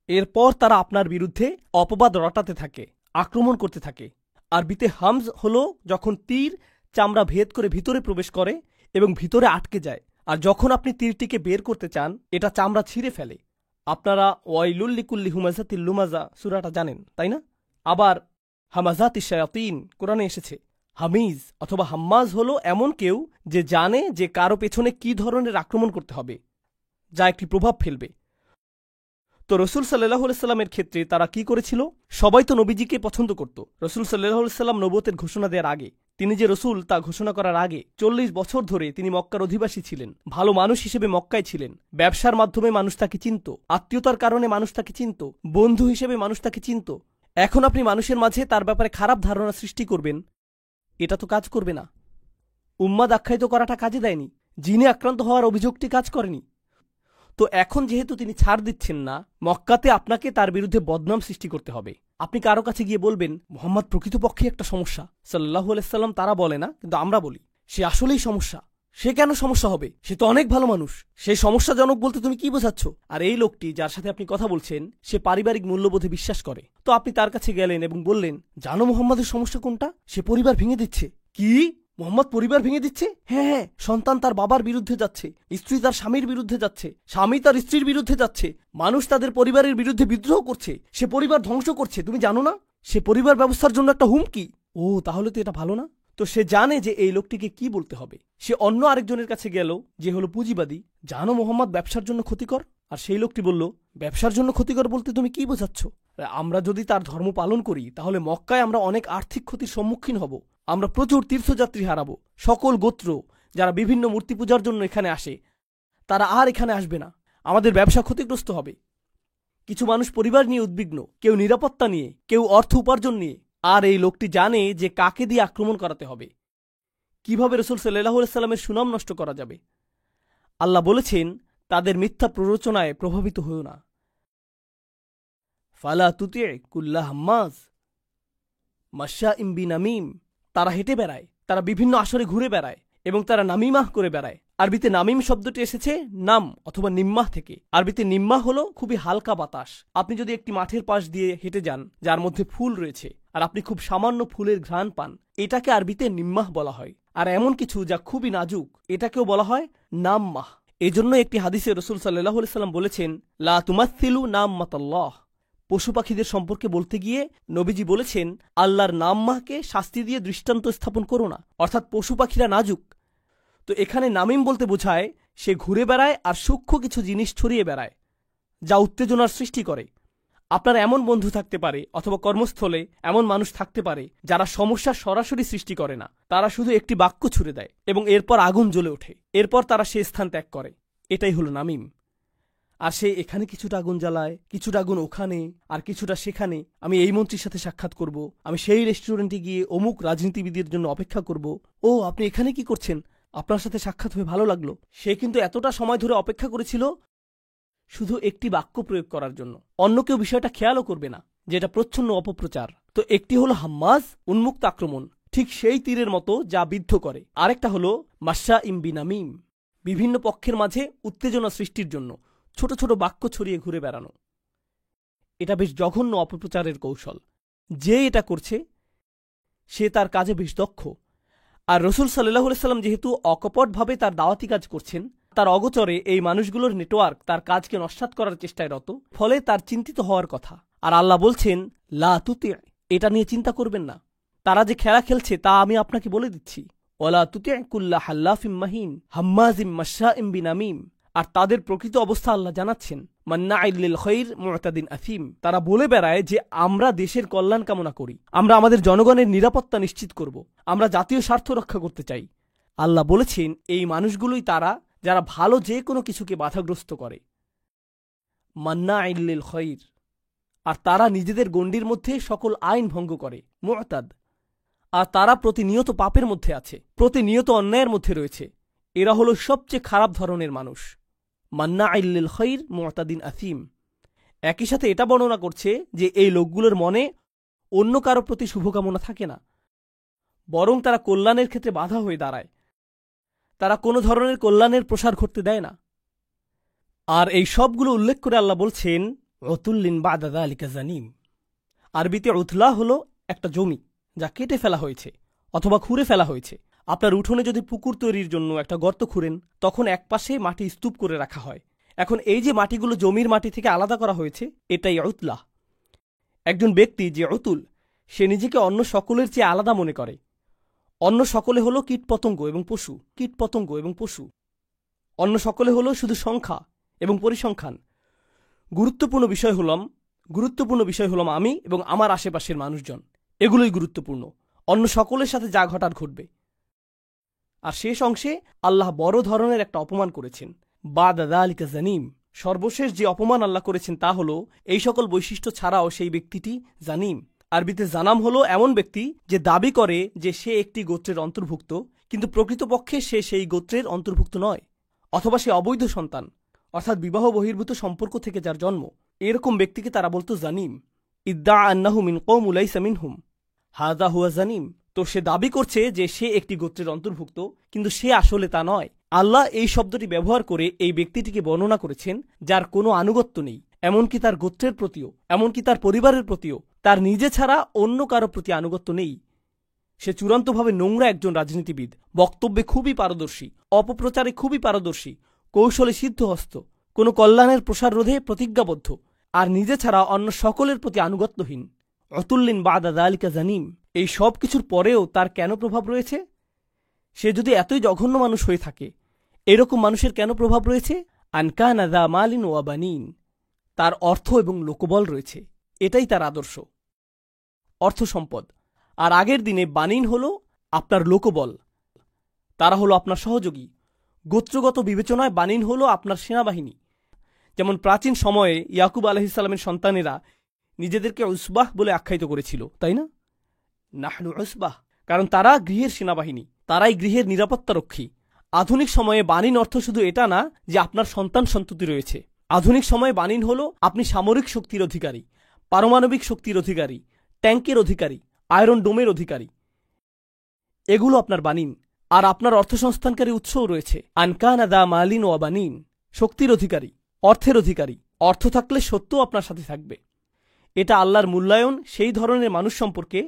এরপর তারা আপনার বিরুদ্ধে অপবাদ রটাতে থাকে, আক্রমণ করতে থাকে। আরবিতে হামজ হলো যখন তীর চামড়া ভেদ করে ভিতরে প্রবেশ করে এবং ভিতরে আটকে যায়, আর যখন আপনি তীরটিকে বের করতে চান এটা চামড়া ছিঁড়ে ফেলে। আপনারা ওয়াইলুল লিকুল্লি হুমাজাতিল লুমাজা সূরাটা জানেন, তাই না? আবার হামাজাতি শায়াতিন কোরআনে এসেছে। হামিজ অথবা হাম্মাজ হলো এমন কেউ যে জানে যে কারো পেছনে কি ধরনের আক্রমণ করতে হবে, যা একটি প্রভাব ফেলবে। তো রসুল সাল্লাল্লাহু আলাইহি সাল্লামের ক্ষেত্রে তারা কি করেছিল? সবাই তো নবীজিকে পছন্দ করত। রসুল সাল্লাল্লাহু আলাইহি সাল্লাম নবুয়তের ঘোষণা দেওয়ার আগে তিনি যে রসুল তা ঘোষণা করার আগে 40 বছর ধরে তিনি মক্কার অধিবাসী ছিলেন, ভালো মানুষ হিসেবে মক্কায় ছিলেন, ব্যবসার মাধ্যমে মানুষ তাকে চিনত, আত্মীয়তার কারণে মানুষ তাকে চিনত, বন্ধু হিসেবে মানুষ তাকে চিনত। এখন আপনি মানুষের মাঝে তার ব্যাপারে খারাপ ধারণা সৃষ্টি করবেন, এটা তো কাজ করবে না। উম্মাদ আখ্যায়িত করাটা কাজে দেয়নি, জিনে আক্রান্ত হওয়ার অভিযোগটি কাজ করেনি। তো এখন যেহেতু তিনি ছাড় দিচ্ছেন না, মক্কাতে আপনাকে তার বিরুদ্ধে বদনাম সৃষ্টি করতে হবে। আপনি কারো কাছে গিয়ে বলবেন মুহাম্মদ প্রকৃতপক্ষে একটা সমস্যা, সাল্লাল্লাহু আলাইহি সাল্লাম তারা বলে না, কিন্তু আমরা বলি সে আসলেই সমস্যা। সে কেন সমস্যা হবে? সে তো অনেক ভালো মানুষ। সেই সমস্যাজনক বলতে তুমি কি বোঝাচ্ছ? আর এই লোকটি যার সাথে আপনি কথা বলছেন সে পারিবারিক মূল্যবোধে বিশ্বাস করে। তো আপনি তার কাছে গেলেন এবং বললেন, জানো মুহাম্মাদের সমস্যা কোনটা? সে পরিবার ভেঙে দিচ্ছে। কি? মোহাম্মদ পরিবার ভেঙে দিচ্ছে? হ্যাঁ হ্যাঁ, সন্তান তার বাবার বিরুদ্ধে যাচ্ছে, স্ত্রী তার স্বামীর বিরুদ্ধে যাচ্ছে, স্বামী তার স্ত্রীর বিরুদ্ধে যাচ্ছে, মানুষ তাদের পরিবারের বিরুদ্ধে বিদ্রোহ করছে, সে পরিবার ধ্বংস করছে। তুমি জানো না সে পরিবার ব্যবস্থার জন্য একটা হুমকি? ও, তাহলে তো এটা ভালো না। তো সে জানে যে এই লোকটিকে কি বলতে হবে। সে অন্য আরেকজনের কাছে গেল যে হলো পুঁজিবাদী, জানো মোহাম্মদ ব্যবসার জন্য ক্ষতিকর? আর সেই লোকটি বলল, ব্যবসার জন্য ক্ষতিকর বলতে তুমি কি বোঝাচ্ছ? আমরা যদি তার ধর্ম পালন করি তাহলে মক্কায় আমরা অনেক আর্থিক ক্ষতির সম্মুখীন হব, আমরা প্রচুর তীর্থযাত্রী হারাবো, সকল গোত্র যারা বিভিন্ন মূর্তি পূজার জন্য এখানে আসে তারা আর এখানে আসবে না, আমাদের ব্যবসা ক্ষতিগ্রস্ত হবে। কিছু মানুষ পরিবার নিয়ে উদ্বিগ্ন, কেউ নিরাপত্তা নিয়ে, কেউ অর্থ উপার্জন নিয়ে। আর এই লোকটি জানে যে কাকে দিয়ে আক্রমণ করাতে হবে, কিভাবে রাসূল সাল্লাল্লাহু আলাইহি সাল্লামের সুনাম নষ্ট করা যাবে। আল্লাহ বলেছেন, তাদের মিথ্যা প্ররোচনায় প্রভাবিত হও না। ফালা তুতি' কুল্লা হাম্মাজ মাশাইম বিনামিম। তারা হেঁটে বেড়ায়, তারা বিভিন্ন আসরে ঘুরে বেড়ায় এবং তারা নামিমাহ করে বেড়ায়। আরবিতে নামিম শব্দটি এসেছে নাম অথবা নিম্মাহ থেকে। আরবিতে নিম্মাহ হলো খুবই হালকা বাতাস। আপনি যদি একটি মাঠের পাশ দিয়ে হেঁটে যান যার মধ্যে ফুল রয়েছে আর আপনি খুব সামান্য ফুলের ঘ্রাণ পান, এটাকে আরবিতে নিম্মাহ বলা হয়। আর এমন কিছু যা খুবই নাজুক, এটাকেও বলা হয় নাম্মাহ। এজন্য একটি হাদিসে রাসূল সাল্লাল্লাহু আলাইহি সাল্লাম বলেছেন, লা তুমাসসিলু নাম্মাতাল্লাহ। পশু পাখিদের সম্পর্কে বলতে গিয়ে নবীজি বলেছেন, আল্লাহর নাম্মাহকে শাস্তি দিয়ে দৃষ্টান্ত স্থাপন করো না, অর্থাৎ পশু পাখিরা নাজুক। তো এখানে নামিম বলতে বোঝায় সে ঘুরে বেড়ায় আর সূক্ষ্ম কিছু জিনিস ছড়িয়ে বেড়ায় যা উত্তেজনার সৃষ্টি করে। আপনার এমন বন্ধু থাকতে পারে অথবা কর্মস্থলে এমন মানুষ থাকতে পারে যারা সমস্যা সরাসরি সৃষ্টি করে না, তারা শুধু একটি বাক্য ছুড়ে দেয় এবং এরপর আগুন জ্বলে ওঠে, এরপর তারা সে স্থান ত্যাগ করে। এটাই হলো নামিম। আর সে এখানে কিছুটা আগুন জ্বালায়, কিছুটা আগুন ওখানে, আর কিছুটা সেখানে। আমি এই মন্ত্রীর সাথে সাক্ষাৎ করব, আমি সেই রেস্টুরেন্টে গিয়ে অমুক রাজনীতিবিদের জন্য অপেক্ষা করব। ও, আপনি এখানে কি করছেন? আপনার সাথে সাক্ষাৎ হয়ে ভালো লাগলো। সে কিন্তু এতটা সময় ধরে অপেক্ষা করেছিল শুধু একটি বাক্য প্রয়োগ করার জন্য। অন্য কেউ বিষয়টা খেয়ালও করবে না, যেটা প্রচ্ছন্ন অপপ্রচার। তো একটি হলো হাম্মাজ, উন্মুক্ত আক্রমণ, ঠিক সেই তীরের মতো যা বিদ্ধ করে। আরেকটা হলো মাশাইম বিনামিম, বিভিন্ন পক্ষের মাঝে উত্তেজনা সৃষ্টির জন্য ছোট ছোট বাক্য ছড়িয়ে ঘুরে বেড়ানো। এটা বেশ জঘন্য অপপ্রচারের কৌশল। যে এটা করছে সে তার কাজে বেশ দক্ষ। আর রাসূল সাল্লাল্লাহু আলাইহি সাল্লাম যেহেতু অকপটভাবে তার দাওয়াতি কাজ করছেন, তার অগোচরে এই মানুষগুলোর নেটওয়ার্ক তার কাজকে নস্যাৎ করার চেষ্টায় রত, ফলে তার চিন্তিত হওয়ার কথা। আর আল্লাহ বলছেন, লা তুতি', এটা নিয়ে চিন্তা করবেন না। তারা যে খেলা খেলছে তা আমি আপনাকে বলে দিচ্ছি। ওয়ালা তুতি' কুল্লা হাল্লাফিম মাহিন হাম্মাজিম মাশাইম বিনামিম। আর তাদের প্রকৃত অবস্থা আল্লাহ জানাচ্ছেন, মান্নাইল লিল খায়র মু'তাদিন আথিম। তারা বলে বেড়ায় যে আমরা দেশের কল্যাণ কামনা করি, আমরা আমাদের জনগণের নিরাপত্তা নিশ্চিত করব, আমরা জাতীয় স্বার্থ রক্ষা করতে চাই। আল্লাহ বলেছেন, এই মানুষগুলোই তারা যারা ভালো যে কোনো কিছুকে বাধাগ্রস্ত করে। মান্নাইল লিল খায়র। আর তারা নিজেদের গণ্ডির মধ্যে সকল আইন ভঙ্গ করে, মু'তাদ। আর তারা প্রতিনিয়ত পাপের মধ্যে আছে, প্রতিনিয়ত অন্যায়ের মধ্যে রয়েছে। এরা হলো সবচেয়ে খারাপ ধরনের মানুষ। মান্নাইল লিল খায়র মু'তাদিন আথিম। একই সাথে এটা বর্ণনা করছে যে এই লোকগুলোর মনে অন্য কারো প্রতি শুভকামনা থাকে না, বরং তারা কল্যাণের ক্ষেত্রে বাধা হয়ে দাঁড়ায়। তারা কোনো ধরনের কল্যাণের প্রসার ঘটতে দেয় না। আর এই সবগুলো উল্লেখ করে আল্লাহ বলছেন, উতুল্লিন বা'দা যালিকা জানিম। আরবিতে উতলা হলো একটা জমি যা কেটে ফেলা হয়েছে অথবা খুঁড়ে ফেলা হয়েছে। আপনার উঠোনে যদি পুকুর তৈরির জন্য একটা গর্ত খুঁড়েন, তখন একপাশে মাটি স্তূপ করে রাখা হয়। এখন এই যে মাটিগুলো জমির মাটি থেকে আলাদা করা হয়েছে, এটাই উতলা। একজন ব্যক্তি যে উতুল, সে নিজেকে অন্য সকলের চেয়ে আলাদা মনে করে। অন্য সকলে হলো কীটপতঙ্গ এবং পশু, কীটপতঙ্গ এবং পশু। অন্য সকলে হলো শুধু সংখ্যা এবং পরিসংখ্যান। গুরুত্বপূর্ণ বিষয় হলাম আমি এবং আমার আশেপাশের মানুষজন, এগুলোই গুরুত্বপূর্ণ। অন্য সকলের সাথে যা ঘটার ঘটবে। আর শেষ অংশে আল্লাহ বড় ধরনের একটা অপমান করেছেন, বাদা যালিকা জানিম। সর্বশেষ যে অপমান আল্লাহ করেছেন তা হলো এই সকল বৈশিষ্ট্য ছাড়াও সেই ব্যক্তিটি জানিম। আরবিতে জানাম হলো এমন ব্যক্তি যে দাবি করে যে সে একটি গোত্রের অন্তর্ভুক্ত, কিন্তু প্রকৃতপক্ষে সে সেই গোত্রের অন্তর্ভুক্ত নয়, অথবা সে অবৈধ সন্তান, অর্থাৎ বিবাহ বহির্ভূত সম্পর্ক থেকে যার জন্ম। এরকম ব্যক্তিকে তারা বলতো জানিম। ইদ্দা আন্নাহু মিন কওম লাইসা মিনহুম হাযা হুয়া জানিম। তো সে দাবি করছে যে সে একটি গোত্রের অন্তর্ভুক্ত, কিন্তু সে আসলে তা নয়। আল্লাহ এই শব্দটি ব্যবহার করে এই ব্যক্তিটিকে বর্ণনা করেছেন যার কোনো আনুগত্য নেই, এমনকি তার গোত্রের প্রতিও, এমনকি তার পরিবারের প্রতিও তার নিজে ছাড়া অন্য কারো প্রতি আনুগত্য নেই। সে চূড়ান্তভাবে নোংরা একজন রাজনীতিবিদ, বক্তব্যে খুবই পারদর্শী, অপপ্রচারে খুবই পারদর্শী, কৌশলে সিদ্ধহস্ত, কোনো কল্যাণের প্রসার রোধে প্রতিজ্ঞাবদ্ধ, আর নিজে ছাড়া অন্য সকলের প্রতি আনুগত্যহীন। অতুল্লিন বাদা যালিকা জানিম। এই সব কিছুর পরেও তার কেন প্রভাব রয়েছে? সে যদি এতই জঘন্য মানুষ হয়ে থাকে, এরকম মানুষের কেন প্রভাব রয়েছে? আনকানা যা মালিন ওয়া বানিন। তার অর্থ এবং লোকবল রয়েছে, এটাই তার আদর্শ, অর্থ সম্পদ। আর আগের দিনে বানিন হলো আপনার লোকবল, তারা হলো আপনার সহযোগী। গোত্রগত বিবেচনায় বানিন হলো আপনার সেনাবাহিনী। যেমন প্রাচীন সময়ে ইয়াকুব আলাইহিসসালামের সন্তানেরা নিজেদেরকে উসবাহ বলে আখ্যায়িত করেছিল, তাই না? নাহনু উসবাহ, কারণ তারা গৃহের সেনাবাহিনী, তারাই গৃহের নিরাপত্তারক্ষী। আধুনিক সময়ে বানিন অর্থ শুধু এটা না যে আপনার সন্তান সন্ততি রয়েছে। আধুনিক সময়ে বানিন হলো আপনি সামরিক শক্তির অধিকারী, পারমাণবিক শক্তির অধিকারী, ট্যাঙ্কের অধিকারী, আয়রন ডোমের অধিকারী। এগুলো আপনার বানিন। আর আপনার অর্থসংস্থানকারী উৎসও রয়েছে। আনকানা দা মালিন ওয়া বানিন, শক্তির অধিকারী, অর্থের অধিকারী। অর্থ থাকলে সত্য আপনার সাথে থাকবে। এটা আল্লাহর মূল্যায়ন সেই ধরনের মানুষ সম্পর্কে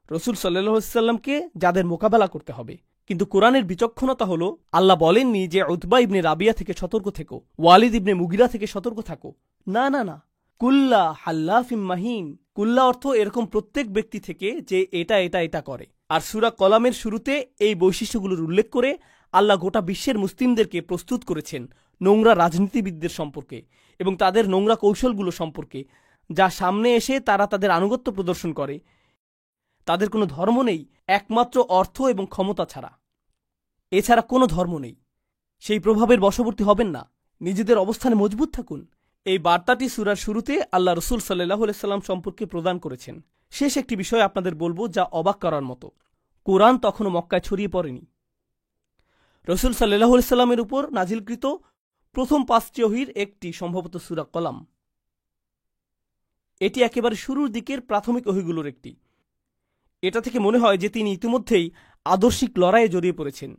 রসুল সাল্লাল্লাহু আলাইহি ওয়াসাল্লামকে যাদের মোকাবেলা করতে হবে। কিন্তু কোরআনের বিচক্ষণতা হলো আল্লাহ বলেননি যে উতবা ইবনে রাবিয়া থেকে সতর্ক থেকো, ওয়ালিদ ইবনে মুগিরা থেকে সতর্ক থাকো। না না না, কুল্লা হাল্লাফিম মাহিন। কুল্লা অর্থ এরকম প্রত্যেক ব্যক্তি থেকে যে এটা এটা এটা করে। আর সূরা কলামের শুরুতে এই বৈশিষ্ট্যগুলোর উল্লেখ করে আল্লাহ গোটা বিশ্বের মুসলিমদেরকে প্রস্তুত করেছেন নোংরা রাজনীতিবিদদের সম্পর্কে এবং তাদের নোংরা কৌশলগুলো সম্পর্কে, যা সামনে এসে তারা তাদের আনুগত্য প্রদর্শন করে। তাদের কোনো ধর্ম নেই একমাত্র অর্থ এবং ক্ষমতা ছাড়া। এছাড়া কোনো ধর্ম নেই। সেই প্রভাবের বশবর্তী হবেন না, নিজেদের অবস্থানে মজবুত থাকুন। এই বার্তাটি সূরার শুরুতে আল্লাহ রসুল সাল্লাল্লাহু আলাইহি সাল্লাম সম্পর্কে প্রদান করেছেন। শেষ একটি বিষয় আপনাদের বলবো যা অবাক করার মতো। কোরআন তখনও মক্কায় ছড়িয়ে পড়েনি। রসুল সাল্লাল্লাহু আলাইহি সাল্লামের উপর নাজিলকৃত প্রথম 5টি ওহীর একটি সম্ভবত সূরা কলাম। এটি একেবারে শুরুর দিকের প্রাথমিক ওহীগুলোর একটি। এটা থেকে মনে হয় যে তিনি ইতিমধ্যেই আদর্শিক লড়াইয়ে জড়িয়ে পড়েছেন,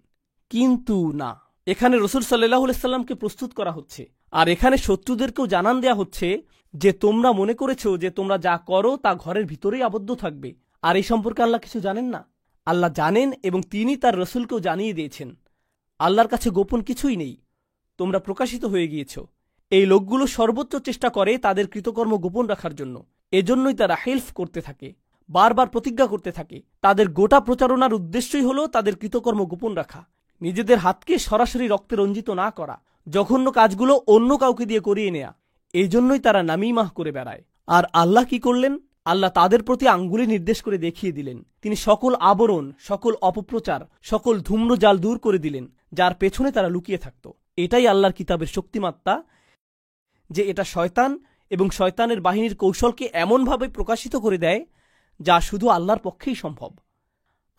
কিন্তু না। এখানে রসুল সাল্লাল্লাহু আলাইহি সাল্লামকে প্রস্তুত করা হচ্ছে, আর এখানে শত্রুদেরকেও জানান দেয়া হচ্ছে যে তোমরা মনে করেছো যে তোমরা যা করো তা ঘরের ভিতরেই আবদ্ধ থাকবে, আর এই সম্পর্কে আল্লাহ কিছু জানেন না। আল্লাহ জানেন এবং তিনি তার রসুলকেও জানিয়ে দিয়েছেন আল্লাহর কাছে গোপন কিছুই নেই, তোমরা প্রকাশিত হয়ে গিয়েছ। এই লোকগুলো সর্বোচ্চ চেষ্টা করে তাদের কৃতকর্ম গোপন রাখার জন্য। এজন্যই তারা হেল্প করতে থাকে, বারবার প্রতিজ্ঞা করতে থাকে। তাদের গোটা প্রচারণার উদ্দেশ্যই হলো তাদের কৃতকর্ম গোপন রাখা, নিজেদের হাতকে সরাসরি রক্তে রঞ্জিত না করা, জঘন্য কাজগুলো অন্য কাউকে দিয়ে করিয়ে নেয়া। এই জন্যই তারা নামিমাহ করে বেড়ায়। আর আল্লাহ কি করলেন? আল্লাহ তাদের প্রতি আঙ্গুলি নির্দেশ করে দেখিয়ে দিলেন। তিনি সকল আবরণ, সকল অপপ্রচার, সকল ধূম্রজাল দূর করে দিলেন, যার পেছনে তারা লুকিয়ে থাকত। এটাই আল্লাহর কিতাবের শক্তিমাত্রা, যে এটা শয়তান এবং শয়তানের বাহিনীর কৌশলকে এমনভাবে প্রকাশিত করে দেয় যা শুধু আল্লাহর পক্ষেই সম্ভব।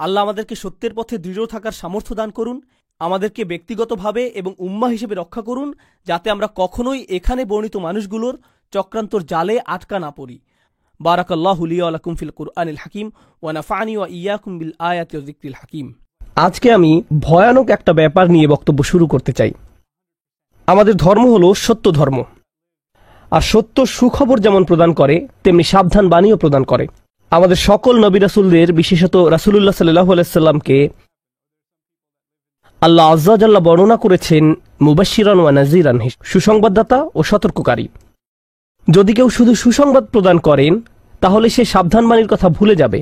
আল্লাহ আমাদেরকে সত্যের পথে দৃঢ় থাকার সামর্থ্য দান করুন, আমাদেরকে ব্যক্তিগতভাবে এবং উম্মাহ হিসেবে রক্ষা করুন, যাতে আমরা কখনোই এখানে বর্ণিত মানুষগুলোর চক্রান্তর জালে আটকা না পড়ি। বারাকাল্লাহু লি ওয়া লাকুম ফিল কুরআনিল হাকিম ওয়া নাফা'নি ওয়া ইয়্যাকুম বিল আয়াতি ওয়া যিকরিল হাকিম। আজকে আমি ভয়ানক একটা ব্যাপার নিয়ে বক্তব্য শুরু করতে চাই। আমাদের ধর্ম হলো সত্য ধর্ম, আর সত্য সুখবর যেমন প্রদান করে তেমনি সাবধান বাণীও প্রদান করে। আমাদের সকল নবী রাসূলদের, বিশেষত রাসূলুল্লাহ সাল্লাল্লাহু আলাইহি সাল্লামকে আল্লাহ আযজা ওয়া জাল্লা বর্ণনা করেছেন মুবাশশিরান ওয়া নাযীরান, সুসংবাদদাতা ও সতর্ককারী। যদি কেউ শুধু সুসংবাদ প্রদান করেন তাহলে সে সাবধান বাণীর কথা ভুলে যাবে,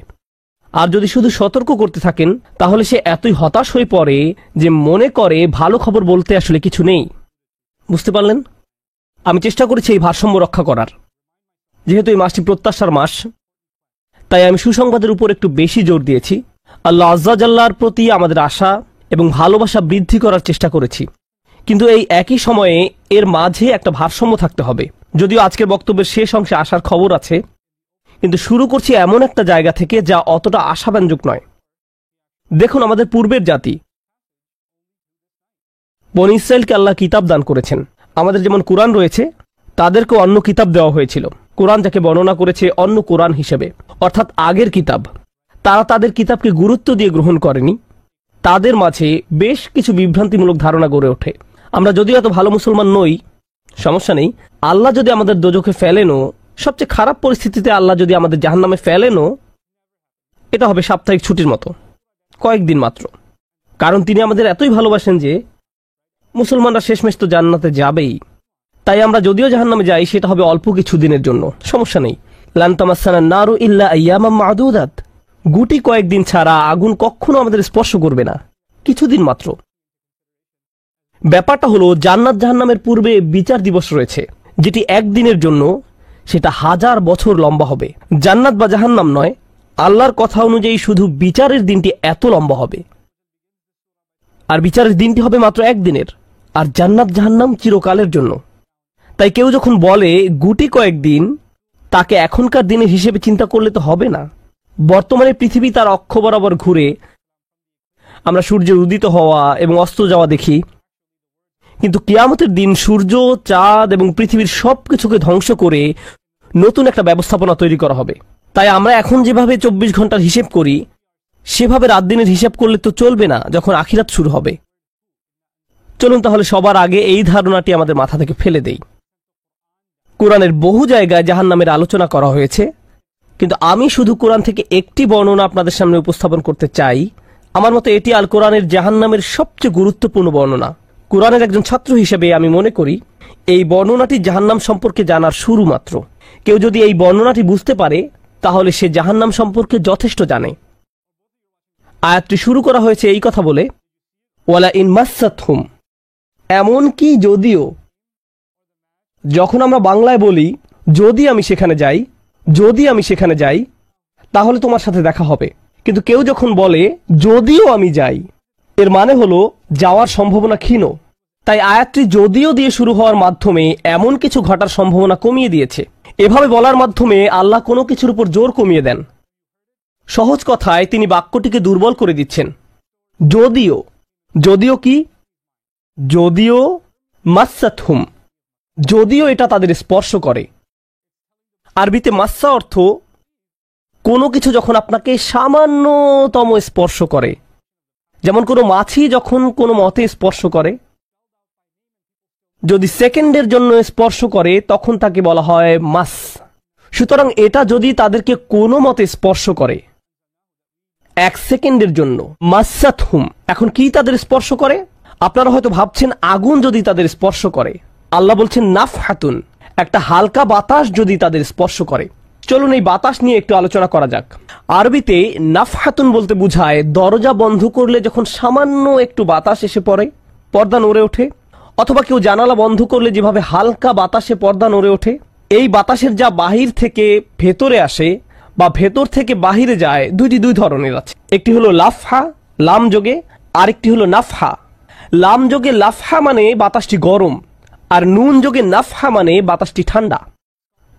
আর যদি শুধু সতর্ক করতে থাকেন তাহলে সে এতই হতাশ হয়ে পড়ে যে মনে করে ভালো খবর বলতে আসলে কিছু নেই। বুঝতে পারলেন? আমি চেষ্টা করেছি এই ভারসাম্য রক্ষা করার। যেহেতু এই মাসটি প্রত্যাশার মাস, তাই আমি সুসংবাদের উপর একটু বেশি জোর দিয়েছি। আল্লাহ আজ্জা জাল্লার প্রতি আমাদের আশা এবং ভালোবাসা বৃদ্ধি করার চেষ্টা করেছি, কিন্তু এই একই সময়ে এর মাঝে একটা ভারসাম্য থাকতে হবে। যদিও আজকের বক্তব্যের শেষ অংশে আসার খবর আছে, কিন্তু শুরু করছি এমন একটা জায়গা থেকে যা অতটা আশাব্যঞ্জক নয়। দেখুন, আমাদের পূর্বের জাতি বনী ইসরায়েলকে আল্লাহ কিতাব দান করেছেন। আমাদের যেমন কোরআন রয়েছে, তাদেরকে অন্য কিতাব দেওয়া হয়েছিল। কোরআন যাকে বর্ণনা করেছে অন্য কোরআন হিসেবে, অর্থাৎ আগের কিতাব। তারা তাদের কিতাবকে গুরুত্ব দিয়ে গ্রহণ করেনি। তাদের মাঝে বেশ কিছু বিভ্রান্তিমূলক ধারণা গড়ে ওঠে। আমরা যদিও এত ভালো মুসলমান নই, সমস্যা নেই। আল্লাহ যদি আমাদের দোজখে ফেলেনও, সবচেয়ে খারাপ পরিস্থিতিতে আল্লাহ যদি আমাদের জাহান্নামে ফেলেনও, এটা হবে সাপ্তাহিক ছুটির মতো, কয়েকদিন মাত্র। কারণ তিনি আমাদের এতই ভালোবাসেন যে মুসলমানরা শেষমেশ তো জান্নাতে যাবেই। তাই আমরা যদিও জাহান্নামে যাই, সেটা হবে অল্প কিছু দিনের জন্য, সমস্যা নেই। লান তামাসসানান নারু ইল্লা আইয়ামাম মা'দুদাত, গুটি কয়েকদিন ছাড়া আগুন কখনো আমাদের স্পর্শ করবে না, কিছুদিন মাত্র। ব্যাপারটা হলো, জান্নাত জাহান্নামের পূর্বে বিচার দিবস রয়েছে, যেটি একদিনের জন্য, সেটা 1000 বছর লম্বা হবে। জান্নাত বা জাহান্নাম নয়, আল্লাহর কথা অনুযায়ী শুধু বিচারের দিনটি এত লম্বা হবে। আর বিচারের দিনটি হবে মাত্র একদিনের, আর জান্নাত জাহান্নাম চিরকালের জন্য। তাই কেউ যখন বলে গুটি কয়েকদিন, তাকে এখনকার দিনের হিসেবে চিন্তা করলে তো হবে না। বর্তমানে পৃথিবী তার অক্ষ বরাবর ঘুরে, আমরা সূর্যের উদিত হওয়া এবং অস্ত যাওয়া দেখি, কিন্তু কিয়ামতের দিন সূর্য, চাঁদ এবং পৃথিবীর সবকিছুকে ধ্বংস করে নতুন একটা ব্যবস্থাপনা তৈরি করা হবে। তাই আমরা এখন যেভাবে 24 ঘন্টার হিসেব করি, সেভাবে রাত দিনের হিসাব করলে তো চলবে না যখন আখিরাত শুরু হবে। চলুন তাহলে সবার আগে এই ধারণাটি আমাদের মাথা থেকে ফেলে দেই। কোরআনের বহু জায়গায় জাহান্নামের আলোচনা করা হয়েছে, কিন্তু আমি শুধু কোরআন থেকে একটি বর্ণনা আপনাদের সামনে উপস্থাপন করতে চাই। আমার মতে এটি আল কোরআনের জাহান্নামের সবচেয়ে গুরুত্বপূর্ণ বর্ণনা। কোরআনের একজন ছাত্র হিসেবে আমি মনে করি এই বর্ণনাটি জাহান্নাম সম্পর্কে জানার শুরু মাত্র। কেউ যদি এই বর্ণনাটি বুঝতে পারে, তাহলে সে জাহান্নাম সম্পর্কে যথেষ্ট জানে। আয়াতটি শুরু করা হয়েছে এই কথা বলে, ওয়ালা ইন মাসসাতহুম, এমনকি যদিও। যখন আমরা বাংলায় বলি যদি আমি সেখানে যাই, যদি আমি সেখানে যাই, তাহলে তোমার সাথে দেখা হবে। কিন্তু কেউ যখন বলে যদিও আমি যাই, এর মানে হলো যাওয়ার সম্ভাবনা ক্ষীণ। তাই আয়াতটি যদিও দিয়ে শুরু হওয়ার মাধ্যমে এমন কিছু ঘটার সম্ভাবনা কমিয়ে দিয়েছে। এভাবে বলার মাধ্যমে আল্লাহ কোনো কিছুর উপর জোর কমিয়ে দেন। সহজ কথায় তিনি বাক্যটিকে দুর্বল করে দিচ্ছেন। যদিও, যদিও কি? যদিও মাসসাতহুম, যদিও এটা তাদের স্পর্শ করে। আরবিতে মাসসা অর্থ কোনো কিছু যখন আপনাকে সামান্যতম স্পর্শ করে, যেমন কোনো মাছি যখন কোনো মতে স্পর্শ করে। যদি সেকেন্ডের জন্য স্পর্শ করে, তখন তাকে বলা হয় মাস। সুতরাং এটা যদি তাদেরকে কোনো মতে স্পর্শ করে 1 সেকেন্ডের জন্য, মাসসাতহুম। এখন কি তাদের স্পর্শ করে? আপনারা হয়তো ভাবছেন আগুন যদি তাদের স্পর্শ করে। আল্লাহ বলছেন নাফহাতুন, একটা হালকা বাতাস যদি তাদের স্পর্শ করে। চলুন এই বাতাস নিয়ে একটু আলোচনা করা যাক। আরবিতে নাফহাতুন বলতে বোঝায় দরজা বন্ধ করলে যখন সামান্য একটু বাতাস এসে পড়ে, পর্দা নড়ে ওঠে, অথবা কেউ জানালা বন্ধ করলে যেভাবে হালকা বাতাসে পর্দা নড়ে ওঠে। এই বাতাসের যা বাহির থেকে ভেতরে আসে বা ভেতর থেকে বাহিরে যায়, দুই ধরনের আছে। একটি হলো লাফহা, লাম যোগে, আরেকটি হলো নাফহা। লাম যোগে লাফহা মানে বাতাসটি গরম, আর নুন যোগে নাফহা মানে বাতাসটি ঠান্ডা।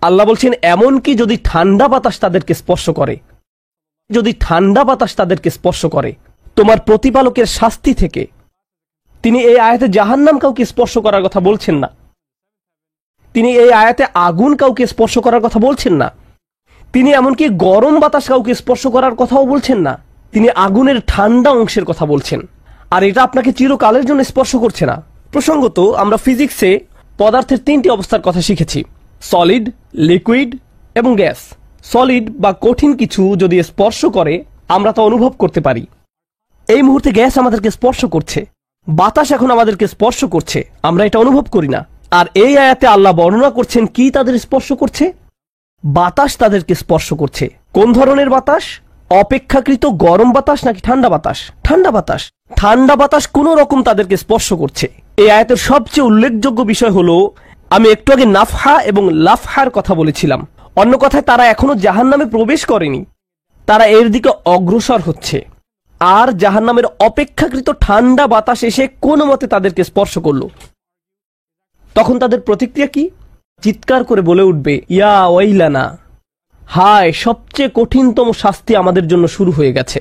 আল্লাহ বলছেন এমনকি যদি ঠান্ডা বাতাস তাদেরকে স্পর্শ করে, যদি ঠান্ডা বাতাস তাদেরকে স্পর্শ করে তোমার প্রতিপালকের শাস্তি থেকে। তিনি এই আয়াতে জাহান্নাম কাউকে স্পর্শ করার কথা বলছেন না। তিনি এই আয়াতে আগুন কাউকে স্পর্শ করার কথা বলছেন না। তিনি এমনকি গরম বাতাস কাউকে স্পর্শ করার কথাও বলছেন না। তিনি আগুনের ঠান্ডা অংশের কথা বলছেন, আর এটা আপনাকে চিরকালের জন্য স্পর্শ করছে না। প্রসঙ্গত, আমরা ফিজিক্সে পদার্থের 3টি অবস্থার কথা শিখেছি: সলিড, লিকুইড এবং গ্যাস। সলিড বা কঠিন কিছু যদি স্পর্শ করে, আমরা তা অনুভব করতে পারি। এই মুহূর্তে গ্যাস আমাদেরকে স্পর্শ করছে, বাতাস এখন আমাদেরকে স্পর্শ করছে, আমরা এটা অনুভব করি না। আর এই আয়াতে আল্লাহ বর্ণনা করছেন কি তাদের স্পর্শ করছে? বাতাস তাদেরকে স্পর্শ করছে। কোন ধরনের বাতাস? অপেক্ষাকৃত গরম বাতাস নাকি ঠান্ডা বাতাস? ঠান্ডা বাতাস। ঠান্ডা বাতাস কোন রকম তাদেরকে স্পর্শ করছে। এই আয়াতের সবচেয়ে উল্লেখযোগ্য বিষয় হলো, আমি একটু আগে নাফহা এবং লাফহার কথা বলেছিলাম। অন্য কথায়, তারা এখনো জাহান্নামে প্রবেশ করেনি, তারা এর দিকে অগ্রসর হচ্ছে। আর জাহান্নামের অপেক্ষাকৃত ঠান্ডা বাতাস এসে কোনো মতে তাদেরকে স্পর্শ করলো, তখন তাদের প্রতিক্রিয়া কি? চিৎকার করে বলে উঠবে, ইয়া ওয়াইলানা, হায়, সবচেয়ে কঠিনতম শাস্তি আমাদের জন্য শুরু হয়ে গেছে।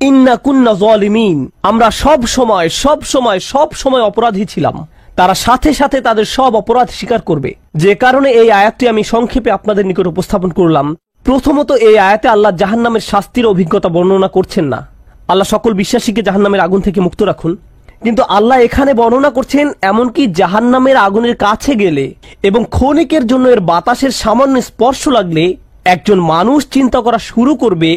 ইন্না কুন্না যালিমিন, আমরা সব সময় অপরাধী ছিলাম। তারা সাথে সাথে তাদের সব অপরাধ স্বীকার করবে। যে কারণে এই আয়াতটি আমি সংক্ষেপে আপনাদের নিকট উপস্থাপন করলাম। প্রথমত, এই আয়াতে আল্লাহ জাহান্নামের শাস্তির অভিজ্ঞতা বর্ণনা করছেন না। আল্লাহ সকল বিশ্বাসীকে জাহান্নামের আগুন থেকে মুক্ত রাখুন। কিন্তু আল্লাহ এখানে বর্ণনা করছেন এমনকি জাহান্নামের আগুনের কাছে গেলে এবং ক্ষণিকের জন্য এর বাতাসের সামান্য স্পর্শ লাগলে একজন মানুষ চিন্তা করা শুরু করবে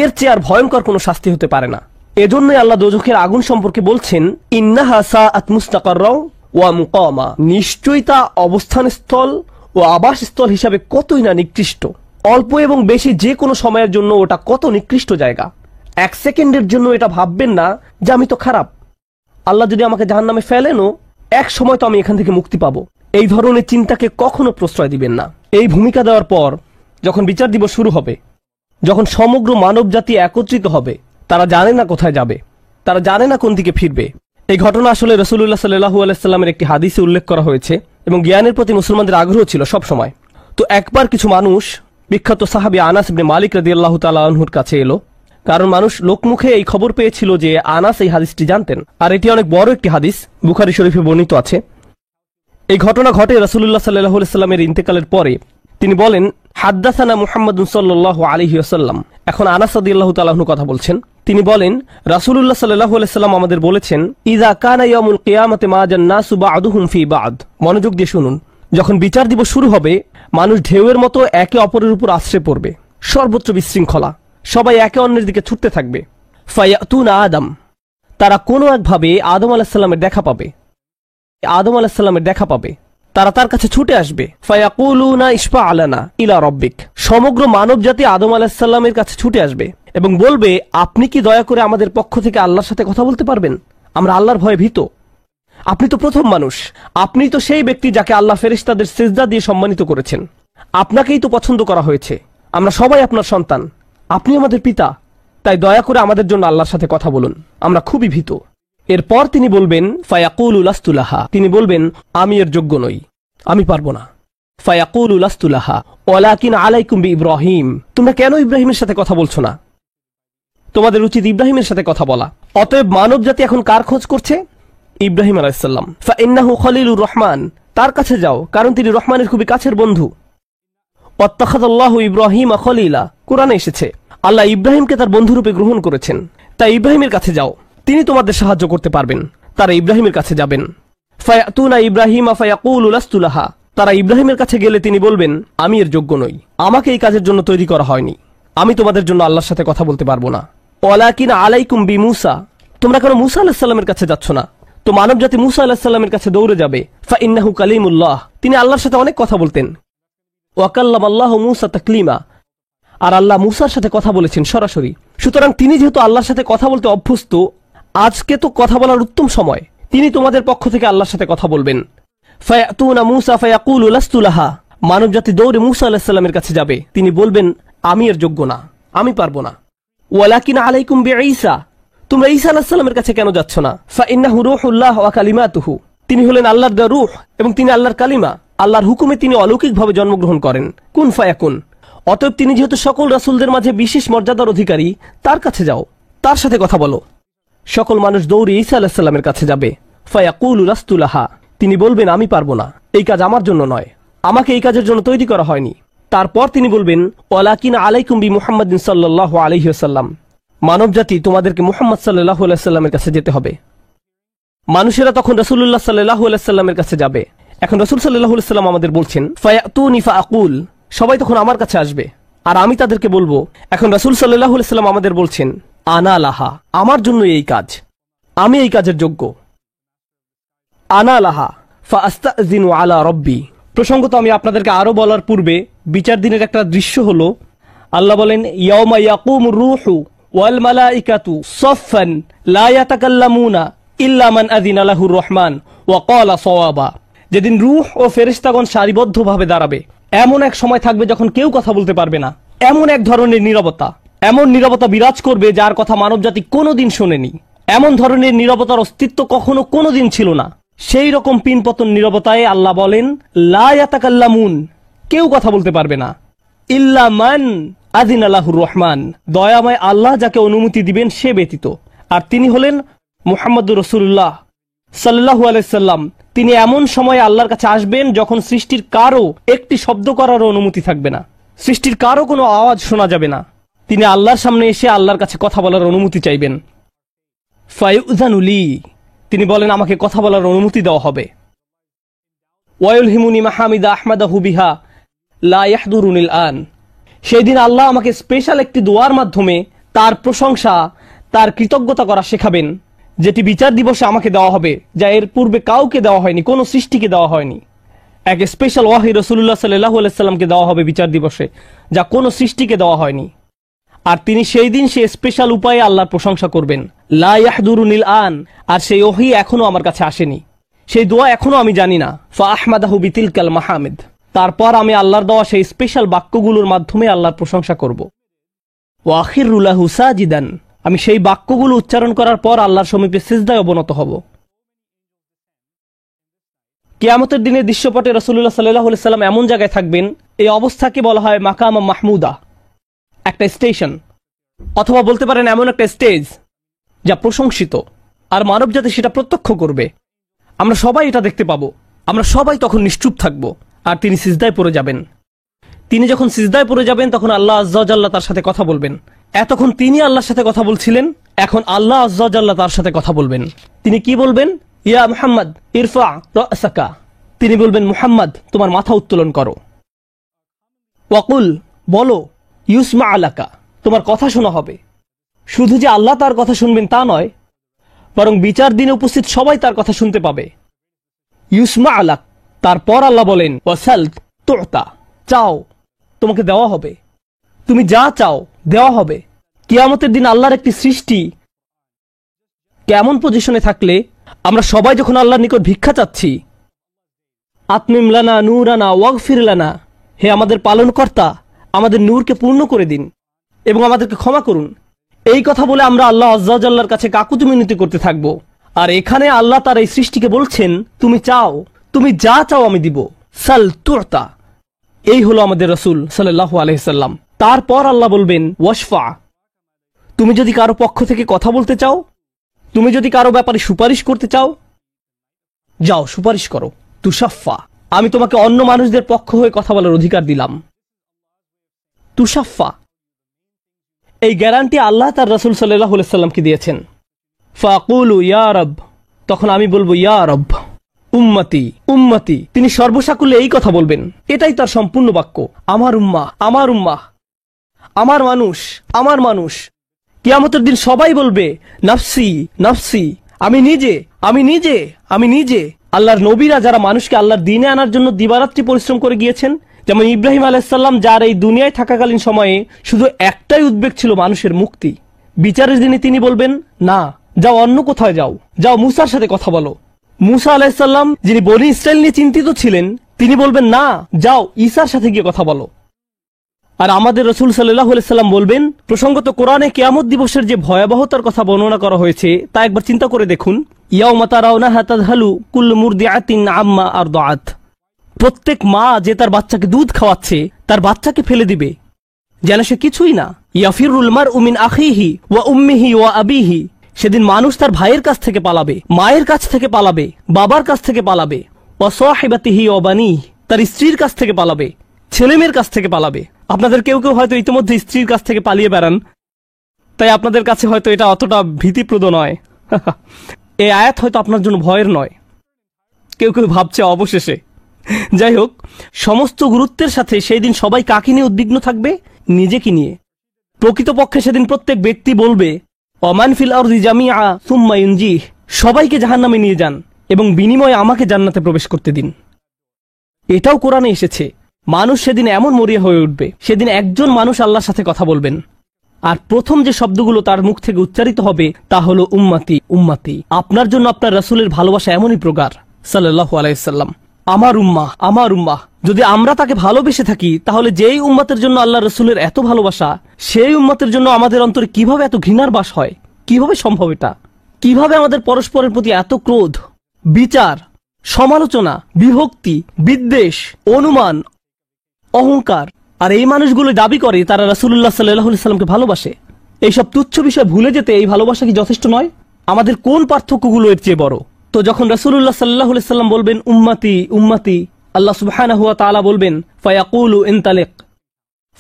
এর চেয়ে আর ভয়ঙ্কর কোনো শাস্তি হতে পারে না। এজন্যই আল্লাহ দোজখের আগুন সম্পর্কে বলছেন, ইন্নাহা সাআত মুস্তাকাররা ওয়া মুকামা, নিশ্চয়ই তা অবস্থানস্থল ও আবাসস্থল হিসাবে কতই না নিকৃষ্ট। অল্প এবং বেশি যে কোনো সময়ের জন্য ওটা কত নিকৃষ্ট জায়গা। এক সেকেন্ডের জন্য এটা ভাববেন না যে আমি তো খারাপ, আল্লাহ যদি আমাকে জাহান্নামে ফেলেনও এক সময় তো আমি এখান থেকে মুক্তি পাবো। এই ধরনের চিন্তাকে কখনো প্রশ্রয় দিবেন না। এই ভূমিকা দেওয়ার পর যখন বিচার দিবস শুরু হবে, যখন সমগ্র মানব জাতি একত্রিত হবে, তারা জানে না কোথায় যাবে, তারা জানে না কোন দিকে ফিরবে। এই ঘটনা আসলে রাসূলুল্লাহ সাল্লাল্লাহু আলাইহি সাল্লামের একটি হাদিসে উল্লেখ করা হয়েছে এবং জ্ঞানের প্রতি মুসলমানদের আগ্রহ ছিল সব সময়। তো একবার কিছু মানুষ বিখ্যাত সাহাবী আনাস ইবনে মালিক রাদিয়াল্লাহু তাআলা আনহুর কাছে এলো, কারণ মানুষ লোকমুখে এই খবর পেয়েছিল যে আনাস এই হাদিসটি জানতেন, আর এটি অনেক বড় একটি হাদিস, বুখারী শরীফে বর্ণিত আছে। এই ঘটনা ঘটে রাসূলুল্লাহ সাল্লাল্লাহু আলাইহি সাল্লামের ইন্তেকালের পরে। তিনি বলেন, হাদ্দাসানা মুহাম্মাদুন সাল্লাল্লাহু আলাইহি ওয়াসাল্লাম। এখন আনাস রাদিয়াল্লাহু তাআলা আনহু কথা বলছেন। তিনি বলেন, রাসূলুল্লাহ সাল্লাল্লাহু আলাইহি সাল্লাম আমাদের বলেছেন, ইযা কানা ইয়াউমুল কিয়ামাতি মা জান্নাসু বা'দুহুম ফি বা'দ। মনোযোগ দিয়ে শুনুন। যখন বিচার দিবস শুরু হবে, মানুষ ঢেউয়ের মতো একে অপরের উপর আশ্রে পড়বে, সর্বত্র বিশৃঙ্খলা, সবাই একে অন্যের দিকে ছুটতে থাকবে। ফায়াতুনা আদম, তারা কোনো একভাবে আদম আলাইহিস সালামের দেখা পাবে, তারা তার কাছে ছুটে আসবে। ফায়াকুলুনা ইশফা আলানা ইলা রাব্বিক, সমগ্র মানব জাতি আদম আলাইহিস সালামের কাছে ছুটে আসবে এবং বলবে, আপনি কি দয়া করে আমাদের পক্ষ থেকে আল্লাহর সাথে কথা বলতে পারবেন? আমরা আল্লাহর ভয়ে ভীত। আপনি তো প্রথম মানুষ, আপনি তো সেই ব্যক্তি যাকে আল্লাহ ফেরেশতাদের সিজদা দিয়ে সম্মানিত করেছেন, আপনাকেই তো পছন্দ করা হয়েছে, আমরা সবাই আপনার সন্তান, আপনি আমাদের পিতা, তাই দয়া করে আমাদের জন্য আল্লাহর সাথে কথা বলুন, আমরা খুবই ভীত। এরপর তিনি বলবেন, ফায়াকুলু লাস্তু লাহা, তিনি বলবেন, আমি এর যোগ্য নই, আমি পারবো না। ফায়াকুলু লাস্তু লাহা ওয়ালাকিন আলাইকুম বিইব্রাহিম, তোমরা কেন ইব্রাহিমের সাথে কথা বলছো না? তোমাদের উচিত ইব্রাহিমের সাথে কথা বলা। অতএব মানব জাতি এখন কার খোঁজ করছে? ইব্রাহিম আলাইহিস সালাম। ফাইন্নাহু খলিলুর রহমান, তার কাছে যাও, কারণ তিনি রহমানের খুবই কাছের বন্ধু। ওয়াত্তাখাযাল্লাহু ইব্রাহিমা খলিলা, কোরআনে এসেছে আল্লাহ ইব্রাহিমকে তার বন্ধুরূপে গ্রহণ করেছেন। তাই ইব্রাহিমের কাছে যাও, তিনি তোমাদের সাহায্য করতে পারবেন। তারা ইব্রাহিমের কাছে যাবেন। ফায়াতুনা ইব্রাহিমা ফায়াকুলু লাস্তু লাহা, তারা ইব্রাহিমের কাছে গেলে তিনি বলবেন, আমি এর যোগ্য নই, আমাকে এই কাজের জন্য তৈরি করা হয়নি, আমি তোমাদের জন্য আল্লাহর সাথে কথা বলতে পারবো না। ওয়ালাকিন আলাইকুম বিমূসা, তোমরা কেন মূসা আলাইহিস সালামের কাছে যাচ্ছ না? তো মানব জাতি মূসা আলাইহিস সালামের কাছে দৌড়ে যাবে। ফাইন্নাহু কালিমুল্লাহ, তিনি আল্লাহর সাথে অনেক কথা বলতেন। ওয়া কাল্লামাল্লাহু মূসা তাকলিমা, আর আল্লাহ মূসার সাথে কথা বলেছেন সরাসরি। সুতরাং তিনি যেহেতু আল্লাহর সাথে কথা বলতে অভ্যস্ত, আজকে তো কথা বলার উত্তম সময়, তিনি তোমাদের পক্ষ থেকে আল্লাহর সাথে কথা বলবেন। ফায়াতুনা মূসা ফায়াকুলু লাস্তু লাহা, মানব জাতি দৌড়ে মূসা আলাইহিস সালামের কাছে যাবে, তিনি বলবেন, আমি এর যোগ্য না, আমি পারবো না। ওয়ালাকিন আলাইকুম বিঈসা, তোমরা ঈসা আলাইহিস সালামের কাছে কেন যাচ্ছ না? ফাইন্নাহু রূহুল্লাহ ওয়া কালিমাতুহু, তিনি হলেন আল্লাহর দেওয়া রূহ এবং তিনি আল্লাহর কালিমা, আল্লাহর হুকুমে তিনি অলৌকিকভাবে জন্মগ্রহণ করেন। কুন ফায়াকুন, অতএব তিনি যেহেতু সকল রাসূলদের মাঝে বিশেষ মর্যাদার অধিকারী, তার কাছে যাও, তার সাথে কথা বলো। সকল মানুষ দৌড়ে ঈসা আলাইহিস সালামের কাছে যাবে। ফায়াকুলু লাস্তু লাহা, তিনি বলবেন, আমি পারবো না, এই কাজ আমার জন্য নয়, আমাকে এই কাজের জন্য তৈরি করা হয়নি। তারপর তিনি বলবেন, ওয়ালাকিন আলাইকুম বিমুহাম্মাদিন সাল্লাল্লাহু আলাইহি ওয়াসাল্লাম, মানব জাতি তোমাদেরকে মুহাম্মদ সাল্লাল্লাহু আলাইহি ওয়াসাল্লামের কাছে যেতে হবে। মানুষেরা তখন রাসূলুল্লাহ সাল্লাল্লাহু আলাইহি ওয়াসাল্লামের কাছে যাবে। এখন রাসূল সাল্লাল্লাহু আলাইহি ওয়াসাল্লাম আমাদের বলছেন, ফায়াতুনি ফাআকুল, সবাই তখন আমার কাছে আসবে আর আমি তাদেরকে বলবো। এখন রাসূল সাল্লাল্লাহু আলাইহি ওয়াসাল্লাম আমাদের বলছেন, আনা লাহা, আমার জন্য এই কাজ, আমি এই কাজের যোগ্য। আনা লাহা ফাআস্তাযিনু আলা রাব্বি। প্রসঙ্গত আমি আপনাদেরকে আরো বলার পূর্বে বিচার দিনের একটা দৃশ্য হলো, আল্লাহ বলেন, ইয়াউমা ইয়াকুমুর রূহু ওয়াল মালাইকাতু সাফফান লা ইয়াতাকাল্লামুনা ইল্লা মান আযিনা লাহুর রহমান ওয়া ক্বালা সাওয়াবা। যেদিন রূহ ও ফেরেশতাগণ সারিবদ্ধভাবে দাঁড়াবে, এমন এক সময় থাকবে যখন কেউ কথা বলতে পারবে না, এমন এক ধরনের নীরবতা, এমন নীরবতা বিরাজ করবে যার কথা মানবজাতি কোনোদিন শোনেনি। এমন ধরনের নীরবতার অস্তিত্ব কখনো কোনোদিন ছিল না। সেই রকম পিনপতন নীরবতায় আল্লাহ বলেন, লা ইয়াতাকাল্লামুন, কেউ কথা বলতে পারবে না, ইল্লা মান আযিনা লাহুর রহমান, দয়াময় আল্লাহ যাকে অনুমতি দিবেন সে ব্যতীত। আর তিনি হলেন মুহাম্মদুর রাসূলুল্লাহ সাল্লাল্লাহু আলাইহি সাল্লাম। তিনি এমন সময় আল্লাহর কাছে আসবেন যখন সৃষ্টির কারো একটি শব্দ করার অনুমতি থাকবে না, সৃষ্টির কারো কোনো আওয়াজ শোনা যাবে না। তিনি আল্লাহর সামনে এসে আল্লাহর কাছে কথা বলার অনুমতি চাইবেন। ফায়ুযানু লি, তিনি বলেন আমাকে কথা বলার অনুমতি দেওয়া হবে। ওয়ায়ুলহিমুনি মাহামিদা আহমাদাহু বিহা লা ইয়াহদুরুনিল আন, সেই দিন আল্লাহ আমাকে স্পেশাল একটি দোয়ার মাধ্যমে তার প্রশংসা, তার কৃতজ্ঞতা করা শেখাবেন, যেটি বিচার দিবসে আমাকে দেওয়া হবে, যা এর পূর্বে কাউকে দেওয়া হয়নি, কোনো সৃষ্টিকে দেওয়া হয়নি। এক স্পেশাল ওয়াহি রাসূলুল্লাহ সাল্লাল্লাহু আলাইহি সাল্লামকে দেওয়া হবে বিচার দিবসে, যা কোনো সৃষ্টিকে দেওয়া হয়নি। আর তিনি সেই দিন সে স্পেশাল উপায়ে আল্লাহর প্রশংসা করবেন, লা ইয়াহদুরুনিল আন, আর সেই ওহী এখনো আমার কাছে আসেনি, সেই দোয়া এখনো আমি জানি না। ফা আহমাদাহু বিতিলকাল মাহামিদ, তারপর আমি আল্লাহর দেওয়া সেই স্পেশাল বাক্যগুলোর মাধ্যমে আল্লাহর প্রশংসা করব। ওয়া আখিরু লাহু সাজিদান, আমি সেই বাক্যগুলো উচ্চারণ করার পর আল্লাহর সমীপে সিজদায় অবনত হব। কিয়ামতের দিনের দৃশ্যপটে রাসূলুল্লাহ সাল্লাল্লাহু আলাইহি সাল্লাম এমন জায়গায় থাকবেন, এই অবস্থাকে বলা হয় মাকাম মাহমুদা, একটা স্টেশন, অথবা বলতে পারেন এমন একটা স্টেজ যা প্রশংসিত, আর মানবজাতি সেটা প্রত্যক্ষ করবে। আমরা সবাই এটা দেখতে পাবো। আমরা সবাই তখন নিশ্চুপ থাকব, আর তিনি সিজদায় পড়ে যাবেন। তিনি যখন সিজদায় পড়ে যাবেন তখন আল্লাহ আযজা ওয়া জাল্লা তার সাথে কথা বলবেন। এতক্ষণ তিনি আল্লাহর সাথে কথা বলছিলেন, এখন আল্লাহ আযজা ওয়া জাল্লা তার সাথে কথা বলবেন। তিনি কি বলবেন? ইয়া মুহাম্মদ ইরফা রাসাকা, তিনি বলবেন মুহাম্মদ তোমার মাথা উত্তোলন করো। ওয়াকুল, বলো, ইউসমা আলাকা, তোমার কথা শোনা হবে। শুধু যে আল্লাহ তার কথা শুনবেন তা নয়, বরং বিচার দিনে উপস্থিত সবাই তার কথা শুনতে পাবে। ইউসমা আলাক, তারপর আল্লাহ বলেন ওয়াসাল তুতা, চাও তোমাকে দেওয়া হবে, তুমি যা চাও দেওয়া হবে। কিয়ামতের দিন আল্লাহর একটি সৃষ্টি কেমন পজিশনে থাকলে আমরা সবাই যখন আল্লাহর নিকট ভিক্ষা চাচ্ছি, আতমিম লানা নূরানা ওয়াগফির লানা, হে আমাদের পালনকর্তা আমাদের নূরকে পূর্ণ করে দিন এবং আমাদেরকে ক্ষমা করুন, এই কথা বলে আমরা আল্লাহ আযজা ওয়া জাল্লার কাছে কাকুতি মিনতি করতে থাকব। আর এখানে আল্লাহ তার এই সৃষ্টিকে বলছেন তুমি চাও, তুমি যা চাও আমি দিব, সাল তুতা। এই হলো আমাদের রাসূল সাল্লাল্লাহু আলাইহি সাল্লাম। তারপর আল্লাহ বলবেন ওয়াশফা, তুমি যদি কারো পক্ষ থেকে কথা বলতে চাও, তুমি যদি কারো ব্যাপারে সুপারিশ করতে চাও, যাও সুপারিশ করো। তুশাফা, আমি তোমাকে অন্য মানুষদের পক্ষ হয়ে কথা বলার অধিকার দিলাম। তুশাফা, এই গ্যারান্টি আল্লাহ তার রাসূল সাল্লাল্লাহু আলাইহি সাল্লামকে দিয়েছেন। ফাকুলু ইয়া রব, তখন আমি বলবো ইয়া রব, উম্মতি উম্মতি, তিনি সর্বসাকুল্যে এই কথা বলবেন, এটাই তার সম্পূর্ণ বাক্য, আমার উম্মাহ আমার উম্মাহ, আমার মানুষ আমার মানুষ। কিয়ামতের দিন সবাই বলবে নাফসি নাফসি, আমি নিজে আমি নিজে আমি নিজে। আল্লাহর নবীরা যারা মানুষকে আল্লাহর দ্বীনে আনার জন্য দিবারাত্রি পরিশ্রম করে গিয়েছেন, যেমন ইব্রাহিম আলাইহিস সালাম, যার এই দুনিয়ায় থাকাকালীন সময়ে শুধু একটাই উদ্বেগ ছিল মানুষের মুক্তি, বিচারের দিনে তিনি বলবেন না, যাও অন্য কোথায় যাও, যাও মুসার সাথে কথা বলো। মুসা আলাইহিস সালাম, যিনি বনি ইসরাইল নিয়ে চিন্তিত ছিলেন, তিনি বলবেন না, যাও ঈসার সাথে গিয়ে কথা বলো। আর আমাদের রাসূল সাল্লাল্লাহু আলাইহি সাল্লাম বলবেন, প্রসঙ্গত কোরআনে কিয়ামত দিবসের যে ভয়াবহতার কথা বর্ণনা করা হয়েছে তা একবার চিন্তা করে দেখুন। ইয়াউমা তারাউনাহা তাযহালু কুল্লু মুরদিআতিন আম্মা আরদাআত, প্রত্যেক মা যে তার বাচ্চাকে দুধ খাওয়াচ্ছে তার বাচ্চাকে ফেলে দিবে যেন সে কিছুই না। ইয়াফিরুল মারউ মিন আখিহি ওয়া উম্মিহি ওয়া আবিহি, সেদিন মানুষ তার ভাইয়ের কাছ থেকে পালাবে, মায়ের কাছ থেকে পালাবে, বাবার কাছ থেকে পালাবে, ওয়া সাহিবাতিহি ওয়া বানিহি, তার স্ত্রীর কাছ থেকে পালাবে, ছেলেমেয়ের কাছ থেকে পালাবে। আপনাদের কেউ কেউ হয়তো ইতিমধ্যে স্ত্রীর কাছ থেকে পালিয়ে বেড়ান, তাই আপনাদের কাছে হয়তো এটা অতটা ভীতিপ্রদ নয়। এই আয়াত হয়তো আপনার জন্য ভয়ের নয়, কেউ কেউ ভাবছে অবশেষে। যাই হোক, সমস্ত গুরুত্বের সাথে সেই দিন সবাই কাকে নিয়ে উদ্বিগ্ন থাকবে? নিজেকে নিয়ে। প্রকৃতপক্ষে সেদিন প্রত্যেক ব্যক্তি বলবে ওমান ফিল আরদি জামিআ সুম্মা ইউনজিহ, সবাইকে জাহান্নামে নিয়ে যান এবং বিনিময়ে আমাকে জান্নাতে প্রবেশ করতে দিন। এটাও কোরআনে এসেছে। মানুষ সেদিন এমন মরিয়া হয়ে উঠবে, সেদিন একজন মানুষ আল্লাহর সাথে কথা বলবেন, আর প্রথম যে শব্দগুলো তার মুখ থেকে উচ্চারিত হবে তা হলো উম্মতি উম্মতি। আপনার জন্য আপনার রাসূলের ভালোবাসা এমনই প্রগাঢ় সাল্লাল্লাহু আলাইহি সাল্লাম। আমার উম্মাহ আমার উম্মাহ, যদি আমরা তাকে ভালোবেসে থাকি, তাহলে যেই উম্মতের জন্য আল্লাহ রসুলের এত ভালোবাসা, সেই উম্মতের জন্য আমাদের অন্তরে কিভাবে এত ঘৃণার বাস হয়? কিভাবে সম্ভব এটা? কিভাবে আমাদের পরস্পরের প্রতি এত ক্রোধ, বিচার, সমালোচনা, বিভক্তি, বিদ্বেষ, অনুমান, অহংকার? আর এই মানুষগুলো দাবি করে তারা রাসূলুল্লাহ সাল্লাল্লাহু আলাইহি সাল্লামকে ভালোবাসে। এইসব তুচ্ছ বিষয় ভুলে যেতে এই ভালোবাসা কি যথেষ্ট নয়? আমাদের কোন পার্থক্যগুলো এর চেয়ে বড়? তো যখন রাসূলুল্লাহ সাল্লাল্লাহু আলাইহি সাল্লাম বলবেন উম্মতি উম্মতি, আল্লাহ সুবহানাহু ওয়া তাআলা বলবেন ফায়াকুলু ইনতালিক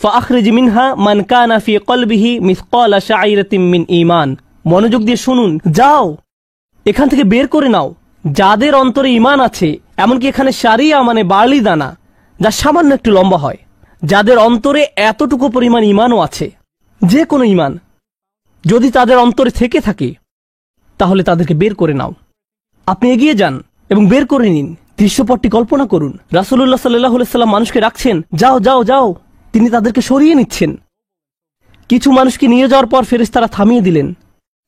ফাআখরিজ মিনহা মান কানা ফি কলবিহি মিসকালা শাঈরাতিন মিন ঈমান। মনোযোগ দিয়ে শুনুন, যাও এখান থেকে বের করে নাও যাদের অন্তরে ঈমান আছে, এমনকি এখানে শারিয়া মানে বার্লি দানা, যা সামান্য একটু লম্বা হয়, যাদের অন্তরে এতটুকু পরিমাণ ঈমানও আছে, যে কোনো ঈমান যদি তাদের অন্তরে থেকে থাকে, তাহলে তাদেরকে বের করে নাও। আপনি এগিয়ে যান এবং বের করে নিন। দৃশ্যপটটি কল্পনা করুন, রাসূলুল্লাহ সাল্লাল্লাহু আলাইহি সাল্লাম মানুষকে রাখছেন, যাও যাও যাও, তিনি তাদেরকে সরিয়ে নিচ্ছেন। কিছু মানুষকে নিয়ে যাওয়ার পর ফেরেশতারা থামিয়ে দিলেন,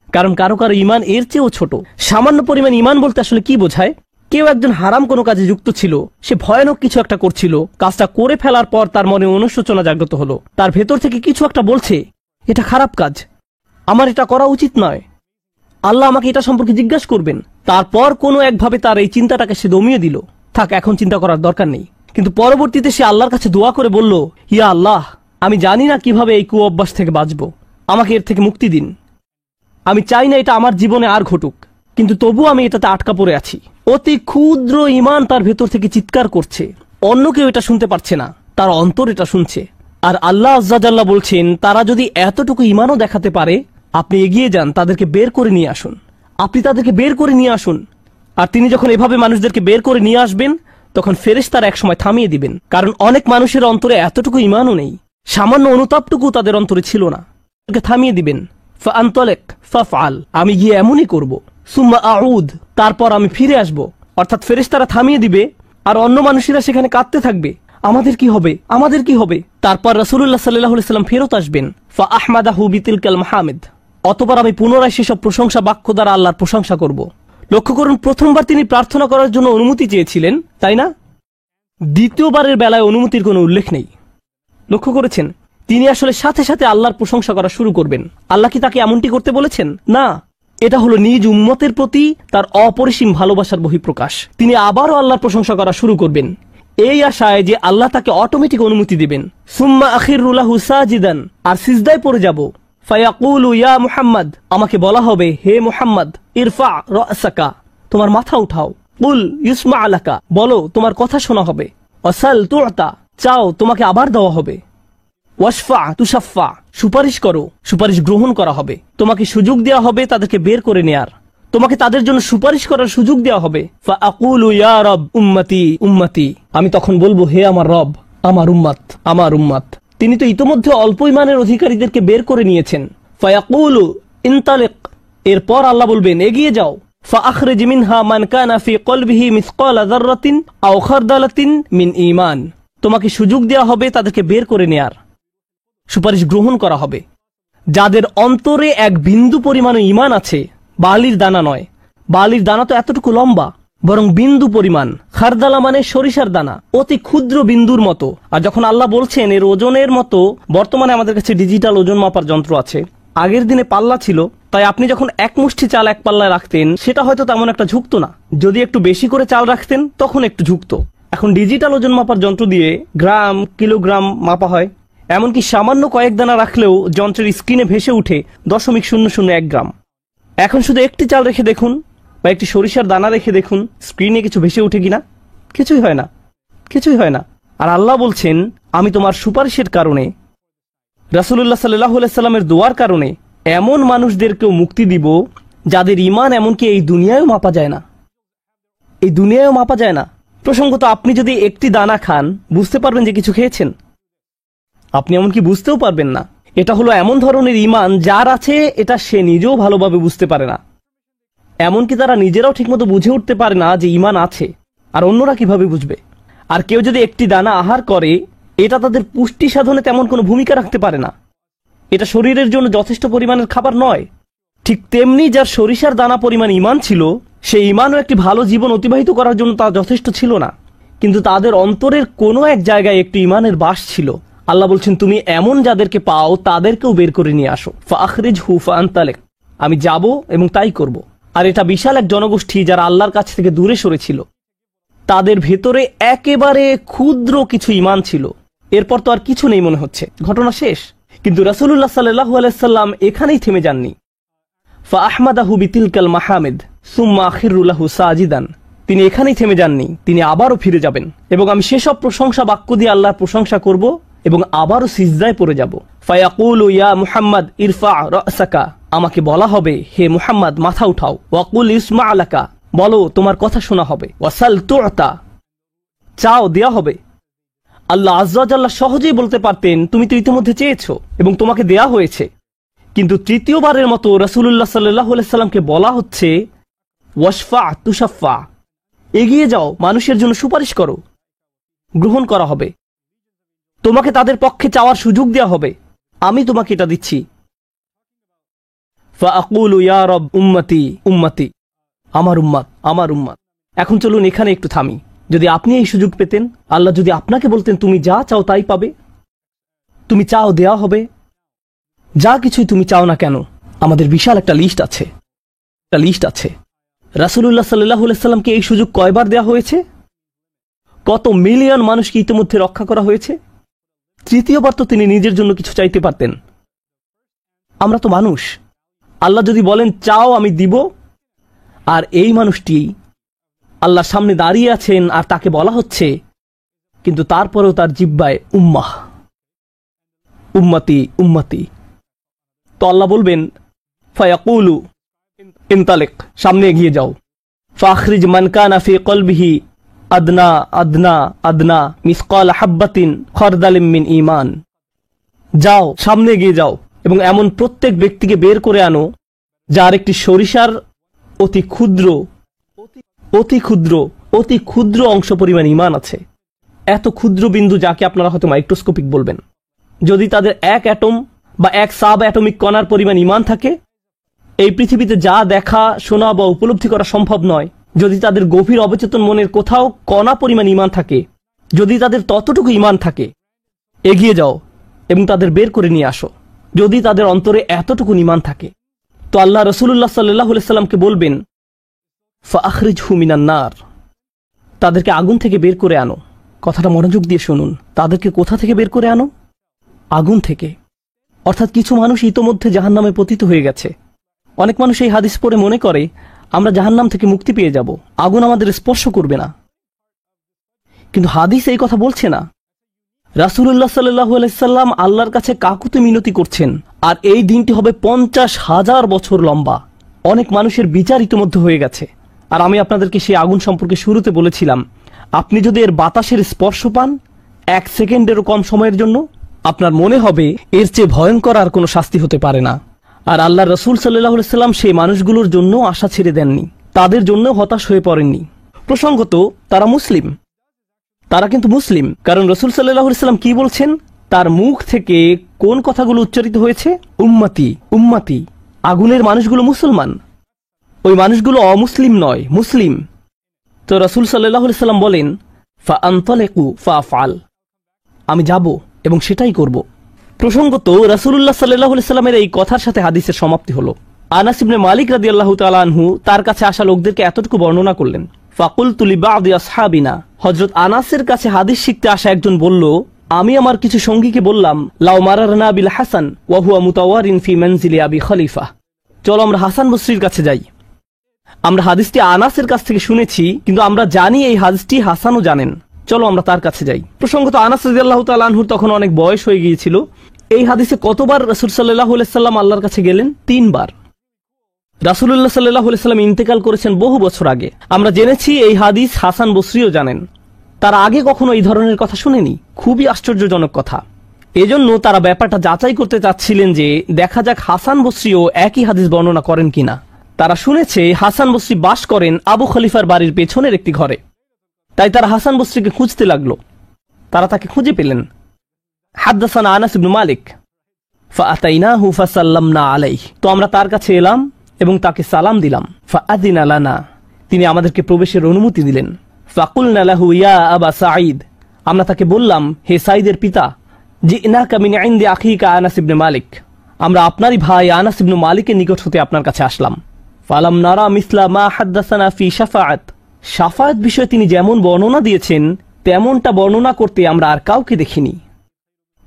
কারণ কারো কারো ঈমান এর চেয়েও ছোট। সামান্য পরিমাণ ঈমান বলতে আসলে কি বোঝায়? কেউ একজন হারাম কোনো কাজে যুক্ত ছিল, সে ভয়ানক কিছু একটা করছিল, কাজটা করে ফেলার পর তার মনে অনুশোচনা জাগ্রত হলো, তার ভেতর থেকে কিছু একটা বলছে এটা খারাপ কাজ, আমার এটা করা উচিত নয়, আল্লাহ আমাকে এটা সম্পর্কে জিজ্ঞাসা করবেন। তারপর কোনো একভাবে তার এই চিন্তাটাকে সে দমিয়ে দিল, থাক এখন চিন্তা করার দরকার নেই। কিন্তু পরবর্তীতে সে আল্লাহর কাছে দোয়া করে বলল, ইয়া আল্লাহ, আমি জানি না কিভাবে এই কুঅভ্যাস থেকে বাঁচব, আমাকে এর থেকে মুক্তি দিন। আমি চাই না এটা আমার জীবনে আর ঘটুক, কিন্তু তবু আমি এটাতে আটকা পড়ে আছি। অতি ক্ষুদ্র ঈমান তার ভেতর থেকে চিৎকার করছে, অন্য কেউ এটা শুনতে পারছে না, তার অন্তর এটা শুনছে। আর আল্লাহ আজ্জা জাল্লা বলছেন, তারা যদি এতটুকু ঈমানও দেখাতে পারে, আপনি এগিয়ে যান, তাদেরকে বের করে নিয়ে আসুন। আপনি তাদেরকে বের করে নিয়ে আসুন। আর তিনি যখন এভাবে মানুষদেরকে বের করে নিয়ে আসবেন, তখন ফেরেশতারা একসময় থামিয়ে দিবেন, কারণ অনেক মানুষের অন্তরে এতটুকু ঈমানও নেই, সামান্য অনুতাপটুকু তাদের অন্তরে ছিল না। থামিয়ে দিবেন, ফাআনতালিক ফাফআল, আমি গিয়ে এমনই করব, সুম্মা আউদ, তারপর আমি ফিরে আসব। অর্থাৎ ফেরেশতারা থামিয়ে দিবে, আর অন্য মানুষেরা সেখানে কাঁদতে থাকবে, আমাদের কি হবে, আমাদের কি হবে। তারপর রাসূলুল্লাহ সাল্লাল্লাহু আলাইহি সাল্লাম ফেরত আসবেন, ফাআহমাদাহু বিতিলকাল মাহামিদ, অতঃপর আমি পুনরায় সেসব প্রশংসা বাক্য দ্বারা আল্লাহর প্রশংসা করব। লক্ষ্য করুন, প্রথমবার তিনি প্রার্থনা করার জন্য অনুমতি চেয়েছিলেন, তাই না? দ্বিতীয়বারের বেলায় অনুমতির কোনো উল্লেখ নেই। লক্ষ্য করেছেন, তিনি আসলে সাথে সাথে আল্লাহর প্রশংসা করা শুরু করবেন। আল্লাহ কি তাকে এমনটি করতে বলেছেন? না, এটা হলো নিজ উম্মতের প্রতি তার অপরিসীম ভালোবাসার বহিঃপ্রকাশ। তিনি আবারও আল্লাহর প্রশংসা করা শুরু করবেন, এই আশায় যে আল্লাহ তাকে অটোমেটিক অনুমতি দিবেন। সুম্মা আখিরু লাহু সাজিদান, আর সিজদায় পড়ে যাব। ফায়াকুলু ইয়া মুহাম্মদ, আমাকে বলা হবে, হে মুহাম্মদ, ইরফা রাসাকা, তোমার মাথা উঠাও। কুল ইউসমা লাকা, বলো তোমার কথা শোনা হবে। ওয়াসাল তুতা, চাও তোমাকে আবার দেওয়া হবে। ওয়াশফা তুশাফা, সুপারিশ করো, সুপারিশ গ্রহণ করা হবে। তোমাকে সুযোগ দেওয়া হবে তাদেরকে বের করে নেয়ার, তোমাকে তাদের জন্য সুপারিশ করার সুযোগ দেওয়া হবে। ফাআকুলু ইয়া রব উম্মতি উম্মতি, আমি তখন বলবো, হে আমার রব, আমার উম্মত, আমার উম্মত। তিনি তো ইতোমধ্যে অল্প ঈমানের অধিকারীদেরকে বের করে নিয়েছেন। ফায়াকুলু ইনতালিক, এরপর আল্লাহ বলবেন, এগিয়ে যাও। ফাআখরিজ মিনহা মান কানা ফি কলবিহি মিসকালা যাররাতিন আও খারদালাতিন মিন ঈমান, তোমাকে সুযোগ দেওয়া হবে তাদেরকে বের করে নেয়ার, সুপারিশ গ্রহণ করা হবে। যাদের অন্তরে এক বিন্দু পরিমাণ ঈমান আছে, বালির দানা নয়, বালির দানা তো এতটুকু লম্বা, বরং বিন্দু পরিমাণ। খারদালা মানে সরিষার দানা, অতি ক্ষুদ্র বিন্দুর মতো। আর যখন আল্লাহ বলছেন এর ওজনের মতো, বর্তমানে আমাদের কাছে ডিজিটাল ওজন মাপার যন্ত্র আছে, আগের দিনে পাল্লা ছিল, তাই আপনি যখন এক মুষ্টি চাল এক পাল্লায় রাখতেন, সেটা হয়তো তেমন একটা ঝুঁকতো না। যদি একটু বেশি করে চাল রাখতেন, তখন একটু ঝুঁকতো। এখন ডিজিটাল ওজন মাপার যন্ত্র দিয়ে গ্রাম, কিলোগ্রাম মাপা হয়। এমনকি সামান্য কয়েক দানা রাখলেও যন্ত্রের স্ক্রিনে ভেসে উঠে 0.001 গ্রাম। এখন শুধু একটি চাল রেখে দেখুন, বা একটি সরিষার দানা রেখে দেখুন, স্ক্রিনে কিছু ভেসে উঠে কিনা? কিছুই হয় না, কিছুই হয় না। আর আল্লাহ বলছেন, আমি তোমার সুপারিশের কারণে, রাসূলুল্লাহ সাল্লাল্লাহু আলাইহি সাল্লামের দোয়ার কারণে এমন মানুষদেরকেও মুক্তি দিব যাদের ঈমান এমনকি এই দুনিয়ায়ও মাপা যায় না, এই দুনিয়ায়ও মাপা যায় না। প্রসঙ্গত, আপনি যদি একটি দানা খান, বুঝতে পারবেন যে কিছু খেয়েছেন? আপনি এমনকি বুঝতেও পারবেন না। এটা হলো এমন ধরনের ঈমান যার আছে, এটা সে নিজেও ভালোভাবে বুঝতে পারে না। এমনকি তারা নিজেরাও ঠিকমতো বুঝে উঠতে পারে না যে ঈমান আছে, আর অন্যরা কিভাবে বুঝবে? আর কেউ যদি একটি দানা আহার করে, এটা তাদের পুষ্টি সাধনে তেমন কোনো ভূমিকা রাখতে পারে না, এটা শরীরের জন্য যথেষ্ট পরিমাণের খাবার নয়। ঠিক তেমনি যার সরিষার দানা পরিমাণ ঈমান ছিল, সেই ঈমানও একটি ভালো জীবন অতিবাহিত করার জন্য তা যথেষ্ট ছিল না। কিন্তু তাদের অন্তরের কোনো এক জায়গায় একটি ইমানের বাস ছিল। আল্লাহ বলছেন, তুমি এমন যাদেরকে পাও তাদেরকেও বের করে নিয়ে আসো। ফাখরিজহু ফাআনতালিক, আমি যাব এবং তাই করব। আর এটা বিশাল এক জনগোষ্ঠী যারা আল্লাহর কাছ থেকে দূরে সরেছিল, তাদের ভেতরে একেবারে ক্ষুদ্র কিছু ইমান ছিল। এরপর তো আর কিছু নেই মনে হচ্ছে, ঘটনা শেষ। কিন্তু রাসূলুল্লাহ সাল্লাল্লাহু আলাইহি সাল্লাম এখানেই থেমে যাননি। ফাআহমাদাহু বিতিলকাল মাহামিদ সুম্মা আখিরু লাহু সাজিদান, তিনি এখানেই থেমে যাননি, তিনি আবারও ফিরে যাবেন এবং আমি সেসব প্রশংসা বাক্য দিয়ে আল্লাহর প্রশংসা করব এবং আবারও সিজদায় পড়ে যাব। ফায়াকুলু ইয়া মুহাম্মদ ইরফা রাসাকা, আমাকে বলা হবে, হে মুহাম্মদ মাথা উঠাও। ওয়াকুল ইসমা আলাকা, বলো তোমার কথা শোনা হবে। ওয়াসাল তুতা, চাও দেয়া হবে। আল্লাহ আজ্জা ওয়া জাল্লা সহজেই বলতে পারতেন, তুমি তো ইতিমধ্যে চেয়েছো এবং তোমাকে দেয়া হয়েছে। কিন্তু তৃতীয়বারের মতো রাসূলুল্লাহ সাল্লাল্লাহু আলাইহি সাল্লামকে বলা হচ্ছে, ওয়াশফা তুশাফা, এগিয়ে যাও, মানুষের জন্য সুপারিশ করো, গ্রহণ করা হবে, তোমাকে তাদের পক্ষে চাওয়ার সুযোগ দেওয়া হবে, আমি তোমাকে এটা দিচ্ছি। ফাআকুলু ইয়া রব উম্মতি উম্মতি, আমার উম্মত আমার উম্মত। এখন চলুন এখানে একটু থামি। যদি আপনি এই সুযোগ পেতেন, আল্লাহ যদি আপনাকে বলতেন তুমি যা চাও তাই পাবে, তুমি চাও দেয়া হবে, যা কিছুই তুমি চাও না কেন, আমাদের বিশাল একটা লিস্ট আছে। রাসূলুল্লাহ সাল্লাল্লাহু আলাইহি সাল্লামকে এই সুযোগ কয়বার দেয়া হয়েছে? কত মিলিয়ন মানুষকে ইতিমধ্যে রক্ষা করা হয়েছে। তৃতীয়বার তো তিনি নিজের জন্য কিছু চাইতে পারতেন। আমরা তো মানুষ, আল্লাহ যদি বলেন চাও আমি দিব, আর এই মানুষটি আল্লাহর সামনে দাঁড়িয়ে আছেন আর তাকে বলা হচ্ছে, কিন্তু তারপরেও তার জিহ্বায় উম্মাহ উম্মতি উম্মতি। তো আল্লাহ বলবেন, ফায়াকুলু ইনতালিক, সামনে এগিয়ে যাও। ফাখরিজ মান কানা ফি কলবিহি আদনা আদনা আদনা মিসকাল হাব্বাতিন খরদালিম মিন ঈমান, যাও সামনে এগিয়ে যাও এবং এমন প্রত্যেক ব্যক্তিকে বের করে আনো যার একটি সরিষার অতি ক্ষুদ্র অতি ক্ষুদ্র অংশ পরিমাণ ঈমান আছে। এত ক্ষুদ্র বিন্দু যাকে আপনারা হয়তো মাইক্রোস্কোপিক বলবেন। যদি তাদের এক অ্যাটম বা এক সাব অ্যাটমিক কণার পরিমাণ ঈমান থাকে, এই পৃথিবীতে যা দেখা শোনা বা উপলব্ধি করা সম্ভব নয়। যদি তাদের গভীর অবচেতন মনের কোথাও কণা পরিমাণ ঈমান থাকে, যদি তাদের ততটুকু ঈমান থাকে, এগিয়ে যাও এবং তাদের বের করে নিয়ে আসো। যদি তাদের অন্তরে এতটুকু ঈমান থাকে, তো আল্লাহ রাসূলুল্লাহ সাল্লাল্লাহু আলাইহি সাল্লামকে বলবেন, ফাখরিজহু মিনান নার, তাদেরকে আগুন থেকে বের করে আনো। কথাটা মনোযোগ দিয়ে শুনুন, তাদেরকে কোথা থেকে বের করে আনো? আগুন থেকে। অর্থাৎ কিছু মানুষ ইতোমধ্যে জাহান্নামে পতিত হয়ে গেছে। অনেক মানুষ এই হাদিস পড়ে মনে করে আমরা জাহান্নাম থেকে মুক্তি পেয়ে যাব, আগুন আমাদের স্পর্শ করবে না। কিন্তু হাদিস এই কথা বলছে না। রাসূলুল্লাহ সাল্লাল্লাহু আলাইহি সাল্লাম আল্লাহর কাছে কাকুতি মিনতি করছেন, আর এই দিনটি হবে 50,000 বছর লম্বা। অনেক মানুষের বিচার ইতোমধ্যে হয়ে গেছে। আর আমি আপনাদেরকে সেই আগুন সম্পর্কে শুরুতে বলেছিলাম, আপনি যদি এর বাতাসের স্পর্শ পান 1 সেকেন্ডেরও কম সময়ের জন্য, আপনার মনে হবে এর চেয়ে ভয়ঙ্কর আর কোনো শাস্তি হতে পারে না। আর আল্লাহ রাসূল সাল্লাল্লাহু আলাইহি সাল্লাম সেই মানুষগুলোর জন্য আশা ছেড়ে দেননি, তাদের জন্য হতাশ হয়ে পড়েননি। প্রসঙ্গত তারা মুসলিম, তারা কিন্তু মুসলিম, কারণ রাসূল সাল্লাল্লাহু আলাইহি সাল্লাম কি বলছেন, তার মুখ থেকে কোন কথাগুলো উচ্চারিত হয়েছে? উম্মতি উম্মতি। আগুনের মানুষগুলো মুসলমান, ওই মানুষগুলো অমুসলিম নয়, মুসলিম। তো রাসূল সাল্লাল্লাহু আলাইহি সাল্লাম বলেন, ফাআনতালিকু ফাআফআল, আমি যাব এবং সেটাই করব। প্রসঙ্গত রাসূলুল্লাহ সাল্লাল্লাহু আলাইহি সাল্লামের এই কথার সাথে হাদিসের সমাপ্তি হলো। আনাস ইবনে মালিক রাদিয়াল্লাহু তাআলা আনহু তার কাছে আসা লোকদেরকে এতটুকু বর্ণনা করলেন। ফাকুলতু লিবাদি আসহাবিনা, হযরত আনাসের কাছে হাদিস শিখতে আসা একজন বলল, আমি আমার কিছু সঙ্গীকে বললাম, লাউ মারারনা বিল হাসান ওয়া হুয়া মুতাওয়ারিন ফি মানজিলি আবি খলিফা, চলো আমরা হাসান বসরির কাছে যাই। আমরা হাদিসটি আনাসের কাছ থেকে শুনেছি, কিন্তু আমরা জানি এই হাদিসটি হাসানও জানেন, চলো আমরা তার কাছে যাই। প্রসঙ্গত আনাস রাদিয়াল্লাহু তাআলা আনহুর তখন অনেক বয়স হয়ে গিয়েছিল। এই হাদিসে কতবার রাসূল সাল্লাল্লাহু আলাইহি সাল্লাম আল্লাহর কাছে গেলেন? 3 বার। রাসূলুল্লাহ সাল্লাল্লাহু আলাইহি সাল্লাম ইন্তেকাল করেছেন বহু বছর আগে। আমরা জেনেছি এই হাদিস হাসান বসরিও জানেন। তারা আগে কখনো এই ধরনের কথা শুনেনি। খুবই আশ্চর্যজনক কথা। এজন্য তারা ব্যাপারটা যাচাই করতে চাচ্ছিলেন যে দেখা যাক হাসান বসরিও একই হাদিস বর্ণনা করেন কিনা। তারা শুনেছে হাসান বসরি বাস করেন আবু খলিফার বাড়ির পেছনের একটি ঘরে। তাই তারা হাসান বসরিকে খুঁজতে লাগলো। তারা তাকে খুঁজে পেলেন। হাদদাসানা আনাস ইবনে মালিক ফাআতাইনাহু ফাসাল্লামনা আলাইহি, তো আমরা তার কাছে এলাম এবং তাকে সালাম দিলাম। ফাআযিনা লানা, তিনি আমাদেরকে প্রবেশের অনুমতি দিলেন। ফাকুলনা লাহু ইয়া আবা সাঈদ, আমরা তাকে বললাম, হে সাঈদের পিতা, জিনাকা মিন ইনদি আখিকা আনাস ইবনে মালিক, আমরা আপনারই ভাই আনাস ইবনে মালিকের নিকট হতে আপনার কাছে আসলাম। ফালাম নারা মিসলা মা হাদ্দাসানা ফি শাফাআত, শাফাআত বিষয়ে তিনি যেমন বর্ণনা দিয়েছেন তেমনটা বর্ণনা করতে আমরা আর কাউকে দেখিনি।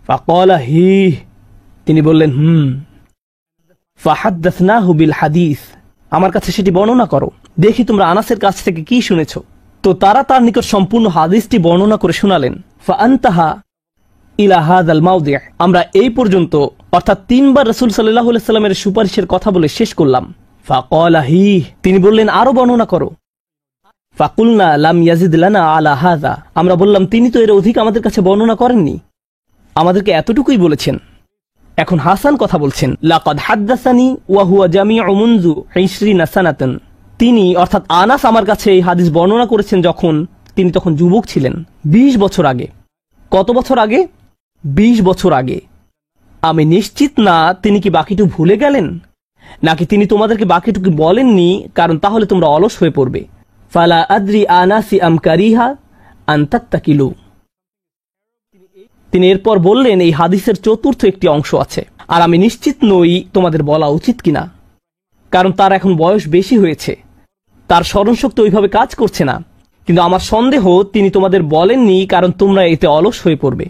ফাকালা হি, তিনি বললেন ফাহাদ্দাসনাহু বিল হাদিস, আমার কাছে সেটি বর্ণনা করো, দেখি তোমরা আনাসের কাছ থেকে কি শুনেছো। তো তারা তার নিকট সম্পূর্ণ হাদিসটি বর্ণনা করে শোনালেন। ফাআনতাহা ইলা হাযাল মাওদি', আমরা এই পর্যন্ত অর্থাৎ 3 বার রাসূল সাল্লাল্লাহু আলাইহি সাল্লামের সুপারিশের কথা বলে শেষ করলাম। ফাকালা হি, তিনি বললেন আরো বর্ণনা করো। ফাকুলনা লাম ইয়াজিদ লানা আলা হাযা, আমরা বললাম তিনি তো এর অধিক আমাদের কাছে বর্ণনা করেননি, আমাদেরকে এতটুকুই বলেছেন। এখন হাসান কথা বলছেন, লাকাদ হাদ্দাসানি ওয়া হুয়া জামিউ মুনযু 20 সানাতান, তিনি অর্থাৎ আনাস আমার কাছে এই হাদিস বর্ণনা করেছেন যখন তিনি তখন যুবক ছিলেন, 20 বছর আগে। কত বছর আগে? 20 বছর আগে। আমি নিশ্চিত না তিনি কি বাকিটুকু ভুলে গেলেন, নাকি তিনি তোমাদেরকে বাকিটুকু বলেননি কারণ তাহলে তোমরা অলস হয়ে পড়বে। ফালা আদ্রি আনাসি আম কারিহা আন তাত্তাকিলু, তিনি এরপর বললেন এই হাদিসের চতুর্থ একটি অংশ আছে, আর আমি নিশ্চিত নই তোমাদের বলা উচিত কিনা, কারণ তার এখন বয়স বেশি হয়েছে, তার স্মরণশক্তি ওইভাবে কাজ করছে না, কিন্তু আমার সন্দেহ তিনি তোমাদের বলেননি কারণ তোমরা এতে অলস হয়ে পড়বে।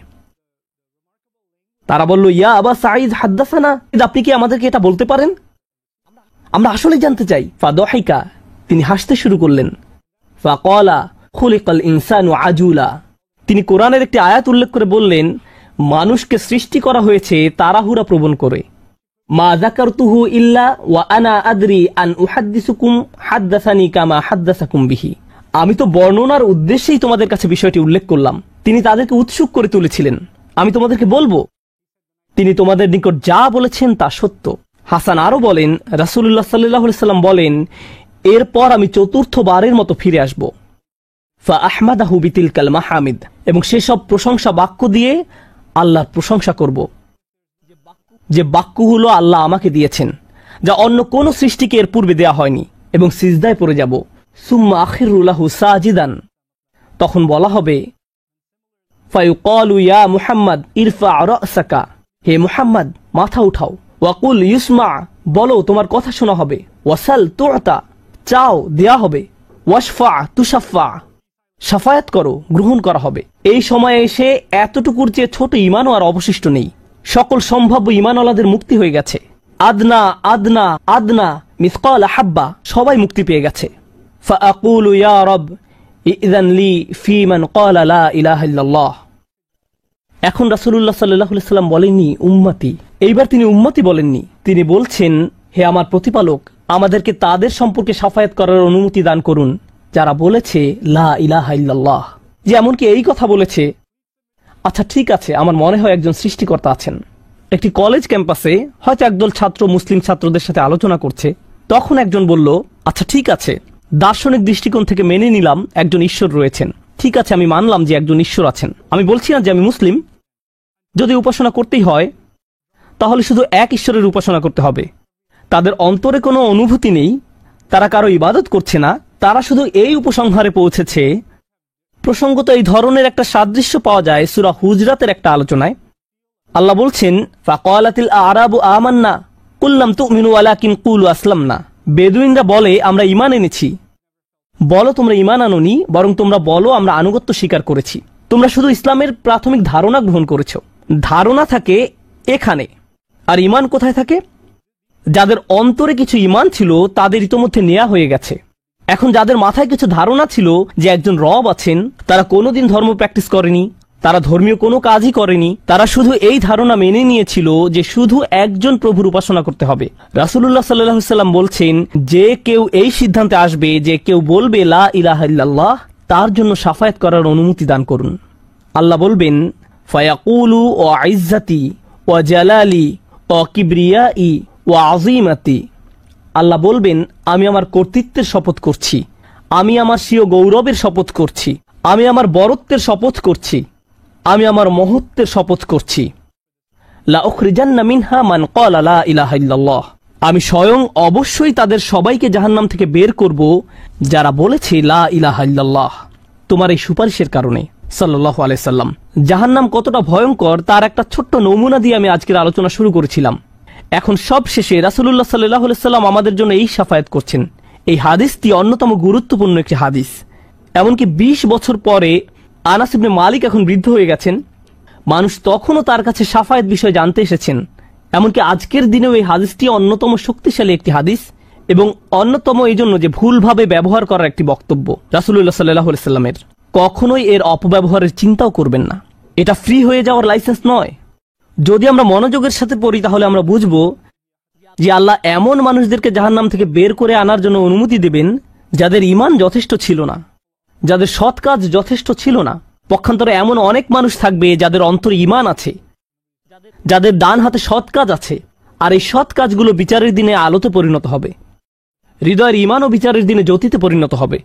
তারা বলল, ইয়া আবা সাঈদ হাদ্দাসানা, আপনি কি আমাদেরকে এটা বলতে পারেন? আমরা আসলেই জানতে চাই। ফাদহিকা, তিনি হাসতে শুরু করলেন। ফাকালা খুলিকাল ইনসানু আজুলা, তিনি কোরআনের একটি আয়াত উল্লেখ করে বললেন, মানুষকে সৃষ্টি করা হয়েছে তাড়াহুড়া প্রবণ করে। মা যাকারতুহু ইল্লা ওয়া আনা আদরি আন উহাদ্দিসুকুম হাদ্দাসানি কামা হাদ্দাসাকুম বিহি, আমি তো বর্ণনার উদ্দেশ্যেই তোমাদের কাছে বিষয়টি উল্লেখ করলাম। তিনি তাদেরকে উৎসুক করে তুলেছিলেন, আমি তোমাদেরকে বলবো তিনি তোমাদের নিকট যা বলেছেন তা সত্য। হাসান আরো বলেন, রাসূলুল্লাহ সাল্লাল্লাহু আলাইহি সাল্লাম বলেন, এরপর আমি চতুর্থবারের মতো ফিরে আসব। ফা আহমাদাহু বিতিলকাল মাহামিদ, এবং সেসব প্রশংসা বাক্য দিয়ে আল্লাহর প্রশংসা করব, যে বাক্যগুলো আল্লাহ আমাকে দিয়েছেন, যা অন্য কোন সৃষ্টিকে এর পূর্বে দেয়া হয়নি, এবং সিজদায় পড়ে যাব। সুম্মা আখিরু লাহু সাজিদান, তখন বলা হবে, ফায়ুকালু ইয়া মুহাম্মদ ইরফা রাসাকা, হে মুহাম্মদ মাথা উঠাও। ওয়াকুল ইউসমা, বলো তোমার কথা শোনা হবে। ওয়াসাল তুআতা, চাও দেয়া হবে। ওয়াশফা তুশাফা, শাফায়াত করো গ্রহণ করা হবে। এই সময়ে এসে এতটুকুর চেয়ে ছোট ঈমানও আর অবশিষ্ট নেই, সকল সম্ভাব্য ঈমানওয়ালাদের মুক্তি হয়ে গেছে। আদনা আদনা আদনা মিসকাল হাব্বা, সবাই মুক্তি পেয়ে গেছে। ফাআকুলু ইয়া রব ইযান লি ফি মান ক্বালা লা ইলাহা ইল্লাল্লাহ, এখন রাসূলুল্লাহ সাল্লাল্লাহু আলাইহি সাল্লাম বলেননি উম্মতি, এইবার তিনি উম্মতি বলেননি, তিনি বলছেন, হে আমার প্রতিপালক, আমাদেরকে তাদের সম্পর্কে শাফায়াত করার অনুমতি দান করুন যারা বলেছে লা ইলাহা ইল্লাল্লাহ, যে এমনকি এই কথা বলেছে, আচ্ছা ঠিক আছে, আমার মনে হয় একজন সৃষ্টিকর্তা আছেন। একটি কলেজ ক্যাম্পাসে হয়তো একদল ছাত্র মুসলিম ছাত্রদের সাথে আলোচনা করছে, তখন একজন বলল, আচ্ছা ঠিক আছে, দার্শনিক দৃষ্টিকোণ থেকে মেনে নিলাম একজন ঈশ্বর রয়েছেন, ঠিক আছে আমি মানলাম যে একজন ঈশ্বর আছেন, আমি বলছি না যে আমি মুসলিম, যদি উপাসনা করতেই হয় তাহলে শুধু এক ঈশ্বরের উপাসনা করতে হবে। তাদের অন্তরে কোনো অনুভূতি নেই, তারা কারো ইবাদত করছে না, তারা শুধু এই উপসংহারে পৌঁছেছে। প্রসঙ্গত এই ধরনের একটা সাদৃশ্য পাওয়া যায় সূরা হুজরাতের একটা আলোচনায়। আল্লাহ বলছেন, ফাকালাতিল আরাবু আমান্না কুল লাম তুমিনু ওয়ালাকিন কুলু আসলামনা, বেদুইনরা বলে আমরা ঈমান এনেছি, বলো তোমরা ঈমান আনোনি, বরং তোমরা বলো আমরা আনুগত্য স্বীকার করেছি। তোমরা শুধু ইসলামের প্রাথমিক ধারণা গ্রহণ করেছো। ধারণা থাকে এখানে, আর ঈমান কোথায় থাকে? যাদের অন্তরে কিছু ঈমান ছিল তাদের ইতোমধ্যে নেওয়া হয়ে গেছে। এখন যাদের মাথায় কিছু ধারণা ছিল যে একজন রব আছেন, তারা কোনোদিন ধর্ম প্র্যাকটিস করেনি, তারা ধর্মীয় কোনো কাজই করেনি, তারা শুধু এই ধারণা মেনে নিয়েছিল যে শুধু একজন প্রভুর উপাসনা করতে হবে। রাসূলুল্লাহ সাল্লাল্লাহু আলাইহি সাল্লাম বলছেন, যে কেউ এই সিদ্ধান্তে আসবে যে কেউ বলবে লা ইলাহা ইল্লাল্লাহ, তার জন্য শাফায়াত করার অনুমতি দান করুন। আল্লাহ বলবেন, ফায়াকুলু ওয়া ইজ্জাতি ওয়া জালালি ওয়া কিবরিয়াই ওয়া আযীমাতি, আল্লাহ বলবেন, আমি আমার কর্তৃত্বের শপথ করছি, আমি আমার স্বীয় গৌরবের শপথ করছি, আমি আমার বরত্বের শপথ করছি, আমি আমার মহত্বের শপথ করছি। লা উখরিজান্না মিনহা মান ক্বালা লা ইলাহা ইল্লাল্লাহ, আমি স্বয়ং অবশ্যই তাদের সবাইকে জাহান্নাম থেকে বের করব যারা বলেছে লা ইলাহা ইল্লাল্লাহ। তোমার এই সুপারিশের কারণে। সাল্লাল্লাহু আলাইহি সাল্লাম। জাহান্নাম কতটা ভয়ঙ্কর তার একটা ছোট্ট নমুনা দিয়ে আমি আজকের আলোচনা শুরু করেছিলাম। এখন সব শেষে রাসূলুল্লাহ সাল্লাল্লাহু আলাইহি সাল্লাম আমাদের জন্য এই শাফায়াত করছেন। এই হাদিসটি অন্যতম গুরুত্বপূর্ণ একটি হাদিস। এমনকি 20 বছর পরে আনাস ইবনে মালিক এখন বৃদ্ধ হয়ে গেছেন, মানুষ তখনও তার কাছে শাফায়াত বিষয়ে জানতে এসেছেন। এমনকি আজকের দিনেও এই হাদিসটি অন্যতম শক্তিশালী একটি হাদিস, এবং অন্যতম এই জন্য যে ভুলভাবে ব্যবহার করার একটি বক্তব্য রাসূলুল্লাহ সাল্লাল্লাহু আলাইহি সাল্লামের। কখনোই এর অপব্যবহারের চিন্তাও করবেন না। এটা ফ্রি হয়ে যাওয়ার লাইসেন্স নয়। যদি আমরা মনোযোগের সাথে পড়ি তাহলে আমরা বুঝব যে আল্লাহ এমন মানুষদেরকে জাহান্নাম থেকে বের করে আনার জন্য অনুমতি দেবেন যাদের ঈমান যথেষ্ট ছিল না, যাদের সৎ কাজ যথেষ্ট ছিল না। পক্ষান্তরে এমন অনেক মানুষ থাকবে যাদের অন্তরে ঈমান আছে, যাদের ডান হাতে সৎ কাজ আছে, আর এই সৎ কাজগুলো বিচারের দিনে আলোতে পরিণত হবে। হৃদয়ের ঈমান ও বিচারের দিনে জ্যোতিতে পরিণত হবে।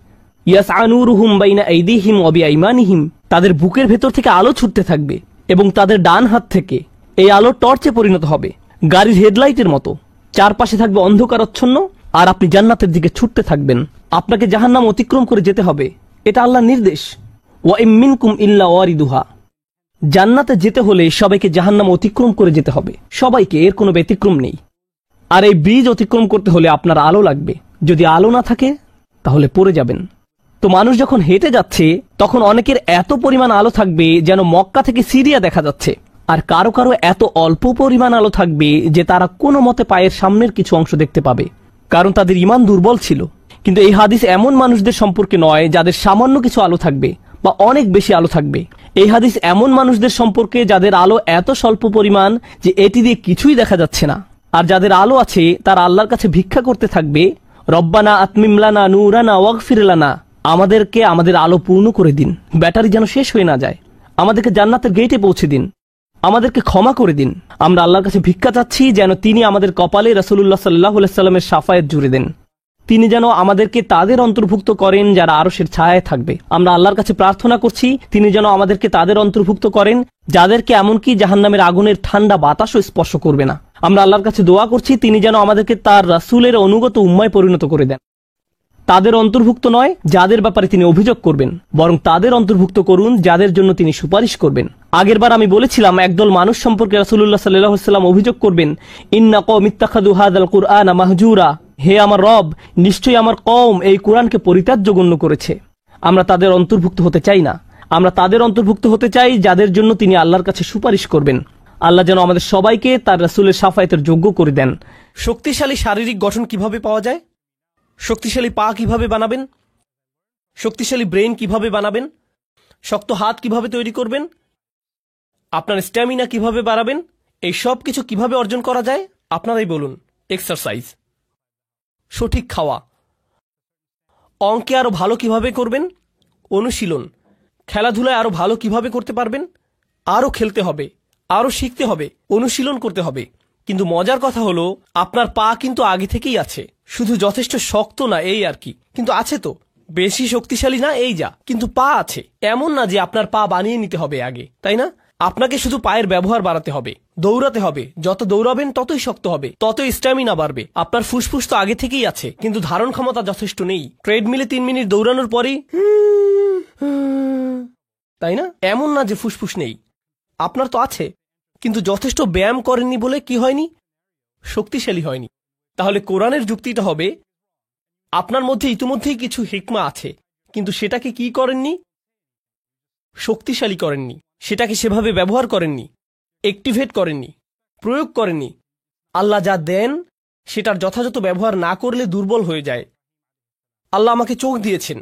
ইয়াসআ নূরুহুম বাইনা আইদিহিম ওয়া বিআইমানিহিম, তাদের বুকের ভেতর থেকে আলো ছুটতে থাকবে এবং তাদের ডান হাত থেকে এই আলো টর্চে পরিণত হবে, গাড়ির হেডলাইটের মতো। চারপাশে থাকবে অন্ধকারাচ্ছন্ন, আর আপনি জান্নাতের দিকে ছুটতে থাকবেন। আপনাকে জাহান্নাম অতিক্রম করে যেতে হবে, এটা আল্লাহর নির্দেশ। ওয়া ইম মিনকুম ইল্লা ওয়ারিদুহা, জান্নাতে যেতে হলে সবাইকে জাহান্নাম অতিক্রম করে যেতে হবে, সবাইকে, এর কোনো ব্যতিক্রম নেই। আর এই ব্রিজ অতিক্রম করতে হলে আপনার আলো লাগবে। যদি আলো না থাকে তাহলে পড়ে যাবেন। তো মানুষ যখন হেঁটে যাচ্ছে তখন অনেকের এত পরিমাণ আলো থাকবে যেন মক্কা থেকে সিরিয়া দেখা যাচ্ছে, আর কারো কারো এত অল্প পরিমাণ আলো থাকবে যে তারা কোনো মতে পায়ের সামনের কিছু অংশ দেখতে পাবে, কারণ তাদের ঈমান দুর্বল ছিল। কিন্তু এই হাদিস এমন মানুষদের সম্পর্কে নয় যাদের সামান্য কিছু আলো থাকবে বা অনেক বেশি আলো থাকবে। এই হাদিস এমন মানুষদের সম্পর্কে যাদের আলো এত স্বল্প পরিমাণ যে এটি দিয়ে কিছুই দেখা যাচ্ছে না, আর যাদের আলো আছে তারা আল্লাহর কাছে ভিক্ষা করতে থাকবে, রব্বানা আতমিম লানা নূরানা ওয়াগফির লানা, আমাদেরকে আমাদের আলো পূর্ণ করে দিন, ব্যাটারি যেন শেষ হয়ে না যায়, আমাদেরকে জান্নাতের গেটে পৌঁছে দিন, আমাদেরকে ক্ষমা করে দিন। আমরা আল্লাহর কাছে ভিক্ষা চাচ্ছি যেন তিনি আমাদের কপালে রাসূলুল্লাহ সাল্লাল্লাহু আলাইহি সাল্লামের শাফায়াত জুড়ে দেন, তিনি যেন আমাদেরকে তাদের অন্তর্ভুক্ত করেন যারা আরশের ছায়ায় থাকবে। আমরা আল্লাহর কাছে প্রার্থনা করছি তিনি যেন আমাদেরকে তাদের অন্তর্ভুক্ত করেন যাদেরকে এমনকি জাহান্নামের আগুনের ঠান্ডা বাতাসও স্পর্শ করবে না। আমরা আল্লাহর কাছে দোয়া করছি তিনি যেন আমাদেরকে তার রাসূলের অনুগত উম্মায় পরিণত করে দেন। তাদের অন্তর্ভুক্ত নয় যাদের ব্যাপারে তিনি অভিযোগ করবেন, বরং তাদের অন্তর্ভুক্ত করুন যাদের জন্য তিনি সুপারিশ করবেন। আগেরবার আমি বলেছিলাম একদল মানুষ সম্পর্কে রাসূলুল্লাহ সাল্লাল্লাহু আলাইহি ওয়াসাল্লাম অভিযোগ করবেন, ইন্না কওমি ইত্তাখাযু হাযাল কুরআনা মাহজুরা, হে আমার রব, নিশ্চয়ই আমার কওম এই কোরআনকে পরিত্যাজ্য গণ্য করেছে। আমরা তাদের অন্তর্ভুক্ত হতে চাই না। আমরা তাদের অন্তর্ভুক্ত হতে চাই যাদের জন্য তিনি আল্লাহর কাছে সুপারিশ করবেন। আল্লাহ যেন আমাদের সবাইকে তার রাসূলের শাফায়াতের যোগ্য করে দেন। শক্তিশালী শারীরিক গঠন কিভাবে পাওয়া যায়? শক্তিশালী পা কিভাবে বানাবেন? শক্তিশালী ব্রেন কিভাবে বানাবেন? শক্ত হাত কিভাবে তৈরি করবেন? আপনার স্ট্যামিনা কিভাবে বাড়াবেন? এই সব কিছু কিভাবে অর্জন করা যায়? আপনারাই বলুন। এক্সারসাইজ, সঠিক খাওয়া, অঙ্কে আরো ভালো কিভাবে করবেন? অনুশীলন, খেলাধুলায় আরো ভালো কিভাবে করতে পারবেন? আরো খেলতে হবে, আরো শিখতে হবে, অনুশীলন করতে হবে। কিন্তু মজার কথা হলো আপনার পা কিন্তু আগে থেকেই আছে, শুধু যথেষ্ট শক্ত না এই আর কি, কিন্তু আছে তো। বেশি শক্তিশালী না এই যা, কিন্তু পা আছে। এমন না যে আপনার পা বানিয়ে নিতে হবে আগে, তাই না? আপনাকে শুধু পায়ের ব্যবহার বাড়াতে হবে, দৌড়াতে হবে। যত দৌড়াবেন ততই শক্ত হবে, ততই স্ট্যামিনা বাড়বে। আপনার ফুসফুস তো আগে থেকেই আছে, কিন্তু ধারণ ক্ষমতা যথেষ্ট নেই। ট্রেডমিলে 3 মিনিট দৌড়ানোর পরেই, তাই না? এমন না যে ফুসফুস নেই, আপনার তো আছে, কিন্তু যথেষ্ট ব্যায়াম করেননি বলে কি হয়নি? শক্তিশালী হয়নি। তাহলে কোরআনের যুক্তিটা হবে আপনার মধ্যে ইতিমধ্যেই কিছু হিকমা আছে, কিন্তু সেটাকে কি করেননি? শক্তিশালী করেননি, সেটাকে সেভাবে ব্যবহার করেননি, অ্যাক্টিভেট করেননি, প্রয়োগ করেননি। আল্লাহ যা দেন সেটার যথাযথ ব্যবহার না করলে দুর্বল হয়ে যায়। আল্লাহ আমাকে চোখ দিয়েছেন,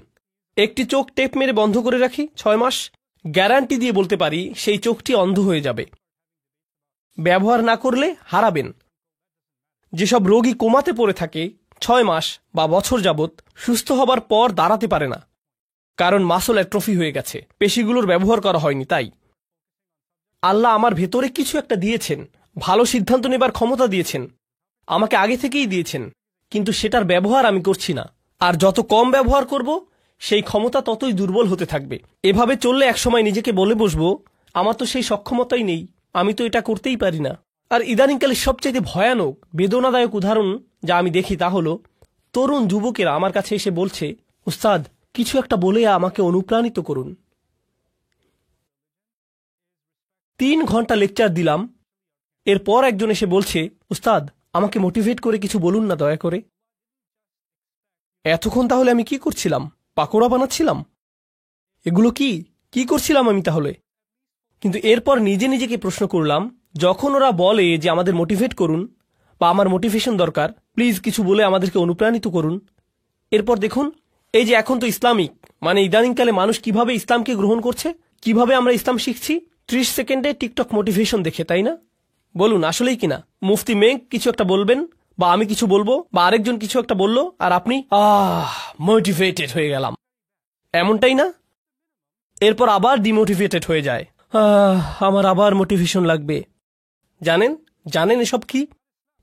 একটি চোখ টেপ মেরে বন্ধ করে রাখি 6 মাস, গ্যারান্টি দিয়ে বলতে পারি সেই চোখটি অন্ধ হয়ে যাবে। ব্যবহার না করলে হারাবেন। যেসব রোগী কোমাতে পড়ে থাকে 6 মাস বা বছর যাবৎ, সুস্থ হবার পর দাঁড়াতে পারে না, কারণ মাসল অ্যাট্রফি হয়ে গেছে, পেশিগুলোর ব্যবহার করা হয়নি। তাই আল্লাহ আমার ভেতরে কিছু একটা দিয়েছেন, ভালো সিদ্ধান্ত নেবার ক্ষমতা দিয়েছেন, আমাকে আগে থেকেই দিয়েছেন, কিন্তু সেটার ব্যবহার আমি করছি না। আর যত কম ব্যবহার করব সেই ক্ষমতা ততই দুর্বল হতে থাকবে। এভাবে চললে একসময় নিজেকে বলে বসবো আমার তো সেই সক্ষমতাই নেই, আমি তো এটা করতেই পারি না। আর ইদানিংকালে সবচেয়ে ভয়ানক বেদনাদায়ক উদাহরণ যা আমি দেখি তা হলো তরুণ যুবকেরা আমার কাছে এসে বলছে, উস্তাদ কিছু একটা বলে আমাকে অনুপ্রাণিত করুন। 3 ঘন্টা লেকচার দিলাম, এরপর একজন এসে বলছে, উস্তাদ আমাকে মোটিভেট করে কিছু বলুন না দয়া করে। এতক্ষণ তাহলে আমি কি করছিলাম? পাকোড়া বানাচ্ছিলাম? এগুলো কি করছিলাম আমি তাহলে? কিন্তু এরপর নিজে নিজেকে প্রশ্ন করলাম, যখন ওরা বলে যে আমাদের মোটিভেট করুন বা আমার মোটিভেশন দরকার, প্লিজ কিছু বলে আমাদেরকে অনুপ্রাণিত করুন, এরপর দেখুন এই যে এখন তো ইসলামিক মানে ইদানিংকালে মানুষ কিভাবে ইসলামকে গ্রহণ করছে, কিভাবে আমরা ইসলাম শিখছি 30 সেকেন্ডে টিকটক মোটিভেশন দেখে, তাই না? বলুন আসলেই কিনা? মুফতি মেঘ কিছু একটা বলবেন বা আমি কিছু বলবো বা আরেকজন কিছু একটা বললো আর আপনি মোটিভেটেড হয়ে গেলাম, এমনটাই না? এরপর আবার ডিমোটিভেটেড হয়ে যায়, আমার আবার মোটিভেশন লাগবে। জানেন এসব কি?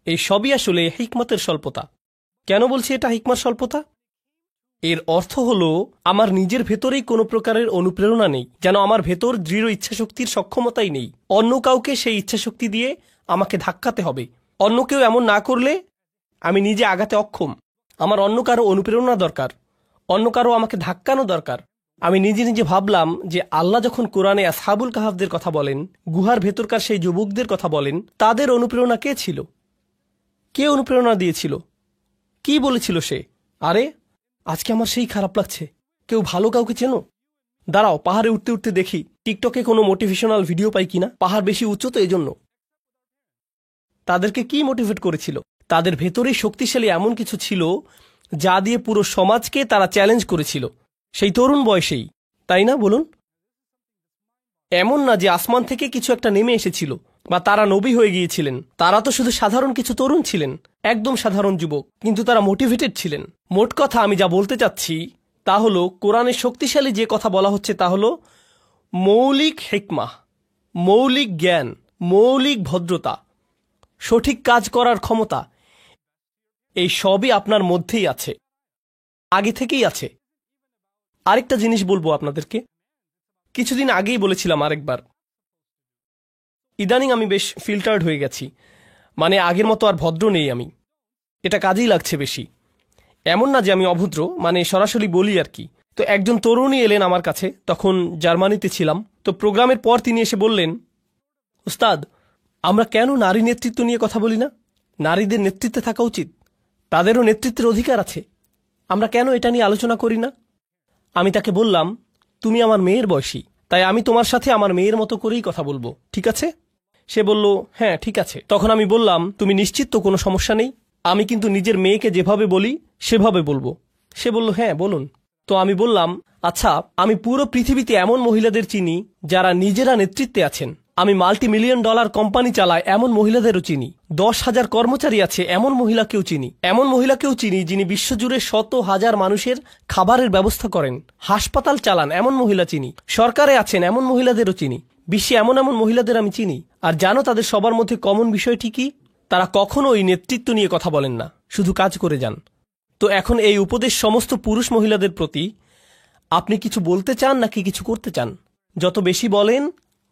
এই সবই আসলে হিকমতের স্বল্পতা। কেন বলছি এটা হিকমত স্বল্পতা? এর অর্থ হলো আমার নিজের ভেতরেই কোনো প্রকারের অনুপ্রেরণা নেই, যেন আমার ভেতর দৃঢ় ইচ্ছাশক্তির সক্ষমতাই নেই। অন্য কাউকে সেই ইচ্ছাশক্তি দিয়ে আমাকে ধাক্কাতে হবে। অন্য কেউ এমন না করলে আমি নিজে আগাতে অক্ষম। আমার অন্য কারো অনুপ্রেরণা দরকার, অন্য কারো আমাকে ধাক্কানো দরকার। আমি নিজে নিজে ভাবলাম যে আল্লাহ যখন কোরআনে আসহাবুল কাহাফদের কথা বলেন, গুহার ভেতরকার সেই যুবকদের কথা বলেন, তাদের অনুপ্রেরণা কে ছিল? কে অনুপ্রেরণা দিয়েছিল? কি বলেছিল সে? আরে আজকে আমার সেই খারাপ লাগছে। কেউ ভালো কাউকে চেনো? দাঁড়াও, পাহাড়ে উঠতে উঠতে দেখি টিকটকে কোনো মোটিভেশনাল ভিডিও পাই কিনা। পাহাড় বেশি উঁচু তো এজন্য। তাদেরকে কি মোটিভেট করেছিল? তাদের ভেতরেই শক্তিশালী এমন কিছু ছিল যা দিয়ে পুরো সমাজকে তারা চ্যালেঞ্জ করেছিল, সেই তরুণ বয়সেই, তাই না? বলুন। এমন না যে আসমান থেকে কিছু একটা নেমে এসেছিল বা তারা নবী হয়ে গিয়েছিলেন। তারা তো শুধু সাধারণ কিছু তরুণ ছিলেন, একদম সাধারণ যুবক, কিন্তু তারা মোটিভেটেড ছিলেন। মোট কথা আমি যা বলতে চাচ্ছি তা হলো, কোরআনের শক্তিশালী যে কথা বলা হচ্ছে তা হলো মৌলিক হিকমাহ, মৌলিক জ্ঞান, মৌলিক ভদ্রতা, সঠিক কাজ করার ক্ষমতা, এই সবই আপনার মধ্যেই আছে, আগে থেকেই আছে। আরেকটা জিনিস বলবো আপনাদেরকে, কিছুদিন আগেই বলেছিলাম আরেকবার, ইদানিং আমি বেশ ফিল্টার্ড হয়ে গেছি, মানে আগের মতো আর ভদ্র নেই আমি, এটা কাজেই লাগছে বেশি। এমন না যে আমি অভদ্র, মানে সরাসরি বলি আর কি। তো একজন তরুণী এলেন আমার কাছে, তখন জার্মানিতে ছিলাম। তো প্রোগ্রামের পর তিনি এসে বললেন, উস্তাদ আমরা কেন নারী নেতৃত্ব নিয়ে কথা বলি না? নারীদের নেতৃত্বে থাকা উচিত, তাদেরও নেতৃত্বের অধিকার আছে, আমরা কেন এটা নিয়ে আলোচনা করি না? আমি তাকে বললাম, তুমি আমার মেয়ের বয়সী, তাই আমি তোমার সাথে আমার মেয়ের মতো করেই কথা বলবো, ঠিক আছে? সে বলল, হ্যাঁ ঠিক আছে। তখন আমি বললাম, তুমি নিশ্চিত তো কোনো সমস্যা নেই? আমি কিন্তু নিজের মেয়েকে যেভাবে বলি সেভাবে বলবো। সে বলল, হ্যাঁ বলুন। তো আমি বললাম, আচ্ছা আমি পুরো পৃথিবীতে এমন মহিলাদের চিনি যারা নিজেরা নেতৃত্বে আছেন। আমি $multi-million কোম্পানি চালাই এমন মহিলাদেরও চিনি। 10,000 কর্মচারী আছে এমন মহিলাকেও চিনি। এমন মহিলাকেও চিনি যিনি বিশ্বজুড়ে শত হাজার মানুষের খাবারের ব্যবস্থা করেন, হাসপাতাল চালান এমন মহিলা চিনি। সরকারে আছেন এমন মহিলাদেরও চিনি। বিশ্বে এমন এমন মহিলাদের আমি চিনি। আর জানো তাদের সবার মধ্যে কমন বিষয়টি কি? তারা কখনোই নেতৃত্ব নিয়ে কথা বলেন না, শুধু কাজ করে যান। তো এখন এই উপদেশ সমস্ত পুরুষ মহিলাদের প্রতি, আপনি কিছু বলতে চান নাকি কিছু করতে চান? যত বেশি বলেন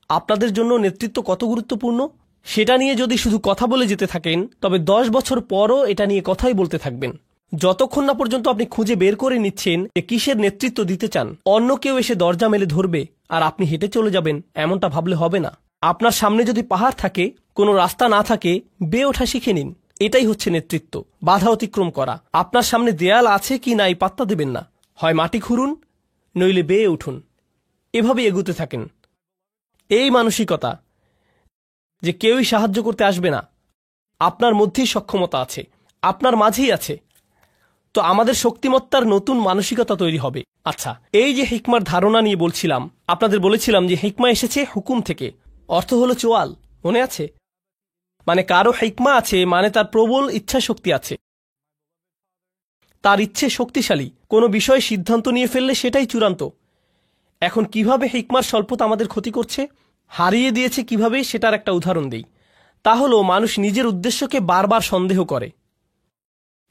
আপনাদের জন্য নেতৃত্ব কত গুরুত্বপূর্ণ সেটা নিয়ে যদি শুধু কথা বলে যেতে থাকেন, তবে 10 বছর পরও এটা নিয়ে কথাই বলতে থাকবেন, যতক্ষণ না পর্যন্ত আপনি খুঁজে বের করে নিচ্ছেন যে কিসের নেতৃত্ব দিতে চান। অন্য কেউ এসে দরজা মেলে ধরবে আর আপনি হেঁটে চলে যাবেন, এমনটা ভাবলে হবে না। আপনার সামনে যদি পাহাড় থাকে, কোনো রাস্তা না থাকে, বেয়ে ওঠা শিখে নিন। এটাই হচ্ছে নেতৃত্ব, বাধা অতিক্রম করা। আপনার সামনে দেয়াল আছে কি নাই পাত্তা দেবেন না, হয় মাটি খুঁড়ুন নইলে বেয়ে উঠুন, এভাবে এগুতে থাকেন। এই মানসিকতা যে কেউই সাহায্য করতে আসবে না, আপনার মধ্যেই সক্ষমতা আছে, আপনার মাঝেই আছে। তো আমাদের শক্তিমত্তার নতুন মানসিকতা তৈরি হবে। আচ্ছা, এই যে হিকমার ধারণা নিয়ে বলছিলাম, আপনাদের বলেছিলাম যে হিকমা এসেছে হুকুম থেকে, অর্থ হলো চোয়াল, মনে আছে? মানে কারো হিকমা আছে মানে তার প্রবল ইচ্ছা শক্তি আছে, তার ইচ্ছে শক্তিশালী, কোনো বিষয়ে সিদ্ধান্ত নিয়ে ফেললে সেটাই চূড়ান্ত। এখন কিভাবে হিকমার স্বল্পতা আমাদের ক্ষতি করছে, হারিয়ে দিয়েছে কিভাবে, সেটার একটা উদাহরণ দেই। তা হলো মানুষ নিজের উদ্দেশ্যকে বারবার সন্দেহ করে।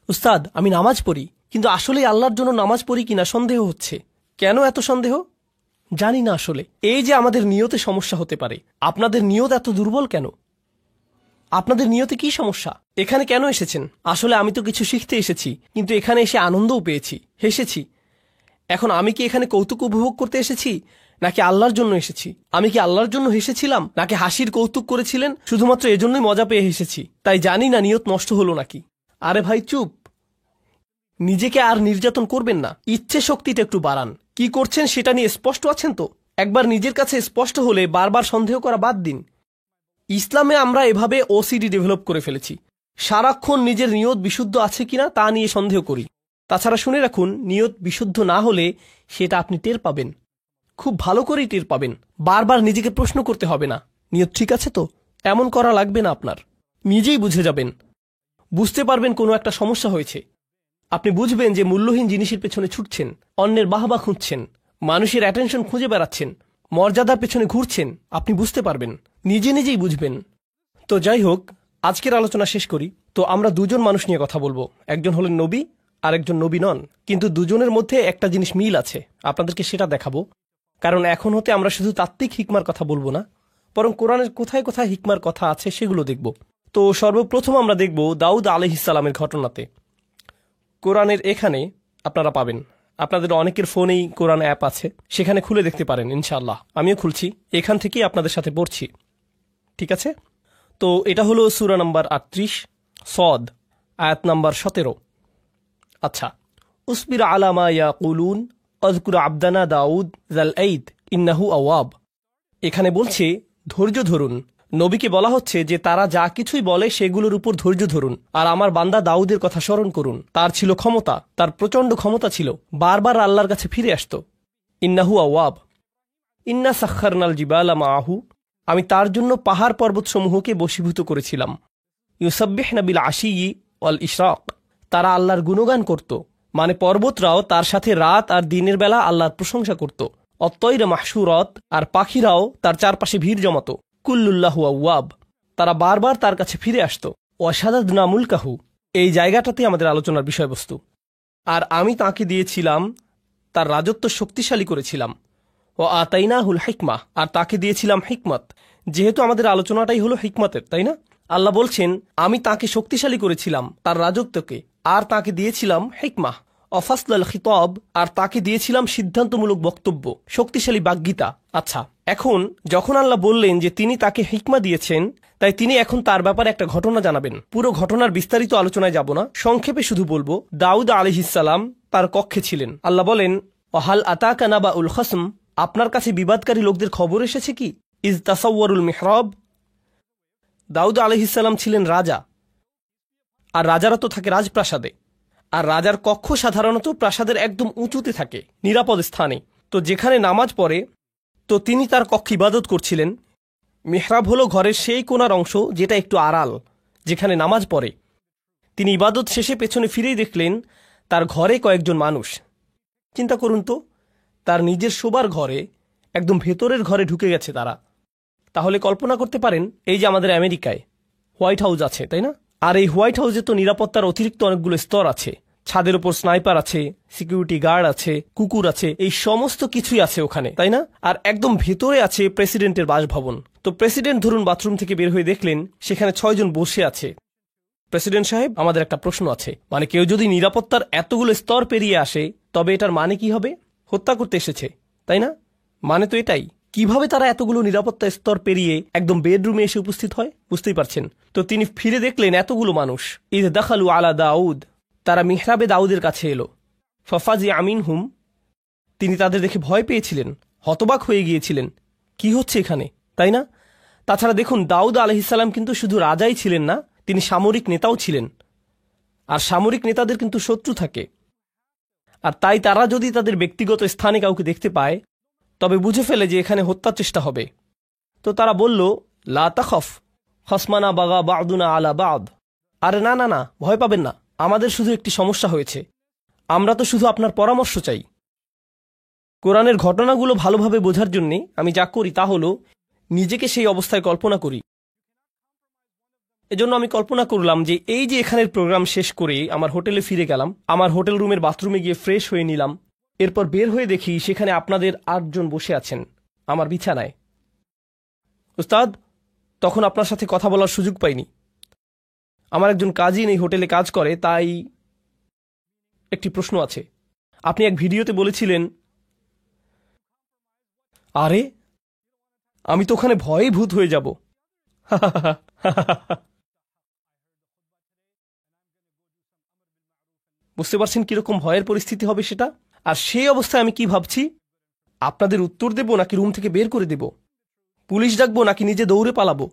উস্তাদ আমি নামাজ পড়ি, কিন্তু আসলে আল্লাহর জন্য নামাজ পড়ি কিনা সন্দেহ হচ্ছে। কেন এত সন্দেহ? জানি না আসলে। এই যে আমাদের নিয়তে সমস্যা হতে পারে। আপনাদের নিয়ত এত দুর্বল কেন? আপনাদের নিয়তে কি সমস্যা? এখানে কেন এসেছেন? আসলে আমি তো কিছু শিখতে এসেছি, কিন্তু এখানে এসে আনন্দও পেয়েছি, হেসেছি। এখন আমি কি এখানে কৌতুক উপভোগ করতে এসেছি নাকি আল্লাহর জন্য এসেছি? আমি কি আল্লাহর জন্য হেসেছিলাম নাকি হাসির কৌতুক করেছিলেন শুধুমাত্র এজন্যই মজা পেয়ে হেসেছি? তাই জানি না নিয়ত নষ্ট হলো নাকি। আরে ভাই চুপ, নিজেকে আর নির্যাতন করবেন না, ইচ্ছে শক্তিটা একটু বাড়ান। কি করছেন সেটা নিয়ে স্পষ্ট আছেন তো? একবার নিজের কাছে স্পষ্ট হলে বারবার সন্দেহ করা বাদ দিন। ইসলামে আমরা এভাবে ওসিডি ডেভেলপ করে ফেলেছি, সারাক্ষণ নিজের নিয়ত বিশুদ্ধ আছে কিনা তা নিয়ে সন্দেহ করি। তাছাড়া শুনে রাখুন, নিয়ত বিশুদ্ধ না হলে সেটা আপনি টের পাবেন, খুব ভালো করেই টের পাবেন। বারবার নিজেকে প্রশ্ন করতে হবে না, নিয়ত ঠিক আছে তো? এমন করা লাগবে না আপনার, নিজেই বুঝে যাবেন, বুঝতে পারবেন কোনো একটা সমস্যা হয়েছে। আপনি বুঝবেন যে মূল্যহীন জিনিসের পেছনে ছুটছেন, অন্যের বাহবা খুঁজছেন, মানুষের অ্যাটেনশন খুঁজে বেড়াচ্ছেন, মর্যাদার পেছনে ঘুরছেন। আপনি বুঝতে পারবেন, নিজে নিজেই বুঝবেন। তো যাই হোক, আজকের আলোচনা শেষ করি। তো আমরা দুজন মানুষ নিয়ে কথা বলবো, একজন হলেন নবী আর একজন নবী নন, কিন্তু দুজনের মধ্যে একটা জিনিস মিল আছে, আপনাদেরকে সেটা দেখাবো। কারণ এখন হতে আমরা শুধু তাত্ত্বিক হিকমার কথা বলবো না, বরং কোরআনের কোথায় কোথায় হিকমার কথা আছে সেগুলো দেখব। তো সর্বপ্রথম আমরা দেখব দাউদ আলাইহিস সালামের ঘটনাতে। কোরআনের এখানে আপনারা পাবেন, আপনাদের অনেকের ফোনেই কোরআন অ্যাপ আছে, সেখানে খুলে দেখতে পারেন ইনশাআল্লাহ। আমিও খুলছি, এখান থেকেই আপনাদের সাথে পড়ছি, ঠিক আছে? তো এটা হলো সূরা নাম্বার ৩৮ সদ, আয়াত নাম্বার ১৭। আচ্ছা, উসবির আলা মা ইয়াকুলুন আযকুর আবদানা দাউদ যাল আইদ ইন্নাহু আওয়াব। এখানে বলছে ধৈর্য ধরুন। নবীকে বলা হচ্ছে যে তারা যা কিছুই বলে সেগুলোর উপর ধৈর্য ধরুন, আর আমার বান্দা দাউদের কথা স্মরণ করুন। তার ছিল ক্ষমতা, তার প্রচণ্ড ক্ষমতা ছিল, বারবার আল্লাহর কাছে ফিরে আসত। ইন্নাহু আওয়াব। ইন্না সাখখারনাল জিবালা মাআহু, আমি তার জন্য পাহাড় পর্বতসমূহকে বশীভূত করেছিলাম। ইউসাব্বিহনা বিল আশিয়্যি ওয়াল ইশরাক, তারা আল্লাহর গুণগান করত, মানে পর্বতরাও তার সাথে রাত আর দিনের বেলা আল্লাহর প্রশংসা করত। অত্তয়রা মাহশুরত, আর পাখিরাও তার চারপাশে ভিড় জমাত। কুল্লুল্লাহু আওয়াব, তারা বারবার তার কাছে ফিরে আসত। ওয়াশাদাদনা মুলকাহু, এই জায়গাটাতে আমাদের আলোচনার বিষয়বস্তু। আর আমি তাকে দিয়েছিলাম, তার রাজত্ব শক্তিশালী করেছিলাম। ও আতাইনাহুল হিকমা, আর তাকে দিয়েছিলাম হিকমত। যেহেতু আমাদের আলোচনাটাই হলো হিকমতের, তাই না? আল্লাহ বলছেন আমি তাকে শক্তিশালী করেছিলাম, তার রাজত্বকে, আর তাকে দিয়েছিলাম হিকমা অফাসলাল খিতাব, আর তাকে দিয়েছিলাম সিদ্ধান্তমূলক বক্তব্য, শক্তিশালী বাগ্মিতা। আচ্ছা, এখন যখন আল্লাহ বললেন যে তিনি তাকে হিকমা দিয়েছেন, তাই তিনি এখন তার ব্যাপারে একটা ঘটনা জানাবেন। পুরো ঘটনার বিস্তারিত আলোচনায় যাব না, সংক্ষেপে শুধু বলবো দাউদ আলাইহিস সালাম তার কক্ষে ছিলেন। আল্লাহ বলেন ওয়াহাল আতাকা নাবাউল খসম, আপনার কাছে বিবাদকারী লোকদের খবর এসেছে কি? ইজ তাসাওয়ারুল মিহরাব, দাউদ আলাইহিস সালাম ছিলেন রাজা, আর রাজারা তো থাকে রাজপ্রাসাদে, আর রাজার কক্ষ সাধারণত প্রাসাদের একদম উঁচুতে থাকে, নিরাপদ স্থানে। তো যেখানে নামাজ পড়ে, তো তিনি তার কক্ষে ইবাদত করছিলেন। মিহরাব হলো ঘরের সেই কোণার অংশ যেটা একটু আড়াল, যেখানে নামাজ পড়ে। তিনি ইবাদত শেষে পেছনে ফিরেই দেখলেন তার ঘরে কয়েকজন মানুষ। চিন্তা করুন তো, তার নিজের শোবার ঘরে, একদম ভেতরের ঘরে ঢুকে গেছে তারা। তাহলে কল্পনা করতে পারেন, এই যে আমাদের আমেরিকায় হোয়াইট হাউস আছে, তাই না? আর এই হোয়াইট হাউসে তো নিরাপত্তার অতিরিক্ত অনেকগুলো স্তর আছে। ছাদের উপর স্নাইপার আছে, সিকিউরিটি গার্ড আছে, কুকুর আছে, এই সমস্ত কিছুই আছে ওখানে, তাই না? আর একদম ভেতরে আছে প্রেসিডেন্টের বাসভবন। তো প্রেসিডেন্ট ধরুন বাথরুম থেকে বের হয়ে দেখলেন সেখানে ৬ জন বসে আছে। প্রেসিডেন্ট সাহেব, আমাদের একটা প্রশ্ন আছে, মানে কেউ যদি নিরাপত্তার এতগুলো স্তর পেরিয়ে আসে, তবে এটার মানে কি হবে? হত্যা করতে এসেছে, তাই না? মানে তো এটাই। কিভাবে তারা এতগুলো নিরাপত্তা স্তর পেরিয়ে একদম বেডরুমে এসে উপস্থিত হয়, বুঝতেই পারছেন। তো তিনি ফিরে দেখলেন এতগুলো মানুষ। ইদ দাখালু আলা দাউদ, তারা মিহরাবে দাউদের কাছে এলো। ফফাজি আমিন হুম, তিনি তাদের দেখে ভয় পেয়েছিলেন, হতবাক হয়ে গিয়েছিলেন, কি হচ্ছে এখানে, তাই না? তাছাড়া দেখুন, দাউদ আলাইহিস সালাম কিন্তু শুধু রাজাই ছিলেন না, তিনি সামরিক নেতাও ছিলেন। আর সামরিক নেতাদের কিন্তু শত্রু থাকে, আর তাই তারা যদি তাদের ব্যক্তিগত স্থানে কাউকে দেখতে পায়, তবে বুঝে ফেলে যে এখানে হত্যার চেষ্টা হবে। তো তারা বলল লা তাখফ খসমানা বাগা বাদুনা আলা বাদ, আরে না না না, ভয় পাবেন না, আমাদের শুধু একটি সমস্যা হয়েছে, আমরা তো শুধু আপনার পরামর্শ চাই। কোরআনের ঘটনাগুলো ভালোভাবে বোঝার জন্যে আমি যা করি তা হলো নিজেকে সেই অবস্থায় কল্পনা করি। এজন্য আমি কল্পনা করলাম যে এই যে এখানের প্রোগ্রাম শেষ করে আমার হোটেলে ফিরে গেলাম, আমার হোটেল রুমের বাথরুমে গিয়ে ফ্রেশ হয়ে নিলাম, এরপর বের হয়ে দেখি সেখানে আপনাদের ৮ জন বসে আছেন আমার বিছানায়। উস্তাদ, তখন আপনার সাথে কথা বলার সুযোগ পাইনি। আমার একজন কাজিন এই হোটেলে কাজ করে, তাই একটি প্রশ্ন আছে। আপনি এক ভিডিওতে বলেছিলেন, আরে আমি তো ওখানে ভয়ে ভূত হয়ে যাব। বুঝতে পারছেন কিরকম ভয়ের পরিস্থিতি হবে সেটা? আর সেই অবস্থায় আমি কি ভাবছি, আপনাদের উত্তর দেব নাকি রুম থেকে বের করে দেব, পুলিশ ডাকবো নাকি নিজে দৌড়ে পালাবো?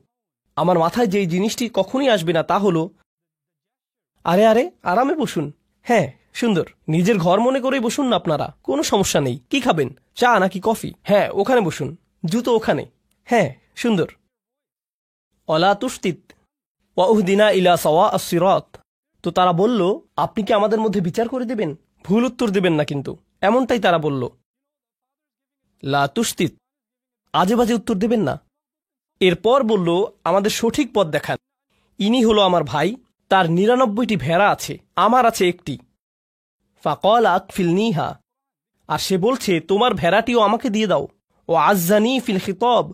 আমার মাথায় যেই জিনিসটি কখনই আসবে না তা হলো, আরে আরে আরামে বসুন, হ্যাঁ সুন্দর, নিজের ঘর মনে করেই বসুন না আপনারা, কোনো সমস্যা নেই। কি খাবেন, চা নাকি কফি? হ্যাঁ ওখানে বসুন, জুতো ওখানে, হ্যাঁ সুন্দর। অলা তুস্তিত ওয়াউহদিনা ইলা সাওয়া আস-সিরাত। তো তারা বলল, আপনি কি আমাদের মধ্যে বিচার করে দেবেন? ভুল উত্তর দেবেন না কিন্তু, এমনটাই তারা বলল। লা তুস্তিত, আজে বাজে উত্তর দেবেন না। এরপর বলল, আমাদের সঠিক পথ দেখান। ইনি হলো আমার ভাই, তার ৯৯টি ভেড়া আছে, আমার আছে একটি। ফাকাল আকফিলনিহা, আর সে বলছে তোমার ভেড়াটিও আমাকে দিয়ে দাও। ও আজ্জানি ফিল খিতাব,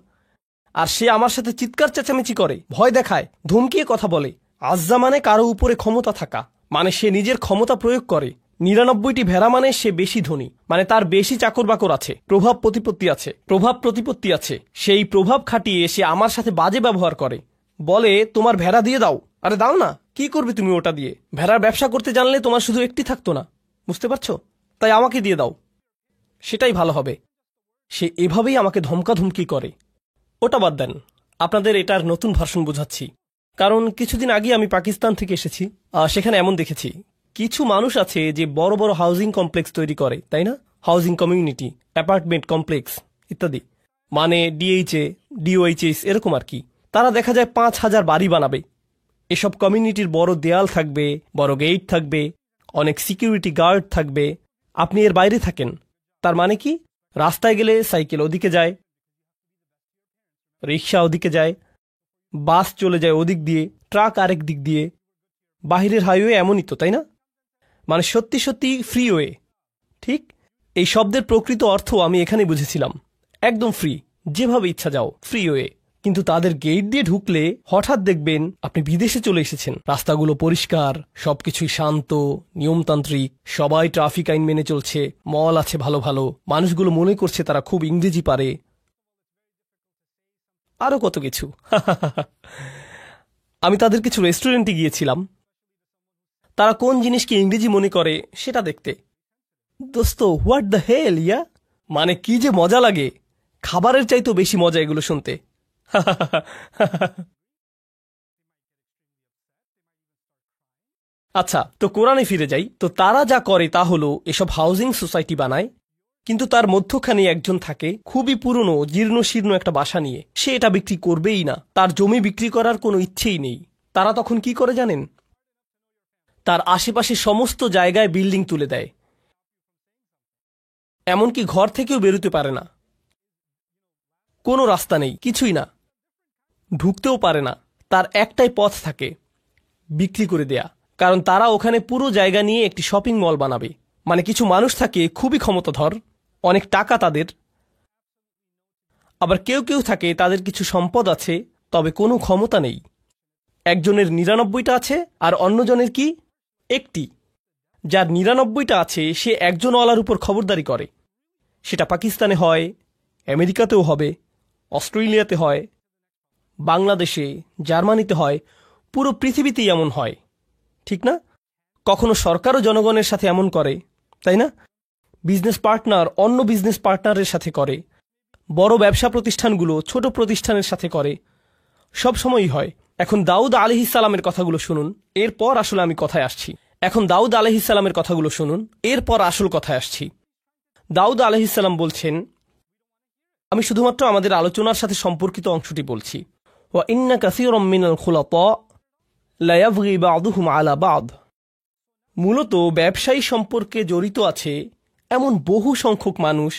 আর সে আমার সাথে চিৎকার চেঁচামেচি করে, ভয় দেখায়, ধমকিয়ে কথা বলে। আজ্জা মানে কারো উপরে ক্ষমতা থাকা, মানে সে নিজের ক্ষমতা প্রয়োগ করে। ৯৯টি ভেড়া মানে সে বেশি ধনী, মানে তার বেশি চাকর বাকর আছে, প্রভাব প্রতিপত্তি আছে। সেই প্রভাব খাটিয়ে সে আমার সাথে বাজে ব্যবহার করে, বলে তোমার ভেড়া দিয়ে দাও। আরে দাও না, কি করবে তুমি ওটা দিয়ে? ভেড়ার ব্যবসা করতে জানলে তোমার শুধু একটি থাকতো না, বুঝতে পারছো? তাই আমাকে দিয়ে দাও, সেটাই ভালো হবে। সে এভাবেই আমাকে ধমকাধমকি করে। ওটা বাদ দেন, আপনাদের এটার নতুন ভার্সন বোঝাচ্ছি। কারণ কিছুদিন আগে আমি পাকিস্তান থেকে এসেছি, সেখানে এমন দেখেছি কিছু মানুষ আছে যে বড় বড় হাউজিং কমপ্লেক্স তৈরি করে, তাই না? হাউজিং কমিউনিটি, অ্যাপার্টমেন্ট কমপ্লেক্স ইত্যাদি, মানে ডিএইচএ, ডিওএইচএস এরকম আর কি। তারা দেখা যায় ৫,০০০ বাড়ি বানাবে। এসব কমিউনিটির বড় দেয়াল থাকবে, বড় গেট থাকবে, অনেক সিকিউরিটি গার্ড থাকবে। আপনি এর বাইরে থাকেন, তার মানে কি? রাস্তায় গেলে সাইকেল ওদিকে যায়, রিক্সা ওদিকে যায়, বাস চলে যায় ওদিক দিয়ে, ট্রাক আরেক দিক দিয়ে। বাহিরের হাইওয়ে এমনই তো, তাই না? মানে সত্যি সত্যি ফ্রিওয়ে। ঠিক এই শব্দের প্রকৃত অর্থ আমি এখানে বুঝেছিলাম, একদম ফ্রি, যেভাবে ইচ্ছা যাও, ফ্রিওয়ে। কিন্তু তাদের গেট দিয়ে ঢুকলে হঠাৎ দেখবেন আপনি বিদেশে চলে এসেছেন। রাস্তাগুলো পরিষ্কার, সবকিছুই শান্ত, নিয়মতান্ত্রিক, সবাই ট্রাফিক আইন মেনে চলছে, মল আছে ভালো ভালো, মানুষগুলো মনে করছে তারা খুব ইংরেজি পারে, আরো কত কিছু। আমি তাদের কিছু রেস্টুরেন্টে গিয়েছিলাম, তারা কোন জিনিসকে ইংরেজি মনে করে সেটা দেখতে। দোস্ত, হোয়াট দ্য হেল ইয়া, মানে কি যে মজা লাগে, খাবারের চাইতেও বেশি মজা এগুলো শুনতে। আচ্ছা, তো কোরআনে ফিরে যাই। তো তারা যা করে তা হলো এসব হাউজিং সোসাইটি বানায়, কিন্তু তার মধ্যখানে একজন থাকে খুবই পুরনো জীর্ণ শীর্ণ একটা বাসা নিয়ে। সে এটা বিক্রি করবেই না, তার জমি বিক্রি করার কোনো ইচ্ছেই নেই। তারা তখন কি করে জানেন? তার আশেপাশে সমস্ত জায়গায় বিল্ডিং তুলে দেয়, এমনকি ঘর থেকেও বেরোতে পারে না, কোনো রাস্তা নেই, কিছুই না, ঢুকতেও পারে না। তার একটাই পথ থাকে, বিক্রি করে দেয়া। কারণ তারা ওখানে পুরো জায়গা নিয়ে একটি শপিং মল বানাবে। মানে কিছু মানুষ থাকে খুবই ক্ষমতাধর, অনেক টাকা তাদের, আবার কেউ কেউ থাকে তাদের কিছু সম্পদ আছে তবে কোনো ক্ষমতা নেই। একজনের ৯৯টা আছে আর অন্যজনের কি একটি। যার ৯৯টা আছে সে একজনওয়ালার উপর খবরদারি করে। সেটা পাকিস্তানে হয়, আমেরিকাতেও হবে, অস্ট্রেলিয়াতে হয়, বাংলাদেশে, জার্মানিতে হয়, পুরো পৃথিবীতেই এমন হয়, ঠিক না? কখনো সরকারও জনগণের সাথে এমন করে, তাই না? বিজনেস পার্টনার অন্য বিজনেস পার্টনারের সাথে করে, বড় ব্যবসা প্রতিষ্ঠানগুলো ছোট প্রতিষ্ঠানের সাথে করে, সব সময়ই হয়। এখন দাউদ আলাইহিসসালামের কথাগুলো শুনুন, এরপর আসলে আমি কথায় আসছি। এখন দাউদ আলাইহিসসালামের কথাগুলো শুনুন, এরপর আসল কথায় আসছি। দাউদ আলাইহিসসালাম বলছেন, আমি শুধুমাত্র আমাদের আলোচনার সাথে সম্পর্কিত অংশটি বলছি। ওয়া ইন্না কাসীরাম মিনাল খুলাতা লা ইয়াবগি বা'দুহুম আলা বা'দ। মূলত ব্যবসায়ী সম্পর্কে জড়িত আছে এমন বহু সংখ্যক মানুষ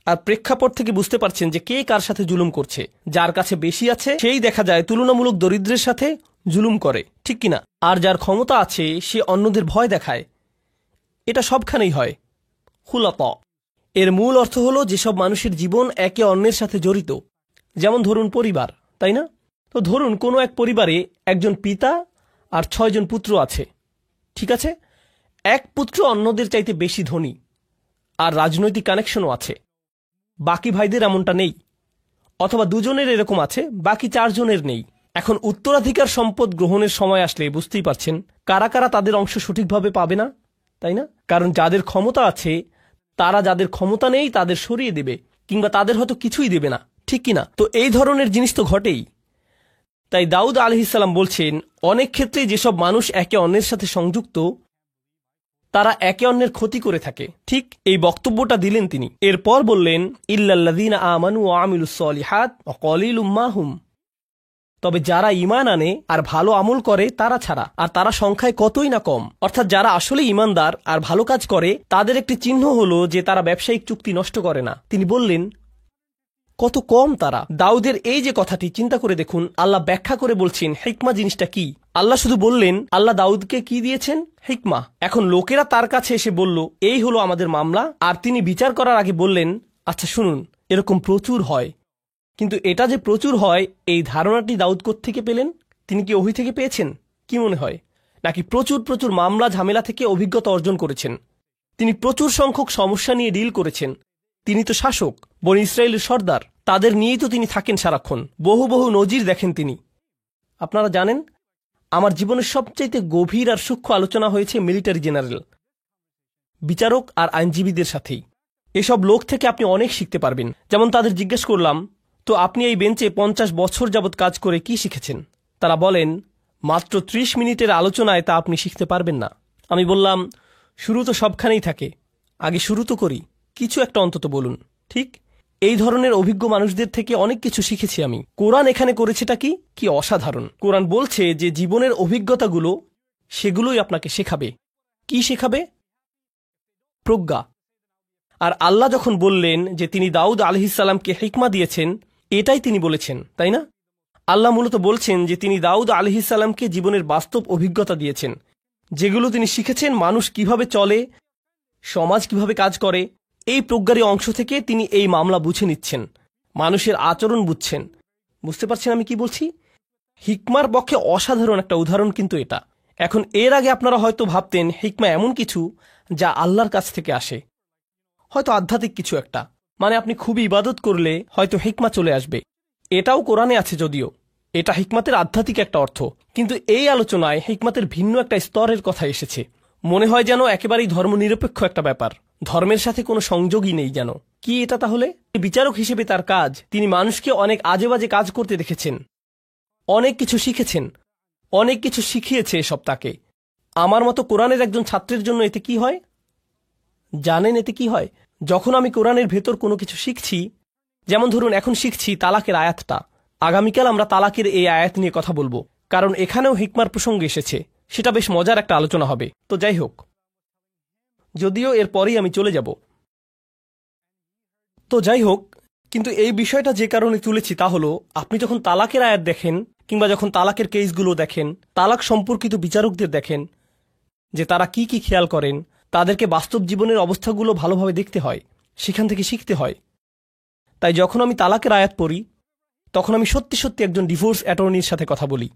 আর প্রেক্ষাপট থেকে বুঝতে পারছেন যে কে কার সাথে জুলুম করছে। যার কাছে বেশি আছে সেই দেখা যায় তুলনামূলক দরিদ্রের সাথে জুলুম করে, ঠিক কিনা? আর যার ক্ষমতা আছে সে অন্যদের ভয় দেখায়। এটা সবখানেই হয়। খুলাতা এর মূল অর্থ হলো যেসব মানুষের জীবন একে অন্যের সাথে জড়িত। যেমন ধরুন পরিবার, তাই না? তো ধরুন কোনো এক পরিবারে একজন পিতা আর 6 জন পুত্র আছে। ঠিক আছে, এক পুত্র অন্যদের চাইতে বেশি ধনী আর রাজনৈতিক কানেকশনও আছে। বাকি ভাইদের এমনটা নেই, অথবা 2 জনের এরকম আছে, বাকি 4 জনের নেই। এখন উত্তরাধিকার সম্পদ গ্রহণের সময় আসলে বুঝতেই পারছেন কারা কারা তাদের অংশ সঠিকভাবে পাবে না, তাই না? কারণ যাদের ক্ষমতা আছে তারা যাদের ক্ষমতা নেই তাদের সরিয়ে দেবে, কিংবা তাদের হয়তো কিছুই দেবে না, ঠিক কিনা? তো এই ধরনের জিনিস তো ঘটেই। তাই দাউদ আলাইহিস সালাম বলছেন, অনেক ক্ষেত্রে যেসব মানুষ একে অন্যের সাথে সংযুক্ত তারা একে অন্যের ক্ষতি করে থাকে। ঠিক এই বক্তব্যটা দিলেন তিনি। এরপর বললেন, ইল্লাল্লাযীনা আমানু ওয়া আমিলুস সলিহাত ওয়া কলিলুম মা হুম। তবে যারা ঈমান আনে আর ভালো আমল করে তারা ছাড়া, আর তারা সংখ্যায় কতই না কম। অর্থাৎ যারা আসলে ঈমানদার আর ভালো কাজ করে তাদের একটি চিহ্ন হলো যে তারা ব্যবসায়িক চুক্তি নষ্ট করে না। তিনি বললেন, কত কম তারা। দাউদের এই যে কথাটি চিন্তা করে দেখুন, আল্লাহ ব্যাখ্যা করে বলছেন হিকমা জিনিসটা কি। আল্লাহ শুধু বললেন, আল্লাহ দাউদকে কি দিয়েছেন? হিকমা। এখন লোকেরা তার কাছে এসে বলল, এই হলো আমাদের মামলা, আর তিনি বিচার করার আগে বললেন, আচ্ছা শুনুন, এরকম প্রচুর হয়, কিন্তু এটা যে প্রচুর হয় এই ধারণাটি দাউদ কোত্থেকে পেলেন? তিনি কি ওহী থেকে পেয়েছেন? কি মনে হয়? নাকি প্রচুর প্রচুর মামলা ঝামেলা থেকে অভিজ্ঞতা অর্জন করেছেন? তিনি প্রচুর সংখ্যক সমস্যা নিয়ে ডিল করেছেন। তিনি তো শাসক, বনি ইসরায়েলের সর্দার, তাদের নিয়েই তো তিনি থাকেন সারাক্ষণ। বহু বহু নজির দেখেন তিনি। আপনারা জানেন, আমার জীবনের সবচাইতে গভীর আর সূক্ষ্ম আলোচনা হয়েছে মিলিটারি জেনারেল, বিচারক আর আইনজীবীদের সাথেই। এসব লোক থেকে আপনি অনেক শিখতে পারবেন। যেমন তাদের জিজ্ঞেস করলাম, তো আপনি এই বেঞ্চে 50 বছর যাবৎ কাজ করে কি শিখেছেন? তারা বলেন, মাত্র 30 মিনিটের আলোচনায় তা আপনি শিখতে পারবেন না। আমি বললাম, শুরু তো সবখানেই থাকে, আগে শুরু তো করি, কিছু একটা অন্তত বলুন। ঠিক এই ধরনের অভিজ্ঞ মানুষদের থেকে অনেক কিছু শিখেছি আমি। কোরআন এখানে করেছেটা কি অসাধারণ। কোরআন বলছে যে জীবনের অভিজ্ঞতাগুলো সেগুলোই আপনাকে শেখাবে। কি শেখাবে? প্রজ্ঞা। আর আল্লাহ যখন বললেন যে তিনি দাউদ আলাইহিস সালামকে হিকমা দিয়েছেন, এটাই তিনি বলেছেন, তাই না? আল্লাহ মূলত বলছেন যে তিনি দাউদ আলাইহিস সালামকে জীবনের বাস্তব অভিজ্ঞতা দিয়েছেন, যেগুলো তিনি শিখেছেন মানুষ কিভাবে চলে, সমাজ কিভাবে কাজ করে। এই প্রজ্ঞারই অংশ থেকে তিনি এই মামলা বুঝে নিচ্ছেন, মানুষের আচরণ বুঝছেন। বুঝতে পারছেন আমি কি বলছি? হিকমার পক্ষে অসাধারণ একটা উদাহরণ কিন্তু এটা। এখন এর আগে আপনারা হয়তো ভাবতেন হিকমা এমন কিছু যা আল্লাহর কাছ থেকে আসে, হয়তো আধ্যাত্মিক কিছু একটা, মানে আপনি খুবই ইবাদত করলে হয়তো হিকমা চলে আসবে। এটাও কোরআনে আছে, যদিও এটা হিকমাতের আধ্যাত্মিক একটা অর্থ, কিন্তু এই আলোচনায় হিকমাতের ভিন্ন একটা স্তরের কথা এসেছে। মনে হয় যেন একেবারেই ধর্মনিরপেক্ষ একটা ব্যাপার, ধর্মের সাথে কোনো সংযোগই নেই যেন। কি এটা তাহলে? বিচারক হিসেবে তার কাজ, তিনি মানুষকে অনেক আজে বাজে কাজ করতে দেখেছেন, অনেক কিছু শিখেছেন, অনেক কিছু শিখিয়েছে এসব তাকে। আমার মতো কোরআনের একজন ছাত্রের জন্য এতে কি হয় জানেন? এতে কি হয়, যখন আমি কোরআনের ভেতর কোনো কিছু শিখছি, যেমন ধরুন এখন শিখছি তালাকের আয়াতটা, আগামীকাল আমরা তালাকের এই আয়াত নিয়ে কথা বলবো, কারণ এখানেও হিকমার প্রসঙ্গ এসেছে। সেটা বেশ মজার একটা আলোচনা হবে। তো যাই হোক, যদিও এরপরেই আমি চলে যাব। তো যাই হোক, কিন্তু এই বিষয়টা যে কারণে তুলেছি তা হলো, আপনি যখন তালাকের আয়াত দেখেন, কিংবা যখন তালাকের কেসগুলো দেখেন, তালাক সম্পর্কিত বিচারকদের দেখেন যে তারা কি কি খেয়াল করেন, তাদেরকে বাস্তব জীবনের অবস্থাগুলো ভালোভাবে দেখতে হয়, সেখান থেকে শিখতে হয়। তাই যখন আমি তালাকের আয়াত পড়ি, তখন আমি সত্যি সত্যি একজন ডিভোর্স অ্যাটর্নির সাথে কথা বলি,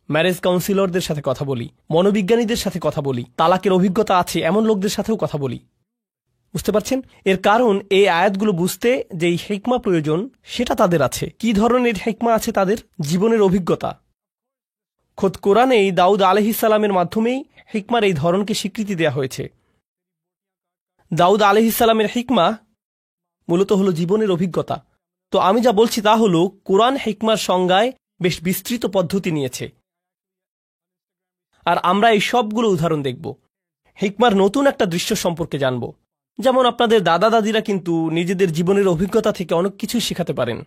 ম্যারেজ কাউন্সিলরদের সাথে কথা বলি, মনোবিজ্ঞানীদের সাথে কথা বলি, তালাকের অভিজ্ঞতা আছে এমন লোকদের সাথেও কথা বলি। বুঝতে পারছেন? এর কারণ এই আয়াতগুলো বুঝতে যে এই হিকমা প্রয়োজন সেটা তাদের আছে। কি ধরনের হিকমা আছে তাদের? জীবনের অভিজ্ঞতা। খোদ কোরআনেই দাউদ আলাইহিস সালামের মাধ্যমেই হিকমার এই ধরনকে স্বীকৃতি দেওয়া হয়েছে। দাউদ আলাইহিস সালামের হিকমা মূলত হলো জীবনের অভিজ্ঞতা। তো আমি যা বলছি তা হলো, কোরআন হিকমার সংজ্ঞায় বেশ বিস্তৃত পদ্ধতি নিয়েছে, আর আমরা এই সবগুলো উদাহরণ দেখব। হিকমার নতুন একটা দৃশ্য সম্পর্কে জানব। যেমন আপনাদের দাদা দাদিরা কিন্তু নিজেদের জীবনের অভিজ্ঞতা থেকে অনেক কিছুই শেখাতে পারেন।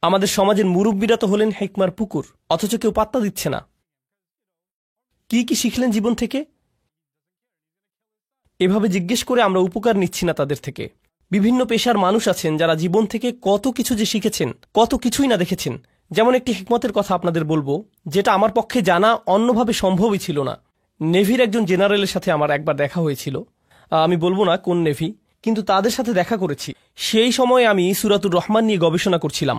আমাদের সমাজের মুরব্বীরা তো হলেন হিকমার পুকুর, অথচ কেউ পাত্তা দিচ্ছে না। কি কি শিখলেন জীবন থেকে? এভাবে জিজ্ঞেস করে আমরা উপকার নিচ্ছি না তাদের থেকে। বিভিন্ন পেশার মানুষ আছেন যারা জীবন থেকে কত কিছু যে শিখেছেন, কত কিছুই না দেখেছেন। যেমন একটি হিকমতের কথা আপনাদের বলবো, যেটা আমার পক্ষে জানা অন্যভাবে সম্ভবই ছিল না। নেভির একজন জেনারেলের সাথে আমার একবার দেখা হয়েছিল। আমি বলবো না কোন নেভি, কিন্তু তাদের সাথে দেখা করেছি। সেই সময় আমি সূরাতুর রহমান নিয়ে গবেষণা করছিলাম।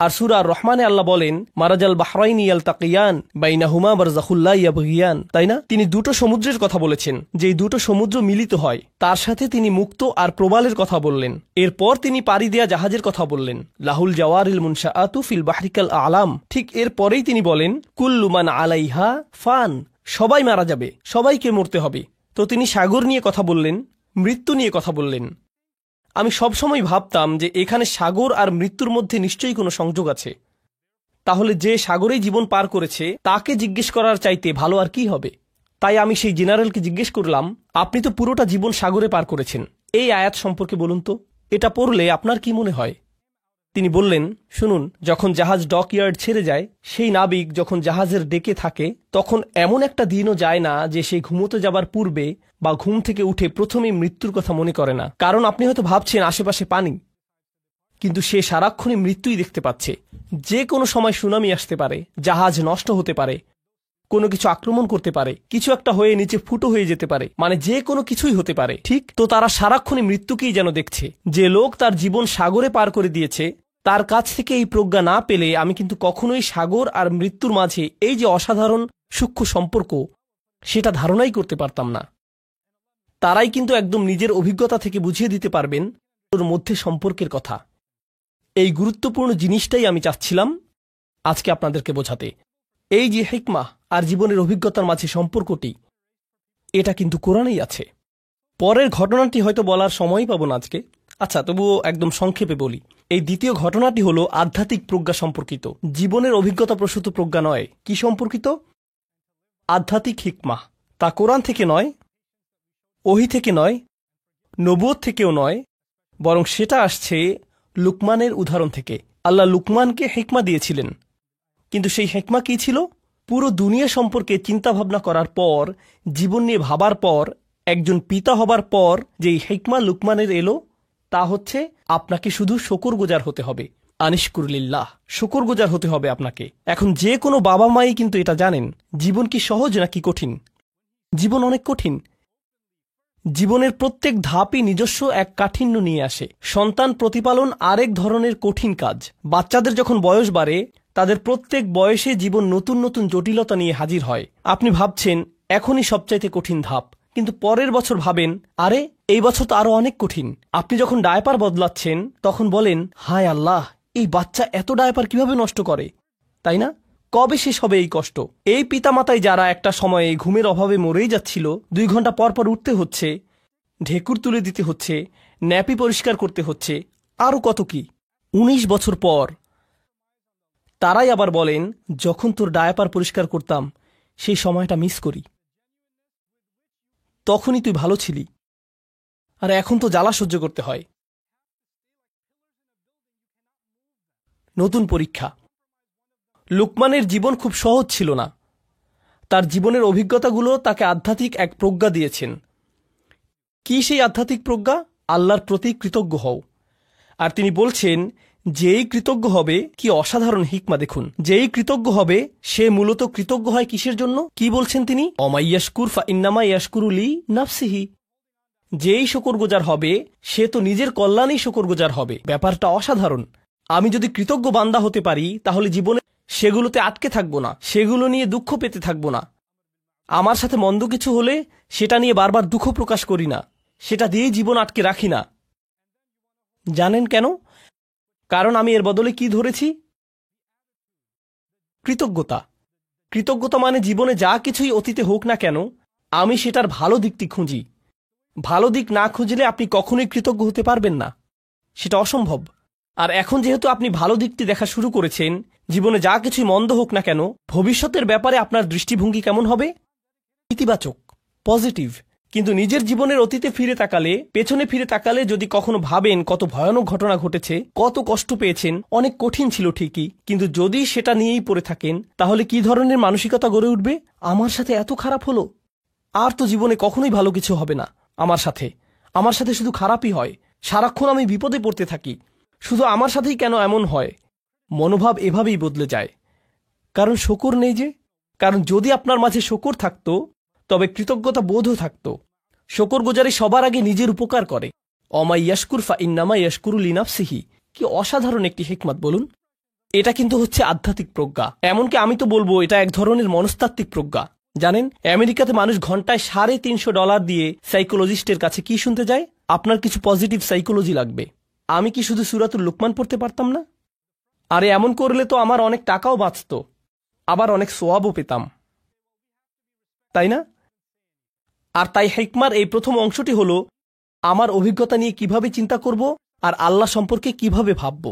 আর সূরা আর রহমানে আল্লাহ বলেন মারাজাল বাহরাইনি ইয়ালতাকিয়ান বাইনাহুমা বারযাখুল লা ইয়াবগিয়ান, তাই না? তিনি দুটো সমুদ্রের কথা বলেছেন, যেই দুটো সমুদ্র মিলিত হয়। তার সাথে তিনি মুক্ত আর প্রবালের কথা বললেন। এরপর তিনি পাড়ি দেয়া জাহাজের কথা বললেন, লাহুল জাওয়ারিল মুনশাআতু ফিল বাহরিকাল আলাম। ঠিক এরপরেই তিনি বলেন কুল্লু মান আলাইহা ফান, সবাই মারা যাবে, সবাইকে মরতে হবে। তো তিনি সাগর নিয়ে কথা বললেন, মৃত্যু নিয়ে কথা বললেন। আমি সবসময় ভাবতাম যে এখানে সাগর আর মৃত্যুর মধ্যে নিশ্চয়ই কোনো সংযোগ আছে। তাহলে যে সাগরেই জীবন পার করেছে তাকে জিজ্ঞেস করার চাইতে ভালো আর কি হবে? তাই আমি সেই জেনারেলকে জিজ্ঞেস করলাম, আপনি তো পুরোটা জীবন সাগরে পার করেছেন, এই আয়াত সম্পর্কে বলুন তো, এটা পড়লে আপনার কি মনে হয়? তিনি বললেন, শুনুন, যখন জাহাজ ডকইয়ার্ড ছেড়ে যায়, সেই নাবিক যখন জাহাজের ডেকে থাকে, তখন এমন একটা দিনও যায় না যে সে ঘুমোতে যাবার পূর্বে বা ঘুম থেকে উঠে প্রথমেই মৃত্যুর কথা মনে করে না। কারণ আপনি হয়তো ভাবছেন আশেপাশে পানি, কিন্তু সে সারাক্ষণই মৃত্যুই দেখতে পাচ্ছে। যে কোনো সময় সুনামি আসতে পারে, জাহাজ নষ্ট হতে পারে, কোনো কিছু আক্রমণ করতে পারে, কিছু একটা হয়ে নিচে ফুটো হয়ে যেতে পারে, মানে যে কোনো কিছুই হতে পারে। ঠিক তো তারা সারাক্ষণই মৃত্যুকেই যেন দেখছে। যে লোক তার জীবন সাগরে পার করে দিয়েছে, তার কাছ থেকে এই প্রজ্ঞা না পেলে আমি কিন্তু কখনোই সাগর আর মৃত্যুর মাঝে এই যে অসাধারণ সূক্ষ্ম সম্পর্ক, সেটা ধারণাই করতে পারতাম না। তারাই কিন্তু একদম নিজের অভিজ্ঞতা থেকে বুঝিয়ে দিতে পারবেন ওর মধ্যে সম্পর্কের কথা। এই গুরুত্বপূর্ণ জিনিসটাই আমি চাচ্ছিলাম আজকে আপনাদেরকে বোঝাতে। এই যে হিকমাহ আর জীবনের অভিজ্ঞতার মাঝে সম্পর্কটি, এটা কিন্তু কোরআনেই আছে। পরের ঘটনাটি হয়তো বলার সময় পাবো না আজকে, আচ্ছা তবুও একদম সংক্ষেপে বলি। এই দ্বিতীয় ঘটনাটি হলো আধ্যাত্মিক প্রজ্ঞা সম্পর্কিত, জীবনের অভিজ্ঞতা প্রসূত প্রজ্ঞা নয়। কি সম্পর্কিত? আধ্যাত্মিক হিকমাহ। তা কোরআন থেকে নয়, ওহী থেকে নয়, নবুয়ত থেকেও নয়, বরং সেটা আসছে লুকমানের উদাহরণ থেকে। আল্লাহ লুকমানকে হিকমা দিয়েছিলেন, কিন্তু সেই হিকমা কি ছিল? পুরো দুনিয়া সম্পর্কে চিন্তাভাবনা করার পর, জীবন নিয়ে ভাবার পর, একজন পিতা হবার পর যেই হিকমা লুকমানের এলো, তা হচ্ছে আপনাকে শুধু শুকরগুজার হতে হবে। আনিশকুরলিল্লাহ, শুকরগুজার হতে হবে আপনাকে। এখন যে কোনো বাবা মাই কিন্তু এটা জানেন, জীবন কি সহজ নাকি কঠিন? জীবন অনেক কঠিন। জীবনের প্রত্যেক ধাপই নিজস্ব এক কাঠিন্য নিয়ে আসে। সন্তান প্রতিপালন আরেক ধরনের কঠিন কাজ। বাচ্চাদের যখন বয়স বাড়ে, তাদের প্রত্যেক বয়সে জীবন নতুন নতুন জটিলতা নিয়ে হাজির হয়। আপনি ভাবছেন এখনই সবচাইতে কঠিন ধাপ, কিন্তু পরের বছর ভাবেন আরে এই বছর তো আরো অনেক কঠিন। আপনি যখন ডায়পার বদলাচ্ছেন তখন বলেন হায় আল্লাহ, এই বাচ্চা এত ডায়পার কিভাবে নষ্ট করে, তাই না? কবে শেষ হবে এই কষ্ট? এই পিতামাতাই যারা একটা সময়ে ঘুমের অভাবে মরেই যাচ্ছিল, 2 ঘন্টা পর পর উঠতে হচ্ছে, ঢেকুর তুলে দিতে হচ্ছে, ন্যাপি পরিষ্কার করতে হচ্ছে, আরো কত কি। 19 বছর পর তারাই আবার বলেন যখন তোর ডায়াপার পরিষ্কার করতাম সেই সময়টা মিস করি, তখনই তুই ভালো ছিলি, আর এখন তো জ্বালা সহ্য করতে হয়। নতুন পরীক্ষা। লুকমানের জীবন খুব সহজ ছিল না। তার জীবনের অভিজ্ঞতাগুলো তাকে আধ্যাত্মিক এক প্রজ্ঞা দিয়েছেন। কি সেই আধ্যাত্মিক প্রজ্ঞা? আল্লাহর প্রতি কৃতজ্ঞ হও। আর তিনি বলছেন যেই কৃতজ্ঞ হবে, কি অসাধারণ হিকমা দেখুন, যেই কৃতজ্ঞ হবে সে মূলত কৃতজ্ঞ হয় কিসের জন্য? কি বলছেন তিনি? অমাইয়াশকুর ফা ইন্নামা ইয়াশকুরু লি নাফসিহি। যেই শুকরগুজার হবে সে তো নিজের কল্যাণেই শুকরগুজার হবে। ব্যাপারটা অসাধারণ। আমি যদি কৃতজ্ঞ বান্দা হতে পারি তাহলে জীবনে সেগুলোতে আটকে থাকবো না, সেগুলো নিয়ে দুঃখ পেতে থাকবো না। আমার সাথে মন্দ কিছু হলে সেটা নিয়ে বারবার দুঃখ প্রকাশ করি না, সেটা দিয়েই জীবন আটকে রাখি না। জানেন কেন? কারণ আমি এর বদলে কি ধরেছি? কৃতজ্ঞতা। কৃতজ্ঞতা মানে জীবনে যা কিছুই অতীতে হোক না কেন, আমি সেটার ভালো দিকটি খুঁজি। ভালো দিক না খুঁজলে আপনি কখনোই কৃতজ্ঞ হতে পারবেন না, সেটা অসম্ভব। আর এখন যেহেতু আপনি ভালো দিকটি দেখা শুরু করেছেন, জীবনে যা কিছুই মন্দ হোক না কেন, ভবিষ্যতের ব্যাপারে আপনার দৃষ্টিভঙ্গি কেমন হবে? ইতিবাচক, পজিটিভ। কিন্তু নিজের জীবনের অতীতে ফিরে তাকালে, পেছনে ফিরে তাকালে যদি কখনো ভাবেন কত ভয়ানক ঘটনা ঘটেছে, কত কষ্ট পেয়েছেন, অনেক কঠিন ছিল ঠিকই, কিন্তু যদি সেটা নিয়েই পড়ে থাকেন, তাহলে কি ধরনের মানসিকতা গড়ে উঠবে? আমার সাথে এত খারাপ হলো, আর তো জীবনে কখনোই ভালো কিছু হবে না। আমার সাথে শুধু খারাপই হয়। সারাক্ষণ আমি বিপদে পড়তে থাকি, শুধু আমার সাথেই কেন এমন হয়? মনোভাব এভাবেই বদলে যায়। কারণ শকর নেই যে। কারণ যদি আপনার মাঝে শকর থাকতো, তবে কৃতজ্ঞতা বোধও থাকতো। শকরগুজারি সবার আগে নিজের উপকার করে। অমা ইয়াশকুর ফা ইন্নামা ইয়াশকুরু লিনাফসিহি। কি অসাধারণ একটি হিকমত বলুন। এটা কিন্তু হচ্ছে আধ্যাত্মিক প্রজ্ঞা। এমনকি আমি তো বলবো এটা এক ধরনের মনস্তাত্ত্বিক প্রজ্ঞা। জানেন, আমেরিকাতে মানুষ ঘন্টায় $350 দিয়ে সাইকোলজিস্টের কাছে কি শুনতে যায়? আপনার কিছু পজিটিভ সাইকোলজি লাগবে। আমি কি শুধু সূরাতুল লুকমান পড়তে পারতাম না? আরে এমন করলে তো আমার অনেক টাকাও বাঁচত, আবার অনেক সোয়াবও পেতাম, তাই না? আর তাই হিকমার এই প্রথম অংশটি হলো আমার অভিজ্ঞতা নিয়ে কিভাবে চিন্তা করব আর আল্লাহ সম্পর্কে কিভাবে ভাবব।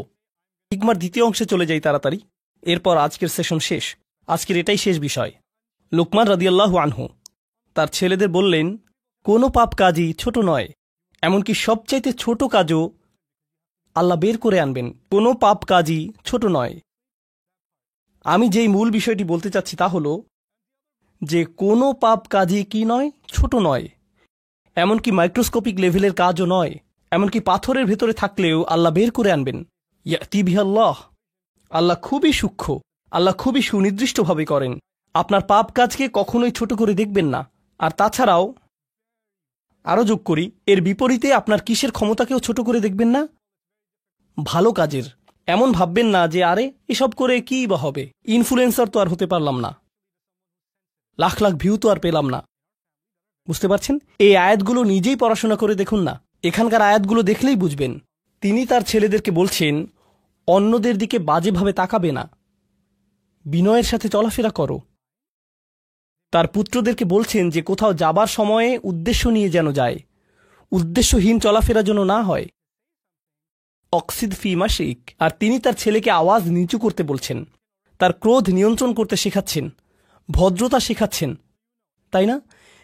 হিকমার দ্বিতীয় অংশে চলে যাই তাড়াতাড়ি, এরপর আজকের সেশন শেষ। আজকের এটাই শেষ বিষয়। লুকমান রাদিয়াল্লাহু আনহু তার ছেলেদের বললেন, কোনো পাপ কাজই ছোট নয়, এমনকি সবচাইতে ছোট কাজও আল্লাহ বের করে আনবেন। কোনো পাপ কাজই ছোট নয়। আমি যেই মূল বিষয়টি বলতে চাচ্ছি তা হলো যে কোনো পাপ কাজই কি নয়, ছোট নয়, এমনকি মাইক্রোস্কোপিক লেভেলের কাজও নয়, এমনকি পাথরের ভেতরে থাকলেও আল্লাহ বের করে আনবেন। ইয়াতি বিহাল্লাহ, আল্লাহ খুবই সূক্ষ্ম, আল্লাহ খুবই সুনির্দিষ্টভাবে করেন। আপনার পাপ কাজকে কখনোই ছোট করে দেখবেন না। আর তাছাড়াও আরও যোগ করি, এর বিপরীতে আপনার কিসের ক্ষমতাকেও ছোট করে দেখবেন না? ভালো কাজের। এমন ভাববেন না যে আরে এসব করে কী বা হবে, ইনফ্লুয়েন্সার তো আর হতে পারলাম না, লাখ লাখ ভিউ তো আর পেলাম না। বুঝতে পারছেন? এই আয়াতগুলো নিজেই পড়াশোনা করে দেখুন না, এখানকার আয়াতগুলো দেখলেই বুঝবেন। তিনি তার ছেলেদেরকে বলছেন, অন্যদের দিকে বাজেভাবে তাকাবে না, বিনয়ের সাথে চলাফেরা করো। তার পুত্রদেরকে বলছেন যে কোথাও যাবার সময়ে উদ্দেশ্য নিয়ে যেন যায়, উদ্দেশ্যহীন চলাফেরা যেন না হয়। অক্সিদ ফি মাশিক। আর তিনি তার ছেলেকে আওয়াজ নিচু করতে বলছেন, তার ক্রোধ নিয়ন্ত্রণ করতে শেখাচ্ছেন, ভদ্রতা শেখাচ্ছেন, তাই না?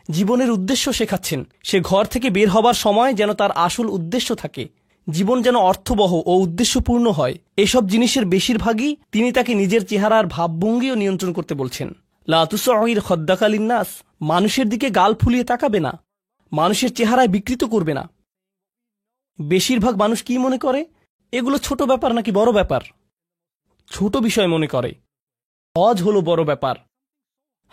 জীবনের উদ্দেশ্য শেখাচ্ছেন। সে ঘর থেকে বের হবার সময় যেন তার আসল উদ্দেশ্য থাকে, জীবন যেন অর্থবহ ও উদ্দেশ্যপূর্ণ হয়। এসব জিনিসের বেশিরভাগই তিনি তাকে নিজের চেহারার ভাবভঙ্গিও নিয়ন্ত্রণ করতে বলছেন। লা তুসঈর খদ্দাকা লিন্নাস, মানুষের দিকে গাল ফুলিয়ে তাকাবে না, মানুষের চেহারায় বিকৃত করবে না। বেশিরভাগ মানুষ কি মনে করে, এগুলো ছোট ব্যাপার নাকি বড় ব্যাপার? ছোট বিষয় মনে করে। হজ হলো বড় ব্যাপার,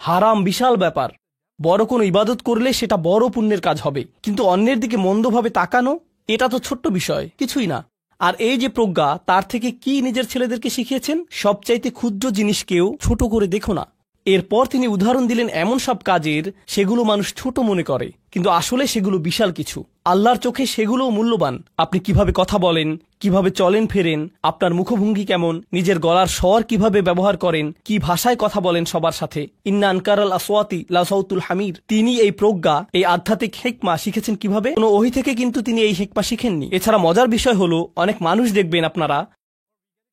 হারাম বিশাল ব্যাপার। বড় কোনো ইবাদত করলে সেটা বড় পুণ্যের কাজ হবে, কিন্তু অন্যের দিকে মন্দভাবে তাকানো এটা তো ছোট্ট বিষয়, কিছুই না। আর এই যে প্রজ্ঞা, তার থেকে কি নিজের ছেলেদেরকে শিখিয়েছেন? সবচাইতে ক্ষুদ্র জিনিসকেও ছোট করে দেখো না। এরপর তিনি উদাহরণ দিলেন এমন সব কাজের সেগুলো মানুষ ছোট মনে করে, কিন্তু আসলে সেগুলো বিশাল কিছু। আল্লাহর চোখে সেগুলোও মূল্যবান। আপনি কিভাবে কথা বলেন, কিভাবে চলেন ফেরেন, আপনার মুখভঙ্গি কেমন, নিজের গলার স্বর কিভাবে ব্যবহার করেন, কি ভাষায় কথা বলেন সবার সাথে। ইন্না আনকারাল আসওয়াতি লা সাউতুল হামির। তিনি এই প্রজ্ঞা, এই আধ্যাত্মিক হিকমা শিখেছেন কিভাবে? কোনো ওহী থেকে কিন্তু তিনি এই হিকমা শিখেননি। এছাড়া মজার বিষয় হলো, অনেক মানুষ দেখবেন আপনারা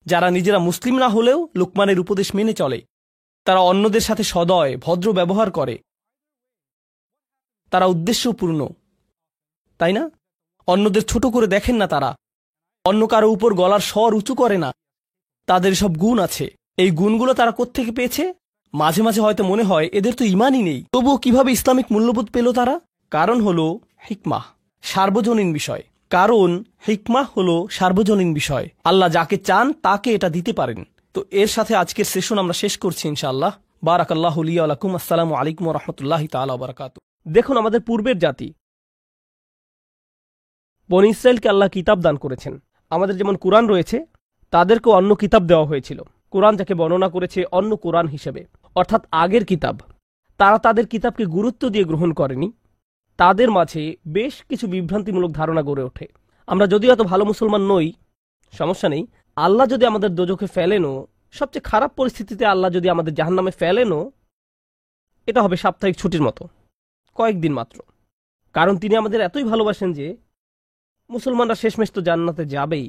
যারা নিজেরা মুসলিম না হলেও লুকমানের উপদেশ মেনে চলে, তারা অন্যদের সাথে সদয় ভদ্র ব্যবহার করে, তারা উদ্দেশ্যপূর্ণ, তাই না? অন্যদের ছোট করে দেখেন না, তারা অন্য কারো উপর গলার স্বর উঁচু করে না। তাদের সব গুণ আছে। এই গুণগুলো তারা কোত্থেকে পেয়েছে? মাঝে মাঝে হয়তো মনে হয় এদের তো ইমানই নেই, তবুও কিভাবে ইসলামিক মূল্যবোধ পেল তারা? কারণ হলো হিকমাহ, সার্বজনীন বিষয়। কারণ হিকমাহ হলো সার্বজনীন বিষয়। আল্লাহ যাকে চান তাকে এটা দিতে পারেন। তো এর সাথে আজকের সেশন আমরা শেষ করছি ইনশাআল্লাহ। বারাকাল্লাহু লি ওয়া লাকুম। আসসালামু আলাইকুম ওয়া রাহমাতুল্লাহি তাআলা ওয়া বারাকাতুহু। দেখুন, আমাদের পূর্বের জাতি বনী ইসরাইলকে আল্লাহ কিতাব দান করেছেন। আমাদের যেমন কুরআন রয়েছে, তাদেরকেও অন্য কিতাব দেওয়া হয়েছিল। কুরআন যাকে বর্ণনা করেছে অন্য কুরআন হিসেবে, অর্থাৎ আগের কিতাব। তারা তাদের কিতাবকে গুরুত্ব দিয়ে গ্রহণ করেনি। তাদের মাঝে বেশ কিছু বিভ্রান্তিমূলক ধারণা গড়ে ওঠে। আমরা যদিও এত ভালো মুসলমান নই, সমস্যা নেই। আল্লাহ যদি আমাদের দোজখে ফেলেনও, সবচেয়ে খারাপ পরিস্থিতিতে আল্লাহ যদি আমাদের জাহান্নামে ফেলেনও, এটা হবে সাপ্তাহিক ছুটির মতো, কয়েকদিন মাত্র। কারণ তিনি আমাদের এতই ভালোবাসেন যে মুসলমানরা শেষমেশ তো জান্নাতে যাবেই।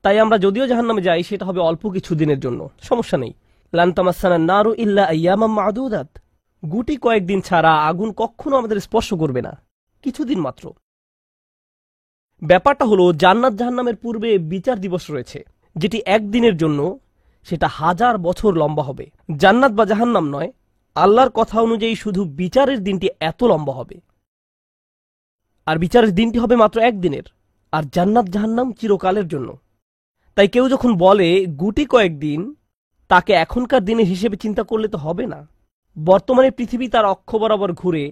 তাই আমরা যদিও জাহান্নামে যাই, সেটা হবে অল্প কিছু দিনের জন্য, সমস্যা নেই। লান তামাসসানা নারু ইল্লা আইয়ামাম মা'দুদাত। গুটি কয়েকদিন ছাড়া আগুন কখনো আমাদের স্পর্শ করবে না, কিছুদিন মাত্র। ব্যাপারটা হলো, জান্নাত জাহান্নামের পূর্বে বিচার দিবস রয়েছে, যেটি একদিনের জন্য, সেটা 1000 বছর লম্বা হবে। জান্নাত বা জাহান্নাম নয়, আল্লাহর কথা অনুযায়ী শুধু বিচারের দিনটি এত লম্বা হবে। আর বিচারের দিনটি হবে মাত্র একদিনের, আর জান্নাত জাহান্নাম চিরকালের জন্য। তাই কেউ যখন বলে গুটি কয়েকদিন, তাকে এখনকার দিনের হিসেবে চিন্তা করলে তো হবে না। বর্তমানে পৃথিবী তার অক্ষ বরাবর ঘুরে,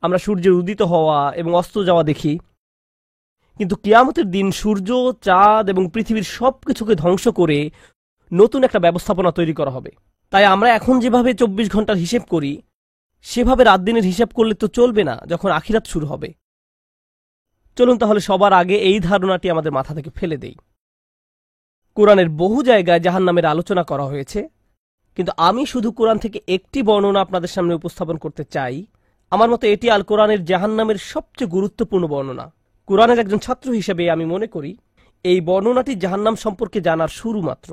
আমরা সূর্যের উদিত হওয়া এবং অস্ত যাওয়া দেখি। কিন্তু কিয়ামতের দিন সূর্য, চাঁদ এবং পৃথিবীর সবকিছুকে ধ্বংস করে নতুন একটা ব্যবস্থাপনা তৈরি করা হবে। তাই আমরা এখন যেভাবে 24 ঘন্টার হিসেব করি সেভাবে রাত দিনের হিসাব করলে তো চলবে না যখন আখিরাত শুরু হবে। চলুন তাহলে সবার আগে এই ধারণাটি আমাদের মাথা থেকে ফেলে দেই। কোরআনের বহু জায়গায় জাহান্নামের আলোচনা করা হয়েছে, কিন্তু আমি শুধু কোরআন থেকে একটি বর্ণনা আপনাদের সামনে উপস্থাপন করতে চাই। আমার মতে এটি আল কোরআনের জাহান্নামের সবচেয়ে গুরুত্বপূর্ণ বর্ণনা। কোরআনের একজন ছাত্র হিসেবে আমি মনে করি এই বর্ণনাটি জাহান্নাম সম্পর্কে জানার শুরু মাত্র।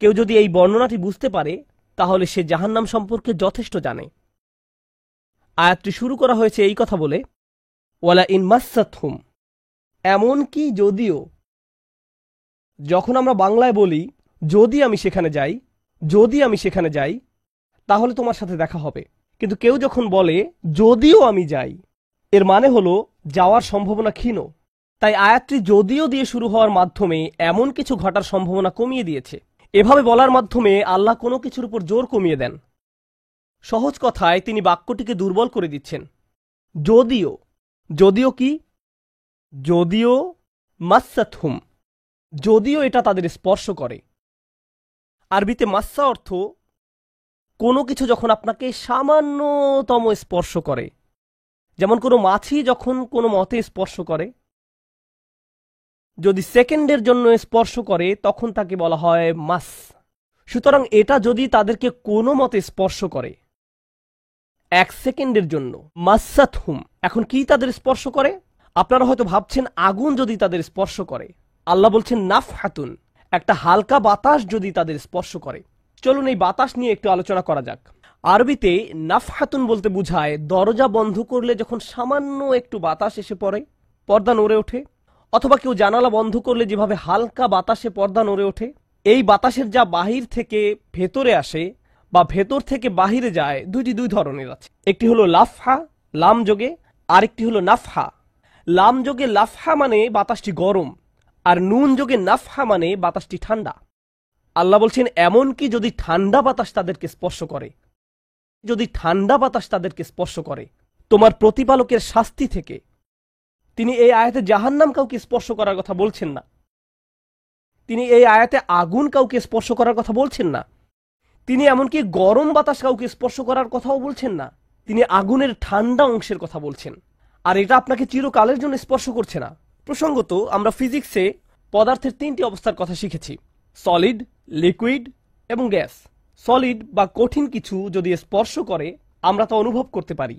কেউ যদি এই বর্ণনাটি বুঝতে পারে তাহলে সে জাহান্নাম সম্পর্কে যথেষ্ট জানে। আয়াতটি শুরু করা হয়েছে এই কথা বলে, ওয়ালা ইন মাসসাতহুম, এমনকি যদিও। যখন আমরা বাংলায় বলি যদি আমি সেখানে যাই, যদি আমি সেখানে যাই তাহলে তোমার সাথে দেখা হবে, কিন্তু কেউ যখন বলে যদিও আমি যাই, এর মানে হলো যাওয়ার সম্ভাবনা ক্ষীণ। তাই আয়াতটি যদিও দিয়ে শুরু হওয়ার মাধ্যমে এমন কিছু ঘটার সম্ভাবনা কমিয়ে দিয়েছে। এভাবে বলার মাধ্যমে আল্লাহ কোনো কিছুর উপর জোর কমিয়ে দেন। সহজ কথায় তিনি বাক্যটিকে দুর্বল করে দিচ্ছেন। যদিও, যদিও কি? যদিও মাসসাতহুম, যদিও এটা তাদের স্পর্শ করে। আরবিতে মাসসা অর্থ কোনো কিছু যখন আপনাকে সামান্যতম স্পর্শ করে, যেমন কোনো মাছি যখন কোনো মতে স্পর্শ করে। যদি সেকেন্ডের জন্য স্পর্শ করে তখন তাকে বলা হয় মাস। সুতরাং এটা যদি তাদেরকে কোনো মতে স্পর্শ করে 1 সেকেন্ডের জন্য, মাসসাতহুম। এখন কি তাদের স্পর্শ করে? আপনারা হয়তো ভাবছেন আগুন যদি তাদের স্পর্শ করে। আল্লাহ বলছেন নাফহাতুন, একটা হালকা বাতাস যদি তাদের স্পর্শ করে। চলুন এই বাতাস নিয়ে একটু আলোচনা করা যাক। আরবিতে নাফহাতুন বলতে বোঝায় দরজা বন্ধ করলে যখন সামান্য একটু বাতাস এসে পড়ে, পর্দা নড়ে ওঠে, অথবা কেউ জানালা বন্ধ করলে যেভাবে হালকা বাতাসে পর্দা নড়ে ওঠে। এই বাতাসের যা বাহির থেকে ভেতরে আসে বা ভেতর থেকে বাহিরে যায় দুই ধরনের আছে। একটি হলো লাফহা, লাম যোগে, আরেকটি হলো নাফহা। লাম যোগে লাফহা মানে বাতাসটি গরম, আর নুন যোগে নাফহা মানে বাতাসটি ঠান্ডা। আল্লাহ বলছেন এমনকি যদি ঠান্ডা বাতাস তাদেরকে স্পর্শ করে, যদি ঠান্ডা বাতাস তাদেরকে স্পর্শ করে তোমার প্রতিপালকের শাস্তি থেকে। তিনি এই আয়াতে জাহান্নাম কাউকে স্পর্শ করার কথা বলছেন না। তিনি এই আয়াতে আগুন কাউকে স্পর্শ করার কথা বলছেন না। তিনি এমনকি গরম বাতাস কাউকে স্পর্শ করার কথাও বলছেন না। তিনি আগুনের ঠান্ডা অংশের কথা বলছেন, আর এটা আপনাকে চিরকালের জন্য স্পর্শ করছে না। প্রসঙ্গত আমরা ফিজিক্সে পদার্থের 3টি অবস্থার কথা শিখেছি: সলিড, লিকুইড এবং গ্যাস। সলিড বা কঠিন কিছু যদি স্পর্শ করে আমরা তা অনুভব করতে পারি।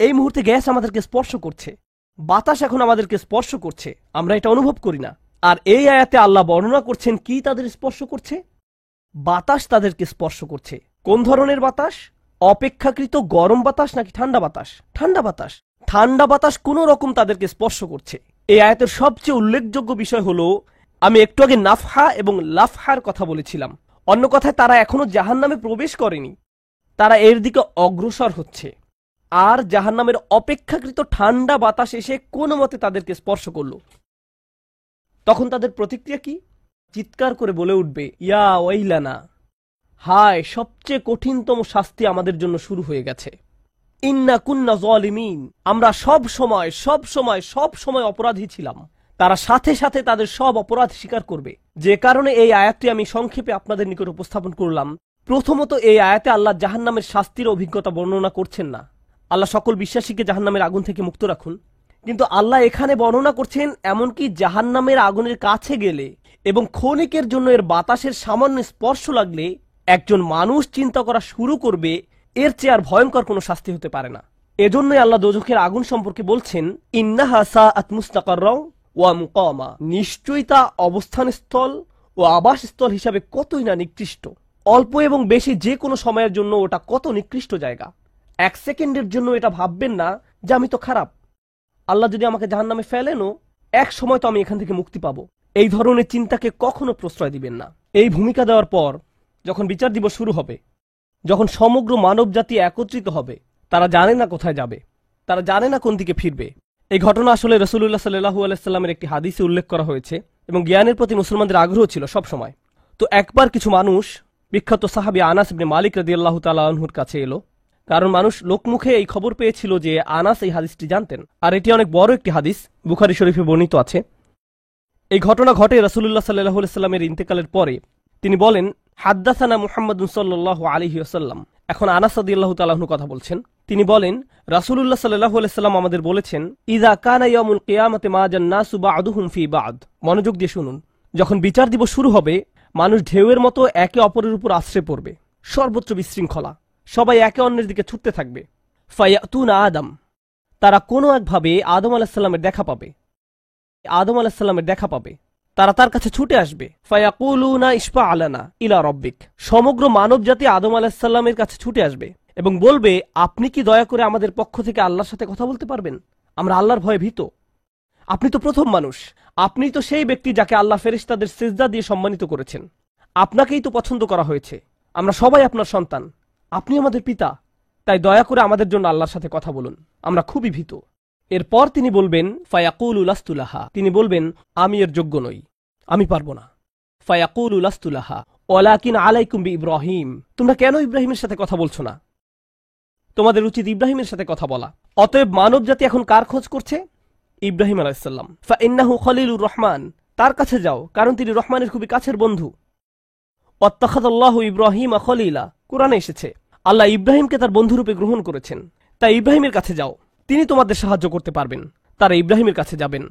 এই মুহূর্তে গ্যাস আমাদেরকে স্পর্শ করছে, বাতাস এখন আমাদেরকে স্পর্শ করছে, আমরা এটা অনুভব করি না। আর এই আয়াতে আল্লাহ বর্ণনা করছেন কি তাদের স্পর্শ করছে? বাতাস তাদেরকে স্পর্শ করছে। কোন ধরনের বাতাস? অপেক্ষাকৃত গরম বাতাস নাকি ঠান্ডা বাতাস? ঠান্ডা বাতাস। ঠান্ডা বাতাস কোন রকম তাদেরকে স্পর্শ করছে। এই আয়াতের সবচেয়ে উল্লেখযোগ্য বিষয় হলো, আমি একটু আগে নাফহা এবং লাফহার কথা বলেছিলাম। অন্য কথায় তারা এখনো জাহান্নামে প্রবেশ করেনি, তারা এর দিকে অগ্রসর হচ্ছে। আর জাহান্নামের অপেক্ষাকৃত ঠান্ডা বাতাস এসে কোনো মতে তাদেরকে স্পর্শ করল, তখন তাদের প্রতিক্রিয়া কি? চিৎকার করে বলে উঠবে, ইয়া ওয়াইলানা, হায়, সবচেয়ে কঠিনতম শাস্তি আমাদের জন্য শুরু হয়ে গেছে। ইন্না কুন্না যালিমিন, আমরা সব সময় অপরাধী ছিলাম। তারা সাথে সাথে তাদের সব অপরাধ স্বীকার করবে। যে কারণে এই আয়াতটি আমি সংক্ষেপে আপনাদের নিকট উপস্থাপন করলাম। প্রথমত, এই আয়াতে আল্লাহ জাহান্নামের শাস্তির অভিজ্ঞতা বর্ণনা করছেন না। আল্লাহ সকল বিশ্বাসীকে জাহান্নামের আগুন থেকে মুক্ত রাখুন। কিন্তু আল্লাহ এখানে বর্ণনা করছেন এমনকি জাহান্নামের আগুনের কাছে গেলে এবং ক্ষণিকের জন্য এর বাতাসের সামান্য স্পর্শ লাগলে একজন মানুষ চিন্তা করা শুরু করবে এর চেয়ে আর ভয়ঙ্কর কোনো শাস্তি হতে পারে না। এজন্যই আল্লাহ দোজখের আগুন সম্পর্কে বলছেন, ইন্নাহা সাআত মুস্তাকাররাও ওয়া মুকামা, নিশ্চয়ই তা অবস্থানস্থল ও আবাসস্থল হিসাবে কতই না নিকৃষ্ট। অল্প এবং বেশি যে কোনো সময়ের জন্য ওটা কত নিকৃষ্ট জায়গা। 1 সেকেন্ডের জন্য এটা ভাববেন না যে আমি তো খারাপ, আল্লাহ যদি আমাকে জাহান্নামে ফেলেনও এক সময় তো আমি এখান থেকে মুক্তি পাবো। এই ধরনের চিন্তাকে কখনো প্রশ্রয় দিবেন না। এই ভূমিকা দেওয়ার পর যখন বিচার দিবস শুরু হবে, যখন সমগ্র মানব জাতি একত্রিত হবে, তারা জানে না কোথায় যাবে, তারা জানে না কোন দিকে ফিরবে। এই ঘটনা আসলে রাসূলুল্লাহ সাল্লাল্লাহু আলাইহি সাল্লামের একটি হাদিসে উল্লেখ করা হয়েছে এবং জ্ঞানের প্রতি মুসলমানদের আগ্রহ ছিল সব সময়। তো একবার কিছু মানুষ বিখ্যাত সাহাবী আনাস ইবনে মালিক রাদিয়াল্লাহু তাআলা আনহুর কাছে এলো, কারণ মানুষ লোকমুখে এই খবর পেয়েছিল যে আনাস এই হাদিসটি জানতেন, আর এটি অনেক বড় একটি হাদিস, বুখারী শরীফে বর্ণিত আছে। এই ঘটনা ঘটে রাসূলুল্লাহ সাল্লাল্লাহু আলাইহি সাল্লামের ইন্তেকালের পরে। তিনি বলেন, হাদ্দাসানা মুহাম্মাদুন সাল্লাল্লাহু আলাইহি ওয়াসাল্লাম। এখন আনাস রাদিয়াল্লাহু তাআলা আনহু কথা বলছেন। তিনি বলেন, রাসূলুল্লাহ সাল্লাল্লাহু আলাইহি ওয়াসাল্লাম আমাদের বলেছেন, ইযা কানা ইয়াউমুল কিয়ামাতি মাজান নাসু বা'দুহুম ফি বা'দ। মনোযোগ দিয়ে শুনুন। যখন বিচার দিবস শুরু হবে, মানুষ ঢেউয়ের মতো একে অপরের উপর আশ্রে পড়বে, সর্বত্র বিশৃঙ্খলা, সবাই একে অন্যের দিকে ছুটতে থাকবে। ফায়াতুনা আদম, তারা কোনো একভাবে আদম আলাইহিস সালামের দেখা পাবে। আদম আলাইহিস সালামের দেখা পাবে, তারা তার কাছে ছুটে আসবে। ফায়াকুলুনা ইশফা আলানা ইলা রাব্বিক। সমগ্র মানব জাতি আদম আলাইহিস সালামের কাছে ছুটে আসবে এবং বলবে, আপনি কি দয়া করে আমাদের পক্ষ থেকে আল্লাহর সাথে কথা বলতে পারবেন? আমরা আল্লাহর ভয়ে ভীত। আপনি তো প্রথম মানুষ, আপনি তো সেই ব্যক্তি যাকে আল্লাহ ফেরেশতাদের সিজদা দিয়ে সম্মানিত করেছেন। আপনাকেই তো পছন্দ করা হয়েছে। আমরা সবাই আপনার সন্তান, আপনি আমাদের পিতা, তাই দয়া করে আমাদের জন্য আল্লাহর সাথে কথা বলুন, আমরা খুবই ভীত। এরপর তিনি বলবেন, ফায়াকুলু লাস্তু লাহা, তিনি বলবেন, আমি এর যোগ্য নই, আমি পারবো না। ফায়াকুলু লাস্তু লাহা ওয়ালাকিন আলাইকুম বিইব্রাহিম, তোমরা কেন ইব্রাহিমের সাথে কথা বলছো না? তোমাদের উচিত ইব্রাহিমের সাথে কথা বলা। অতএব মানব জাতি এখন কার খোঁজ করছে? ইব্রাহিম আলাইহিস সালাম। ফাইন্নাহু খলিলুর রহমান, তার কাছে যাও, কারণ তিনি রহমানের খুবই কাছের বন্ধু। ওয়াত্তাখাযাল্লাহু ইব্রাহিমা খলিলা, কুরআনে এসেছে আল্লাহ ইব্রাহিমকে তার বন্ধুরূপে গ্রহণ করেছেন। তাই ইব্রাহিমের কাছে যাও, তিনি তোমাদের সাহায্য করতে পারবেন। তারা ইব্রাহিমের কাছে যাবেন।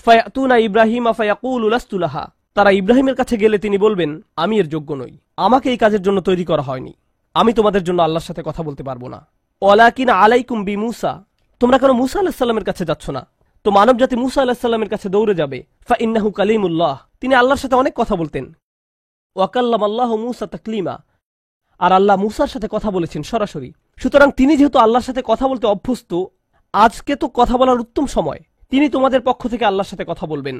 ফায়াতুনা ইব্রাহিমা ফায়াকুলু লাস্তু লাহা, তারা ইব্রাহিমের কাছে গেলে তিনি বলবেন, আমি এর যোগ্য নই, আমাকে এই কাজের জন্য তৈরি করা হয়নি, আমি তোমাদের জন্য আল্লাহর সাথে কথা বলতে পারবো না। ওয়ালাকিন আলাইকুম বিমূসা, তোমরা কেন মূসা আলাইহিস সালামের কাছে যাচ্ছ না? তো মানব জাতি মূসা আলাইহিস সালামের কাছে দৌড়ে যাবে। ফাইন্নাহু কালিমুল্লাহ, তিনি আল্লাহর সাথে অনেক কথা বলতেন। ওয়াকাল্লামাল্লাহু মূসা তাকলিমা, আর আল্লাহ মূসার সাথে কথা বলেছেন সরাসরি। সুতরাং তিনি যেহেতু আল্লাহর সাথে কথা বলতে অভ্যস্ত, আজকে তো কথা বলার উত্তম সময়, তিনি তোমাদের পক্ষ থেকে আল্লাহর সাথে কথা বলবেন।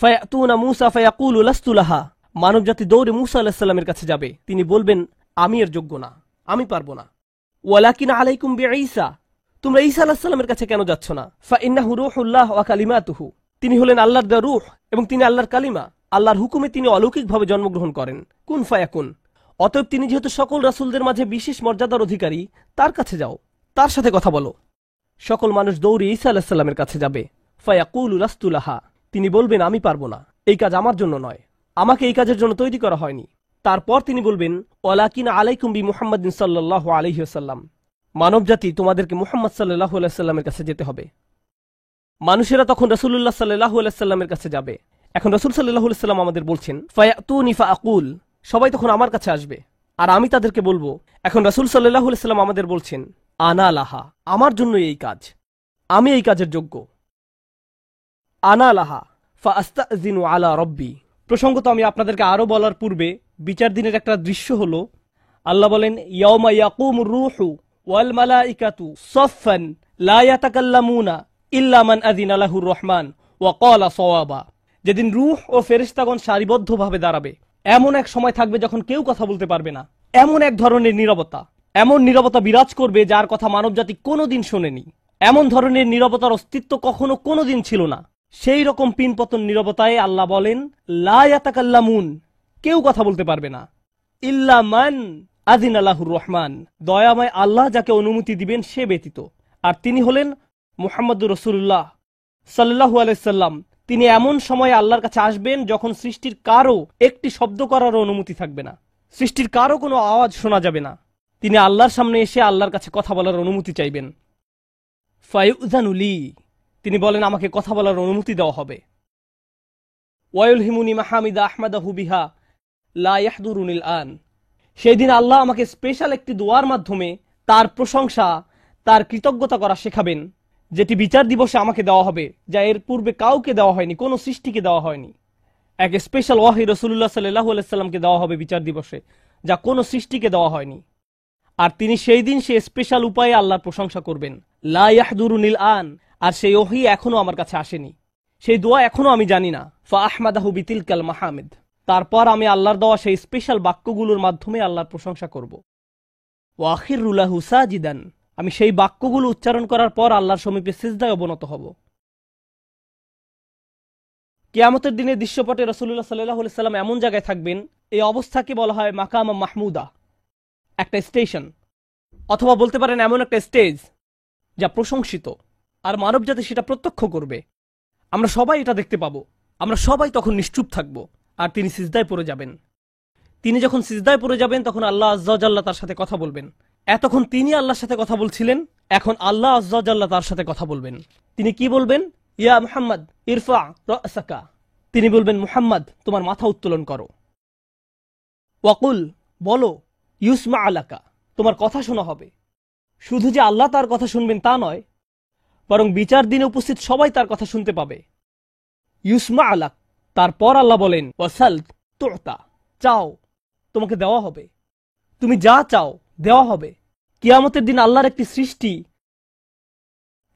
ফায়াতুনা মূসা ফায়াকুলু লাস্তু লাহা, মানব জাতি দৌড়ে মূসা আলাইহিস সালামের কাছে যাবে, তিনি বলবেন, আমি এর যোগ্য না, আমি পারবো না। ওয়ালাকিন আলাইকুম বিঈসা, তোমরা ঈসা আলাইহিস সালামের কাছে কেন যাচ্ছ না? ফাইন্নাহু রূহুল্লাহ ওয়া কালিমাতুহু, তিনি হলেন আল্লাহর দেওয়া রূহ এবং তিনি আল্লাহর কালিমা, আল্লাহর হুকুমে তিনি অলৌকিকভাবে জন্মগ্রহণ করেন। কুন ফায়াকুন, অতএব তিনি যেহেতু সকল রাসূলদের মাঝে বিশেষ মর্যাদার অধিকারী, তার কাছে যাও, তার সাথে কথা বলো। সকল মানুষ দৌড়ে ঈসা আলাইহিস সালামের কাছে যাবে। ফায়াকুলু লাস্তু লাহা, তিনি বলবেন, আমি পারবো না, এই কাজ আমার জন্য নয়, আমাকে এই কাজের জন্য তৈরি করা হয়নি। তারপর তিনি বলবেন, ওয়ালাকিন আলাইকুম বি মুহাম্মাদিন সাল্লাল্লাহু আলাইহি ওয়াসাল্লাম, মানব জাতি তোমাদেরকে মুহাম্মদ সাল্লাল্লাহু আলাইহি ওয়াসাল্লামের কাছে যেতে হবে। মানুষেরা তখন রাসূলুল্লাহ সাল্লাল্লাহু আলাইহি ওয়াসাল্লামের কাছে যাবে। এখন রাসূল সাল্লাল্লাহু আলাইহি ওয়াসাল্লাম আমাদের বলছেন, ফায়াতুনি ফাআকুল, সবাই তখন আমার কাছে আসবে আর আমি তাদেরকে বলবো। এখন রাসূল সাল্লাল্লাহু আলাইহি ওয়াসাল্লাম আমাদের বলছেন, আনা লাহা, আমার জন্য এই কাজ, আমি এই কাজের যোগ্য। আনা লাহা ফাআস্তাযিনু আলা রাব্বি। প্রসঙ্গত আমি আপনাদেরকে আরো বলার পূর্বে বিচার দিনের একটা দৃশ্য হলো, আল্লাহ বলেন, ইয়াউমা ইয়াকুমুর রূহু ওয়াল মালাইকাতু সাফফান লা ইয়াতাকাল্লামুনা ইল্লা মান আযিনা লাহুর রহমান ওয়া ক্বালা সাওয়াবা। যেদিন রূহ ও ফেরেশতাগণ সারিবদ্ধভাবে দাঁড়াবে, এমন এক সময় থাকবে যখন কেউ কথা বলতে পারবে না। এমন এক ধরনের নীরবতা, এমন নীরবতা বিরাজ করবে যার কথা মানবজাতি কোনোদিন শোনেনি। এমন ধরনের নীরবতার অস্তিত্ব কখনো কোনোদিন ছিল না। সেই রকম পিনপতন নীরবতায় আল্লাহ বলেন, লা ইয়াতাকাল্লামুন, কেউ কথা বলতে পারবে না, ইল্লা মান আযিনা লাহুর রহমান, দয়াময় আল্লাহ যাকে অনুমতি দিবেন সে ব্যতীত। আর তিনি হলেন মুহাম্মদুর রাসূলুল্লাহ সাল্লাল্লাহু আলাইহি সাল্লাম। তিনি এমন সময় আল্লাহর কাছে আসবেন যখন সৃষ্টির কারো একটি শব্দ করারও অনুমতি থাকবে না, সৃষ্টির কারো কোনো আওয়াজ শোনা যাবে না। তিনি আল্লাহর সামনে এসে আল্লাহর কাছে কথা বলার অনুমতি চাইবেন। ফায়ুযানু লি, তিনি বলেন, আমাকে কথা বলার অনুমতি দেওয়া হবে। ওয়ায়ুলহিমুনি মাহামিদা আহমাদাহু বিহা লা ইয়াহদুরুনিল আন, সেই দিন আল্লাহ আমাকে স্পেশাল একটি দোয়ার মাধ্যমে তার প্রশংসা, তার কৃতজ্ঞতা করা শেখাবেন, যেটি বিচার দিবসে আমাকে দেওয়া হবে, যা এর পূর্বে কাউকে দেওয়া হয়নি, কোনো সৃষ্টিকে দেওয়া হয়নি। এক স্পেশাল ওয়াহি রাসূলুল্লাহ সাল্লাল্লাহু আলাইহি সাল্লামকে দেওয়া হবে বিচার দিবসে, যা কোনো সৃষ্টিকে দেওয়া হয়নি। আর তিনি সেই দিন সে স্পেশাল উপায়ে আল্লাহর প্রশংসা করবেন, লা ইয়াহদুরুনিল আন, আর সেই ওহী এখনো আমার কাছে আসেনি, সেই দোয়া এখনো আমি জানি না। ফা আহমাদাহু বিতিলকাল মাহামিদ, তারপর আমি আল্লাহর দেওয়া সেই স্পেশাল বাক্যগুলোর মাধ্যমে আল্লাহর প্রশংসা করব। ওয়া আখিরু লাহু সাজিদান, আমি সেই বাক্যগুলো উচ্চারণ করার পর আল্লাহর সমীপে সিজদায় অবনত হব। কিয়ামতের দিনে দৃশ্যপটে রাসূলুল্লাহ সাল্লাল্লাহু আলাইহি সাল্লাম এমন জায়গায় থাকবেন, এই অবস্থাকে বলা হয় মাকামা মাহমুদা, একটা স্টেশন, অথবা বলতে পারেন এমন একটা স্টেজ যা প্রশংসিত, আর মানবজাতি সেটা প্রত্যক্ষ করবে। আমরা সবাই এটা দেখতে পাবো, আমরা সবাই তখন নিশ্চুপ থাকব, আর তিনি সিজদায় পড়ে যাবেন। তিনি যখন সিজদায় পড়ে যাবেন তখন আল্লাহ আজ্জা ওয়া জাল্লা তার সাথে কথা বলবেন। এতক্ষণ তিনি আল্লাহর সাথে কথা বলছিলেন, এখন আল্লাহ আজ্জা ওয়া জাল্লা তার সাথে কথা বলবেন। তিনি কি বলবেন? ইয়া মুহাম্মদ ইরফা রাসাকা, তিনি বলবেন মুহাম্মদ তোমার মাথা উত্তোলন করো। ওয়াকুল, বলো, ইউসমা আলাকা, তোমার কথা শোনা হবে। শুধু যে আল্লাহ তার কথা শুনবেন তা নয়, বরং বিচার দিনে উপস্থিত সবাই তার কথা শুনতে পাবে। ইউসমা আলাক, তারপর আল্লাহ বলেন ওয়াসাল তুতা, চাও তোমাকে দেওয়া হবে, তুমি যা চাও দেওয়া হবে। কিয়ামতের দিন আল্লাহর একটি সৃষ্টি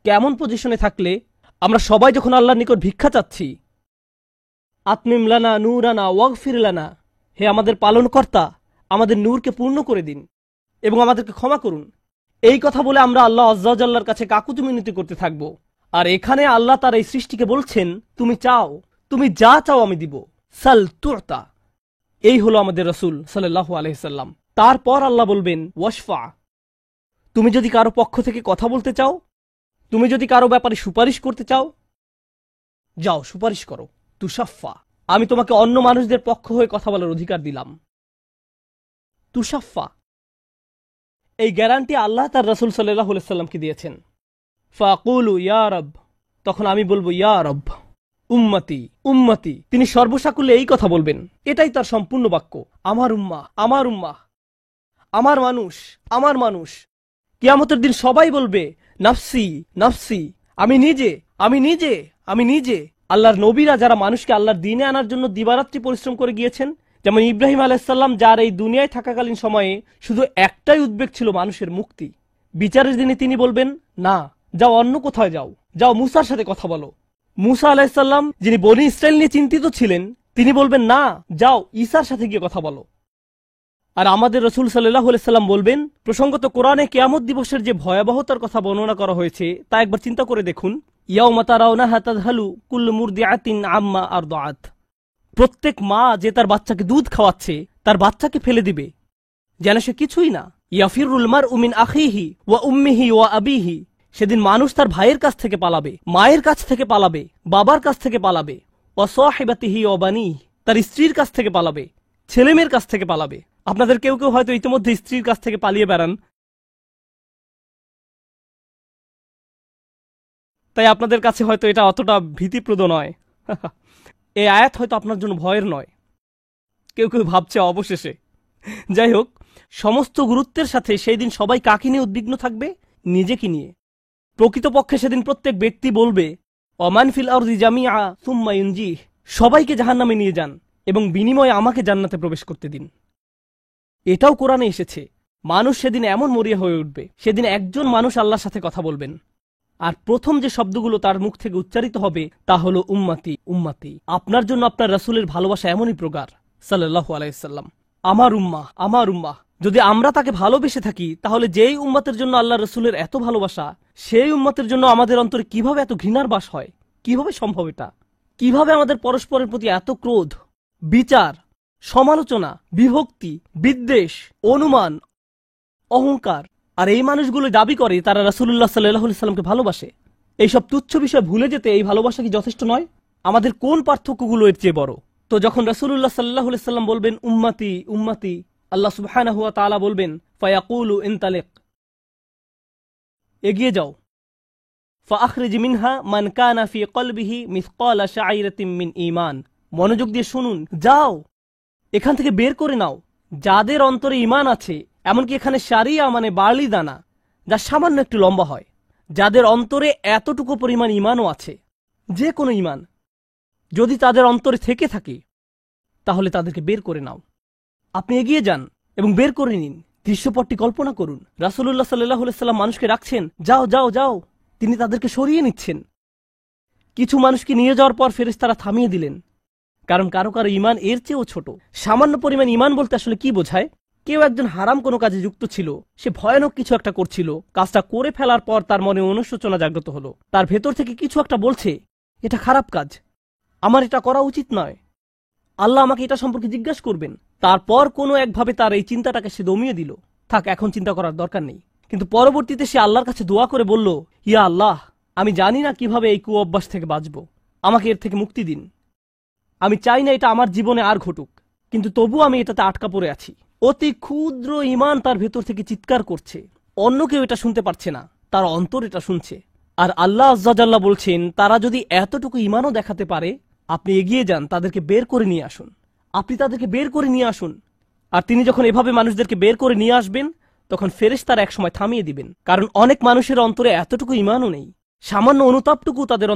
কেমন পজিশনে থাকলে আমরা সবাই যখন আল্লাহর নিকট ভিক্ষা চাচ্ছি, আতমিম লানা নূরানা ওয়াগফির লানা, হে আমাদের পালনকর্তা, আমাদের নূরকে পূর্ণ করে দিন এবং আমাদেরকে ক্ষমা করুন, এই কথা বলে আমরা আল্লাহ আজ্জা ওয়া জাল্লার কাছে কাকুতি মিনতি করতে থাকব। আর এখানে আল্লাহ তার এই সৃষ্টিকে বলছেন তুমি চাও, তুমি যা চাও আমি দিব। সাল তুতা, এই হলো আমাদের রাসূল সাল্লাল্লাহু আলাইহি সাল্লাম। তারপর আল্লাহ বলবেন ওয়াশফা, তুমি যদি কারো পক্ষ থেকে কথা বলতে চাও, তুমি যদি কারো ব্যাপারে সুপারিশ করতে চাও, যাও সুপারিশ করো। তুশাফা, আমি তোমাকে অন্য মানুষদের পক্ষ হয়ে কথা বলার অধিকার দিলাম। তুশাফা, এই গ্যারান্টি আল্লাহ তার রাসূল সাল্লাল্লাহু আলাইহি সাল্লামকে দিয়েছেন। ফাকুলু ইয়া রব, তখন আমি বলবো ইয়া রব, উম্মতি উম্মতি, তিনি সর্বসাকুল্যে এই কথা বলবেন, এটাই তার সম্পূর্ণ বাক্য, আমার উম্মাহ আমার উম্মাহ, আমার মানুষ আমার মানুষ। কিয়ামতের দিন সবাই বলবে নাফসি নাফসি, আমি নিজে আমি নিজে আমি নিজে। আল্লাহর নবীরা যারা মানুষকে আল্লাহর দ্বীনে আনার জন্য দিবারাত্রি পরিশ্রম করে গিয়েছেন, যেমন ইব্রাহিম আলাইহিস সালাম, যার এই দুনিয়ায় থাকাকালীন সময়ে শুধু একটাই উদ্বেগ ছিল মানুষের মুক্তি। বিচারের দিনে তিনি বলবেন না, যাও অন্য কোথায় যাও, যাও মুসার সাথে কথা বলো। মুসা আলাইহিস সালাম, যিনি বনী ইসরাইল নিয়ে চিন্তিত ছিলেন, তিনি বলবেন না, যাও ঈসার সাথে গিয়ে কথা বলো। আর আমাদের রাসূল সাল্লাল্লাহু আলাইহি সাল্লাম বলবেন, প্রসঙ্গত কোরআনে কিয়ামত দিবসের যে ভয়াবহতার কথা বর্ণনা করা হয়েছে তা একবার চিন্তা করে দেখুন। ইয়াউমা তারাউনাহা তাযহালু কুল্লু মুরদিআতিন আম্মা আরদাআত, প্রত্যেক মা যে তার বাচ্চাকে দুধ খাওয়াচ্ছে তার বাচ্চাকে ফেলে দিবে যেন সে কিছুই না। ইয়াফিরুল মারউ মিন আখিহি ওয়া উম্মিহি ওয়া আবিহি, সেদিন মানুষ তার ভাইয়ের কাছ থেকে পালাবে, মায়ের কাছ থেকে পালাবে, বাবার কাছ থেকে পালাবে। ওয়া সাহিবাতিহি ওয়া বানিহি, তার স্ত্রীর কাছ থেকে পালাবে, ছেলেমেয়ের কাছ থেকে পালাবে। আপনাদের কেউ কেউ হয়তো ইতিমধ্যে স্ত্রীর কাছ থেকে পালিয়ে বেড়ান, তাই আপনাদের কাছে হয়তো এটা অতটা ভীতিপ্রদ নয়। এই আয়াত হয়তো আপনার জন্য ভয়ের নয়, কেউ কেউ ভাবছে অবশেষে। যাই হোক, সমস্ত গুরুত্বের সাথে সেই দিন সবাই কাকে নিয়ে উদ্বিগ্ন থাকবে? নিজেকে নিয়ে। প্রকৃতপক্ষে সেদিন প্রত্যেক ব্যক্তি বলবে ওমান ফিল আরদি জামিআ সুম্মা ইউনজিহ, সবাইকে জাহান্নামে নিয়ে যান এবং বিনিময়ে আমাকে জান্নাতে প্রবেশ করতে দিন। এটাও কোরআনে এসেছে। মানুষ সেদিন এমন মরিয়া হয়ে উঠবে, সেদিন একজন মানুষ আল্লাহর সাথে কথা বলবেন, আর প্রথম যে শব্দগুলো তার মুখ থেকে উচ্চারিত হবে তা হলো উম্মতি উম্মতি। আপনার জন্য আপনার রাসূলের ভালোবাসা এমনই প্রগাঢ় সাল্লাল্লাহু আলাইহি সাল্লাম, আমার উম্মাহ আমার উম্মাহ। যদি আমরা তাকে ভালোবেসে থাকি, তাহলে যেই উম্মতের জন্য আল্লাহ রাসূলের এত ভালোবাসা, সেই উম্মতের জন্য আমাদের অন্তরে কিভাবে এত ঘৃণার বাস হয়? কিভাবে সম্ভব এটা? কিভাবে আমাদের পরস্পরের প্রতি এত ক্রোধ, বিচার, সমালোচনা, বিভক্তি, বিদ্বেষ, অনুমান, অহংকার? আর এই মানুষগুলো দাবি করে তারা রাসূলুল্লাহ সাল্লাল্লাহু আলাইহি সাল্লামকে ভালোবাসে। এইসব তুচ্ছ বিষয় ভুলে যেতে এই ভালোবাসা কি যথেষ্ট নয়? আমাদের কোন পার্থক্যগুলো এর চেয়ে বড়? তো যখন রাসূলুল্লাহ সাল্লাল্লাহু আলাইহি সাল্লাম বলবেন উম্মতি উম্মতি, আল্লাহ সুবহানাহু ওয়া তাআলা বলবেন ফায়াকুলু ইনতালিক, এগিয়ে যাও। ফাআখরিজ মিনহা মান কানা ফি কলবিহি মিসকালা শাইরাতিন মিন ঈমান, মনোযোগ দিয়ে শুনুন, যাও এখান থেকে বের করে নাও যাদের অন্তরে ঈমান আছে, এমনকি এখানে শারিয়া মানে বার্লি দানা, যা সামান্য একটু লম্বা হয়, যাদের অন্তরে এতটুকু পরিমাণ ঈমানও আছে, যে কোনো ঈমান যদি তাদের অন্তরে থেকে থাকে, তাহলে তাদেরকে বের করে নাও। আপনি এগিয়ে যান এবং বের করে নিন। দৃশ্যপটটি কল্পনা করুন। রাসূলুল্লাহ সাল্লাল্লাহু আলাইহি সাল্লাম মানুষকে রাখছেন, যাও যাও যাও, তিনি তাদেরকে সরিয়ে নিচ্ছেন। কিছু মানুষকে নিয়ে যাওয়ার পর ফেরেশতারা থামিয়ে দিলেন, কারণ কারো কারো ঈমান এর চেয়েও ছোট। সামান্য পরিমাণ ঈমান বলতে আসলে কি বোঝায়? কেউ একজন হারাম কোনো কাজে যুক্ত ছিল, সে ভয়ানক কিছু একটা করছিল, কাজটা করে ফেলার পর তার মনে অনুশোচনা জাগ্রত হলো, তার ভেতর থেকে কিছু একটা বলছে এটা খারাপ কাজ, আমার এটা করা উচিত নয়, আল্লাহ আমাকে এটা সম্পর্কে জিজ্ঞাসা করবেন। তারপর কোনো একভাবে তার এই চিন্তাটাকে সে দমিয়ে দিল, থাক এখন চিন্তা করার দরকার নেই। কিন্তু পরবর্তীতে সে আল্লাহর কাছে দোয়া করে বলল, ইয়া আল্লাহ, আমি জানি না কিভাবে এই কুঅভ্যাস থেকে বাঁচব, আমাকে এর থেকে মুক্তি দিন। আমি চাই না এটা আমার জীবনে আর ঘটুক, কিন্তু তবু আমি এটাতে আটকা পড়ে আছি। অতি ক্ষুদ্র ঈমান তার ভেতর থেকে চিৎকার করছে, অন্য কেউ এটা শুনতে পারছে না, তার অন্তর এটা শুনছে। আর আল্লাহ আজ্জাজাল্লাহ বলছেন, তারা যদি এতটুকু ঈমানও দেখাতে পারে, আপনি এগিয়ে যান, তাদেরকে বের করে নিয়ে আসুন। আপনি তাদেরকে বের করে নিয়ে আসুন। আর তিনি যখন এভাবে মানুষদেরকে বের করে নিয়ে আসবেন, তখন ফেরেশতারা একসময় থামিয়ে দিবেন, কারণ অনেক মানুষের অন্তরে এতটুকু ঈমানও নেই, সামান্য অনুতাপটুকু তাদের